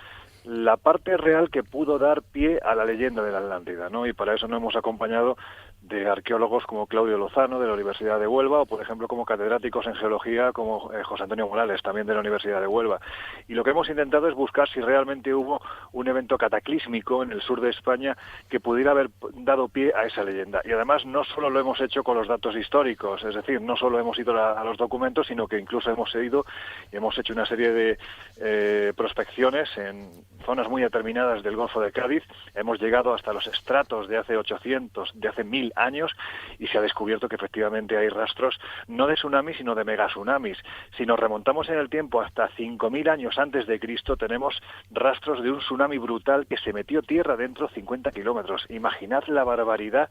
la parte real que pudo dar pie a la leyenda de la Atlántida, ¿no? Y para eso nos hemos acompañado de arqueólogos como Claudio Lozano, de la Universidad de Huelva, o por ejemplo como catedráticos en geología como José Antonio Morales, también de la Universidad de Huelva. Y lo que hemos intentado es buscar si realmente hubo un evento cataclísmico en el sur de España que pudiera haber dado pie a esa leyenda. Y además no solo lo hemos hecho con los datos históricos, es decir, no solo hemos ido a los documentos, sino que incluso hemos ido y hemos hecho una serie de prospecciones en zonas muy determinadas del Golfo de Cádiz. Hemos llegado hasta los estratos de hace 800, de hace 1000 años, y se ha descubierto que efectivamente hay rastros no de tsunamis, sino de megatsunamis. Si nos remontamos en el tiempo hasta 5000 años antes de Cristo, tenemos rastros de un tsunami brutal que se metió tierra dentro 50 kilómetros. Imaginad la barbaridad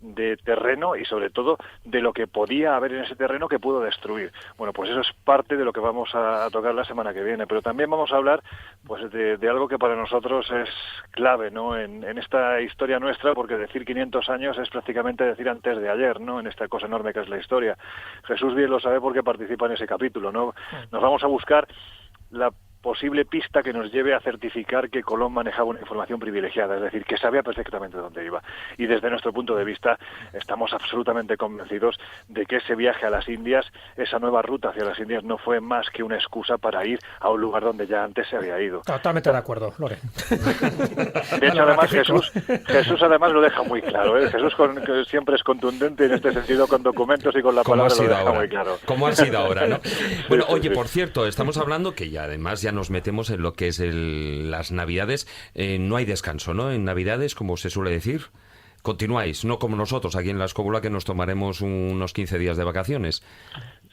de terreno y sobre todo de lo que podía haber en ese terreno que pudo destruir. Bueno, pues eso es parte de lo que vamos a tocar la semana que viene, pero también vamos a hablar pues de algo que para nosotros es clave, ¿no? En esta historia nuestra, porque decir 500 años es prácticamente decir antes de ayer, ¿no? En esta cosa enorme que es la historia. Jesús bien lo sabe porque participa en ese capítulo, ¿no? Nos vamos a buscar la posible pista que nos lleve a certificar que Colón manejaba una información privilegiada, es decir, que sabía perfectamente dónde iba. Y desde nuestro punto de vista estamos absolutamente convencidos de que ese viaje a las Indias, esa nueva ruta hacia las Indias, no fue más que una excusa para ir a un lugar donde ya antes se había ido. Totalmente de acuerdo, Lore. De hecho, además, Jesús además lo deja muy claro, ¿eh? Jesús siempre es contundente en este sentido, con documentos y con la palabra lo deja muy claro. Como ha sido ahora, ¿no? Bueno, oye, por cierto, estamos hablando que ya además ya nos metemos en lo que es las Navidades. No hay descanso, ¿no? En Navidades, como se suele decir, continuáis, no como nosotros aquí en La Escóbula, que nos tomaremos unos 15 días de vacaciones.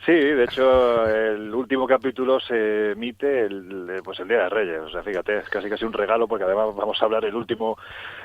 Sí, de hecho, el último capítulo se emite el Día de Reyes. O sea, fíjate, es casi un regalo, porque además vamos a hablar, el último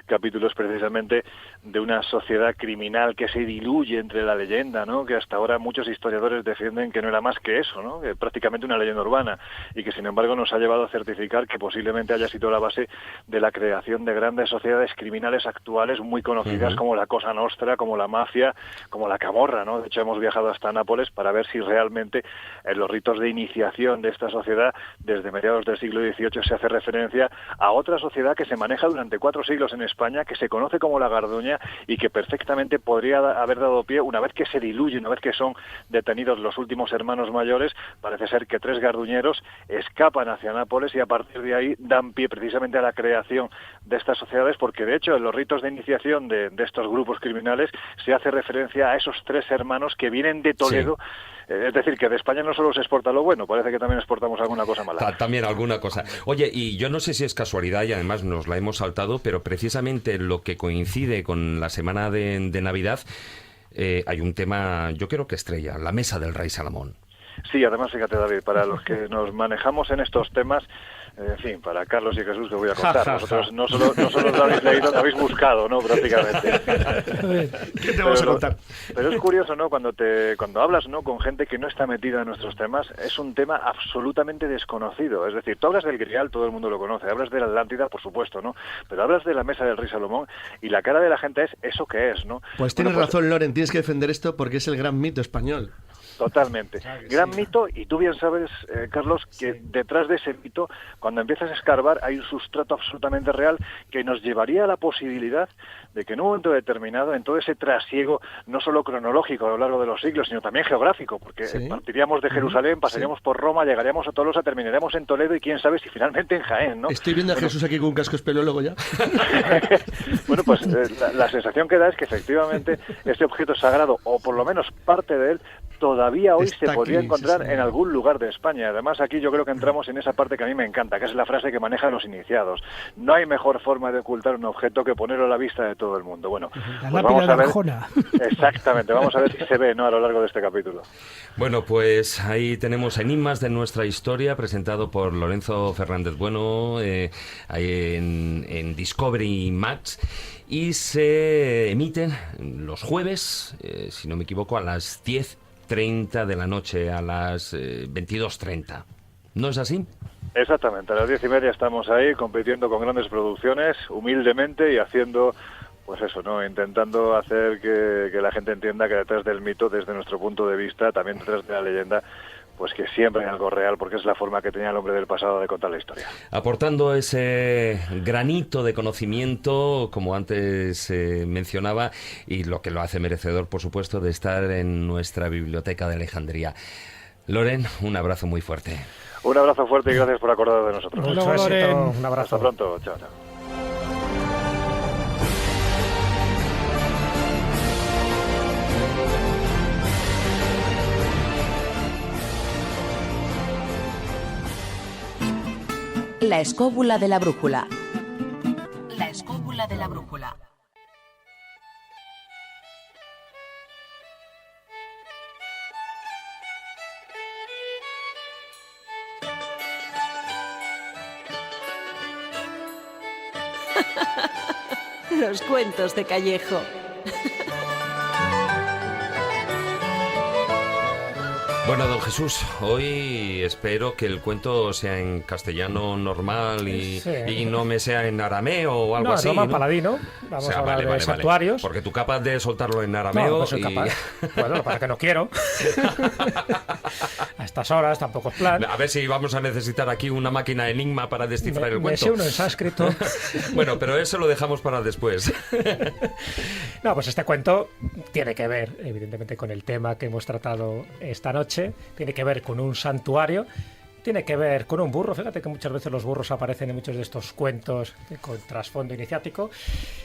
capítulo es precisamente de una sociedad criminal que se diluye entre la leyenda, ¿no? Que hasta ahora muchos historiadores defienden que no era más que eso, ¿no? Que prácticamente una leyenda urbana, y que sin embargo nos ha llevado a certificar que posiblemente haya sido la base de la creación de grandes sociedades criminales actuales muy conocidas, como la Cosa Nostra, como la mafia, como la Camorra, ¿no? De hecho, hemos viajado hasta Nápoles para ver si realmente en los ritos de iniciación de esta sociedad, desde mediados del siglo XVIII, se hace referencia a otra sociedad que se maneja durante 4 siglos en España, que se conoce como la Garduña, y que perfectamente podría haber dado pie, una vez que se diluye, una vez que son detenidos los últimos hermanos mayores, parece ser que 3 garduñeros escapan hacia Nápoles, y a partir de ahí dan pie precisamente a la creación de estas sociedades, porque de hecho en los ritos de iniciación de estos grupos criminales se hace referencia a esos 3 hermanos que vienen de Toledo. Sí. Es decir, que de España no solo se exporta lo bueno, parece que también exportamos alguna cosa mala. También alguna cosa. Oye, y yo no sé si es casualidad, y además nos la hemos saltado, pero precisamente lo que coincide con la semana de Navidad, hay un tema, yo creo que estrella, la mesa del rey Salomón. Sí, además, fíjate, David, para los que nos manejamos en estos temas, en fin, para Carlos y Jesús, que voy a contar. Vosotros no solo lo habéis leído, lo habéis buscado, ¿no? Prácticamente. ¿Qué te vamos a contar? Pero es curioso, ¿no? Cuando hablas, ¿no?, con gente que no está metida en nuestros temas, es un tema absolutamente desconocido. Es decir, tú hablas del Grial, todo el mundo lo conoce. Hablas de la Atlántida, por supuesto, ¿no? Pero hablas de la mesa del rey Salomón y la cara de la gente es ¿eso qué es, no? Pues tienes razón, Loren, tienes que defender esto porque es el gran mito español. Totalmente. Gran mito, y tú bien sabes, Carlos, que detrás de ese mito, cuando empiezas a escarbar, hay un sustrato absolutamente real que nos llevaría a la posibilidad de que en un momento determinado, en todo ese trasiego, no solo cronológico a lo largo de los siglos, sino también geográfico, porque partiríamos de Jerusalén, pasaríamos por Roma, llegaríamos a Tolosa, terminaríamos en Toledo y quién sabe si finalmente en Jaén, ¿no? Estoy viendo a Jesús aquí con un casco espeleólogo ya. Bueno, pues la sensación que da es que efectivamente este objeto sagrado, o por lo menos parte de él, todavía hoy se podría encontrar en algún lugar de España. Además, aquí yo creo que entramos en esa parte que a mí me encanta, que es la frase que manejan los iniciados. No hay mejor forma de ocultar un objeto que ponerlo a la vista de todo el mundo. Bueno, pues vamos a ver. Exactamente, vamos a ver si se ve, ¿no?, a lo largo de este capítulo. Bueno, pues ahí tenemos Enigmas de nuestra historia, presentado por Lorenzo Fernández Bueno, ahí en Discovery Max. Y se emiten los jueves, si no me equivoco, a las 10:30 de la noche, a las 22:30. ¿No es así? Exactamente, a las 10:30 estamos ahí compitiendo con grandes producciones, humildemente y haciendo, pues eso, ¿no?, intentando hacer que la gente entienda que detrás del mito, desde nuestro punto de vista, también detrás de la leyenda, pues que siempre hay algo real, porque es la forma que tenía el hombre del pasado de contar la historia. Aportando ese granito de conocimiento, como antes mencionaba, y lo que lo hace merecedor, por supuesto, de estar en nuestra biblioteca de Alejandría. Loren, un abrazo muy fuerte. Un abrazo fuerte y gracias por acordaros de nosotros. Mucho éxito, un abrazo. Hasta pronto, chao, chao. La escóbula de la brújula. La escóbula de la brújula. Los cuentos de Callejo. Bueno, don Jesús, hoy espero que el cuento sea en castellano normal y no me sea en arameo o algo así. No, más paladino. Vamos a hablar de santuarios. Porque tú capaz de soltarlo en arameo. No soy capaz. Bueno, para que no quiero. A estas horas tampoco es plan. A ver si vamos a necesitar aquí una máquina enigma para descifrar el cuento. Me sé uno en sánscrito. Bueno, pero eso lo dejamos para después. No, pues este cuento tiene que ver, evidentemente, con el tema que hemos tratado esta noche. Tiene que ver con un santuario, tiene que ver con un burro. Fíjate que muchas veces los burros aparecen en muchos de estos cuentos con trasfondo iniciático,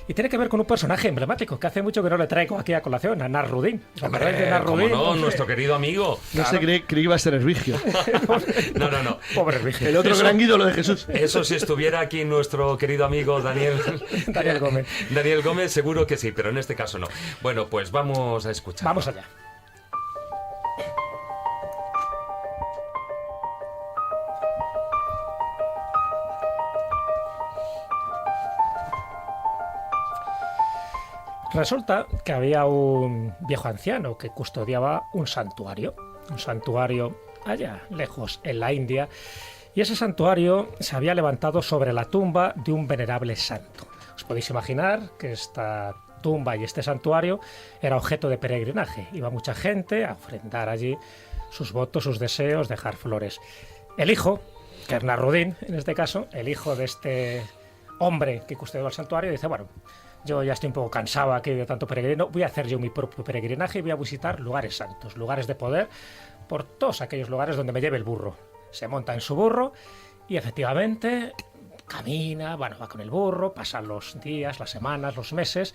y tiene que ver con un personaje emblemático que hace mucho que no le traigo aquí a colación, a Nasrudin. ¿Cómo no? Nuestro querido amigo. No sé, creí que iba a ser Hervigio. No. Pobre Hervigio. El otro gran ídolo de Jesús. Eso, si estuviera aquí nuestro querido amigo Daniel Gómez. Daniel Gómez, seguro que sí, pero en este caso no. Bueno, pues vamos a escuchar. Vamos allá. Resulta que había un viejo anciano que custodiaba un santuario allá lejos, en la India, y ese santuario se había levantado sobre la tumba de un venerable santo. Os podéis imaginar que esta tumba y este santuario era objeto de peregrinaje. Iba mucha gente a ofrendar allí sus votos, sus deseos, dejar flores. El hijo, que es Nasrudin, en este caso, el hijo de este hombre que custodiaba el santuario, dice, bueno, yo ya estoy un poco cansado aquí de tanto peregrino, voy a hacer yo mi propio peregrinaje y voy a visitar lugares santos, lugares de poder, por todos aquellos lugares donde me lleve el burro. Se monta en su burro y efectivamente camina, va con el burro, pasan los días, las semanas, los meses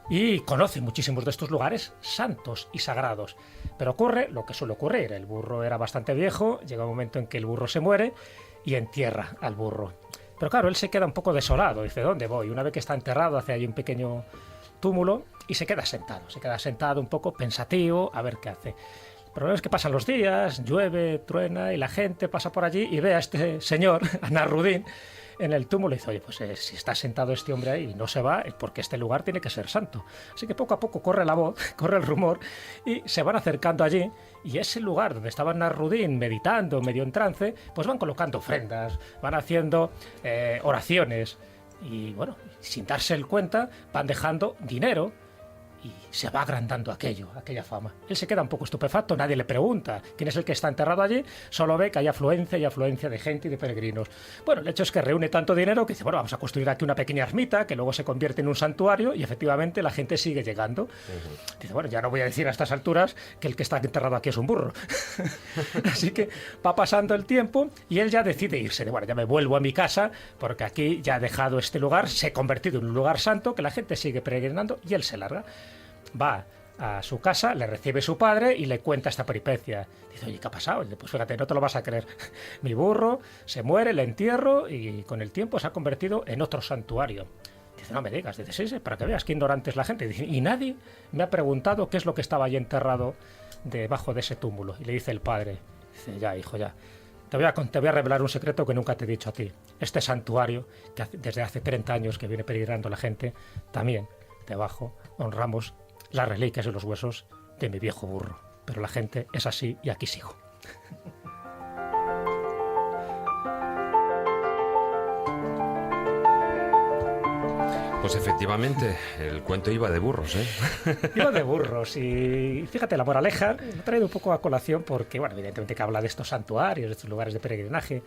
y conoce muchísimos de estos lugares santos y sagrados. Pero ocurre lo que suele ocurrir, el burro era bastante viejo, llega un momento en que el burro se muere y entierra al burro. Pero claro, él se queda un poco desolado, dice, ¿dónde voy? Una vez que está enterrado, hace ahí un pequeño túmulo y se queda sentado un poco pensativo a ver qué hace. El problema es que pasan los días, llueve, truena y la gente pasa por allí y ve a este señor, a Nasrudin, en el túmulo y dice, oye, pues si está sentado este hombre ahí y no se va, es porque este lugar tiene que ser santo. Así que poco a poco corre la voz, corre el rumor y se van acercando allí, y ese lugar donde estaba Nasrudin meditando, medio en trance, pues van colocando ofrendas, van haciendo oraciones y bueno, sin darse el cuenta, van dejando dinero y se va agrandando aquella fama. Él se queda un poco estupefacto, nadie le pregunta quién es el que está enterrado allí, solo ve que hay afluencia y afluencia de gente y de peregrinos. Bueno, el hecho es que reúne tanto dinero que dice, bueno, vamos a construir aquí una pequeña ermita que luego se convierte en un santuario y efectivamente la gente sigue llegando. Dice, bueno, ya no voy a decir a estas alturas que el que está enterrado aquí es un burro. Así que va pasando el tiempo y él ya decide irse. Bueno, ya me vuelvo a mi casa porque aquí ya he dejado este lugar, se ha convertido en un lugar santo que la gente sigue peregrinando y él se larga. Va a su casa, le recibe su padre y le cuenta esta peripecia. Dice, oye, ¿qué ha pasado? Dice, pues fíjate, no te lo vas a creer. Mi burro se muere, le entierro y con el tiempo se ha convertido en otro santuario. Dice, no me digas. Dice, sí, para que veas qué ignorante es la gente. Dice, y nadie me ha preguntado qué es lo que estaba allí enterrado debajo de ese túmulo. Y le dice el padre, dice, ya, hijo, ya. Te voy a revelar un secreto que nunca te he dicho a ti. Este santuario, que desde hace 30 años que viene peregrinando la gente, también debajo honramos las reliquias y los huesos de mi viejo burro. Pero la gente es así y aquí sigo. Pues efectivamente, el cuento iba de burros, ¿eh? Iba de burros y fíjate, la moraleja lo he traído un poco a colación porque, bueno, evidentemente que habla de estos santuarios, de estos lugares de peregrinaje,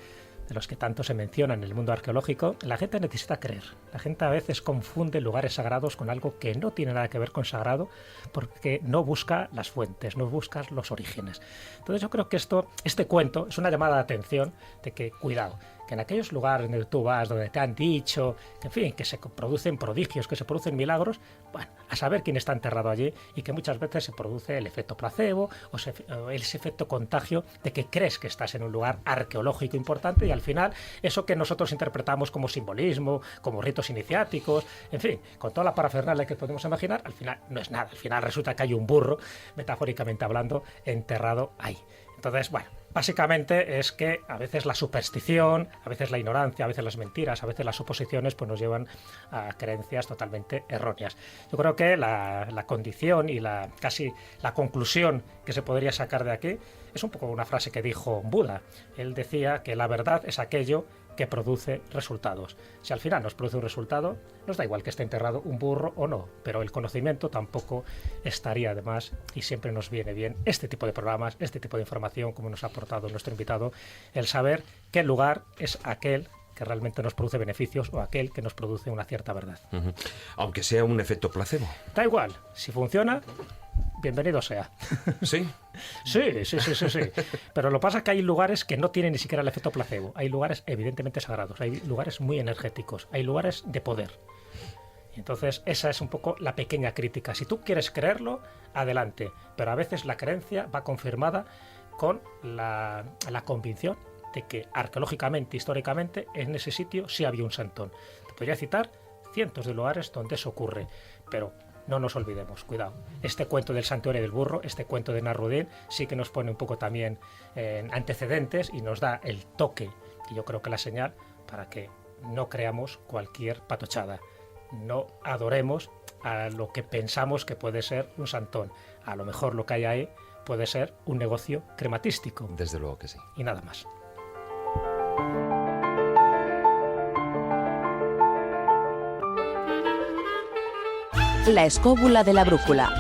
de los que tanto se mencionan en el mundo arqueológico. La gente necesita creer. La gente a veces confunde lugares sagrados con algo que no tiene nada que ver con sagrado porque no busca las fuentes, no busca los orígenes. Entonces yo creo que este cuento es una llamada de atención de que, cuidado, que en aquellos lugares donde tú vas, donde te han dicho, que, en fin, que se producen prodigios, que se producen milagros, bueno, a saber quién está enterrado allí y que muchas veces se produce el efecto placebo o ese efecto contagio de que crees que estás en un lugar arqueológico importante y al final eso que nosotros interpretamos como simbolismo, como ritos iniciáticos, en fin, con toda la parafernalia que podemos imaginar, al final no es nada. Al final resulta que hay un burro, metafóricamente hablando, enterrado ahí. Entonces, bueno, básicamente es que a veces la superstición, a veces la ignorancia, a veces las mentiras, a veces las suposiciones pues nos llevan a creencias totalmente erróneas. Yo creo que la condición y casi la conclusión que se podría sacar de aquí es un poco una frase que dijo Buda. Él decía que la verdad es aquello que produce resultados. Si al final nos produce un resultado, nos da igual que esté enterrado un burro o no, pero el conocimiento tampoco estaría de más y siempre nos viene bien este tipo de programas, este tipo de información, como nos ha aportado nuestro invitado, el saber qué lugar es aquel que realmente nos produce beneficios o aquel que nos produce una cierta verdad. Aunque sea un efecto placebo. Da igual, si funciona, bienvenido sea. ¿Sí? Sí. Pero lo que pasa es que hay lugares que no tienen ni siquiera el efecto placebo. Hay lugares evidentemente sagrados, hay lugares muy energéticos, hay lugares de poder. Entonces esa es un poco la pequeña crítica. Si tú quieres creerlo, adelante. Pero a veces la creencia va confirmada con la convicción de que arqueológicamente, históricamente, en ese sitio sí había un santón. Te podría citar cientos de lugares donde eso ocurre, pero no nos olvidemos, cuidado. Este cuento del santuario del burro, este cuento de Nasrudin, sí que nos pone un poco también en antecedentes y nos da el toque, y yo creo que la señal, para que no creamos cualquier patochada. No adoremos a lo que pensamos que puede ser un santón. A lo mejor lo que hay ahí puede ser un negocio crematístico. Desde luego que sí. Y nada más. La escóbula de la brújula.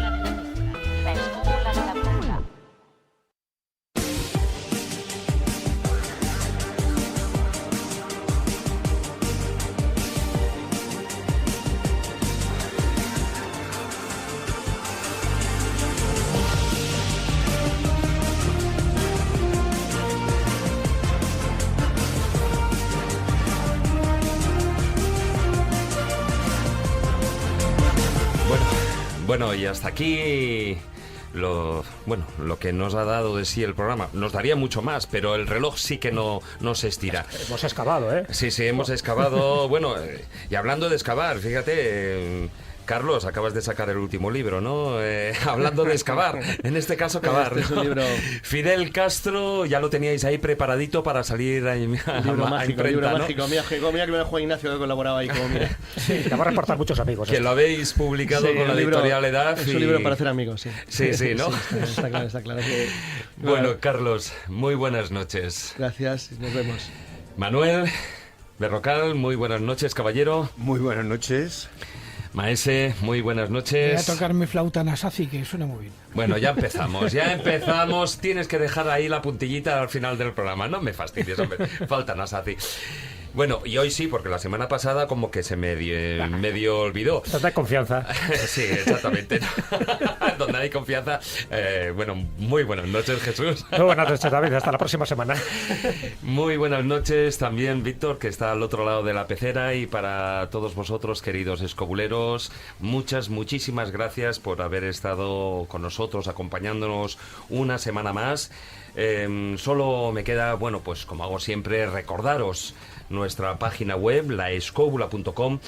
Bueno, y hasta aquí lo que nos ha dado de sí el programa. Nos daría mucho más, pero el reloj sí que no se estira. Hemos excavado, ¿eh? Sí, hemos excavado. Bueno, y hablando de excavar, fíjate, Carlos, acabas de sacar el último libro, ¿no? Hablando de excavar, en este caso cavar. Este es un libro... Fidel Castro, ya lo teníais ahí preparadito para salir a mágico, libro ¿no? mágico. Mira que me Juan Ignacio que colaboraba ahí como mira. Sí, te va a reportar muchos amigos. Que lo habéis publicado con la editorial Edad. Es un libro para hacer amigos, sí. Sí, ¿no? Sí, está claro. Bueno, Carlos, muy buenas noches. Gracias, nos vemos. Manuel Berrocal, muy buenas noches, caballero. Muy buenas noches. Maese, muy buenas noches. Voy a tocar mi flauta Nasazi, que suena muy bien. Bueno, ya empezamos. Tienes que dejar ahí la puntillita al final del programa. No me fastidies, hombre. Falta Nasazi. Bueno, y hoy sí, porque la semana pasada como que se medio olvidó. Donde hay confianza. Sí, exactamente. Donde hay confianza. Bueno, muy buenas noches, Jesús. Muy buenas noches, David. Hasta la próxima semana. Muy buenas noches también, Víctor, que está al otro lado de la pecera. Y para todos vosotros, queridos escobuleros, muchísimas gracias por haber estado con nosotros, acompañándonos una semana más. Solo me queda, bueno, pues como hago siempre, recordaros nuestra página web, laescobula.com,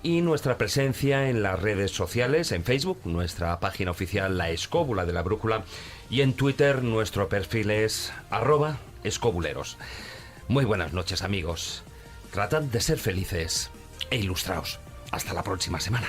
y nuestra presencia en las redes sociales, en Facebook, nuestra página oficial La Escóbula de la Brújula, y en Twitter nuestro perfil es @escobuleros. Muy buenas noches, amigos. Tratad de ser felices e ilustraos. Hasta la próxima semana.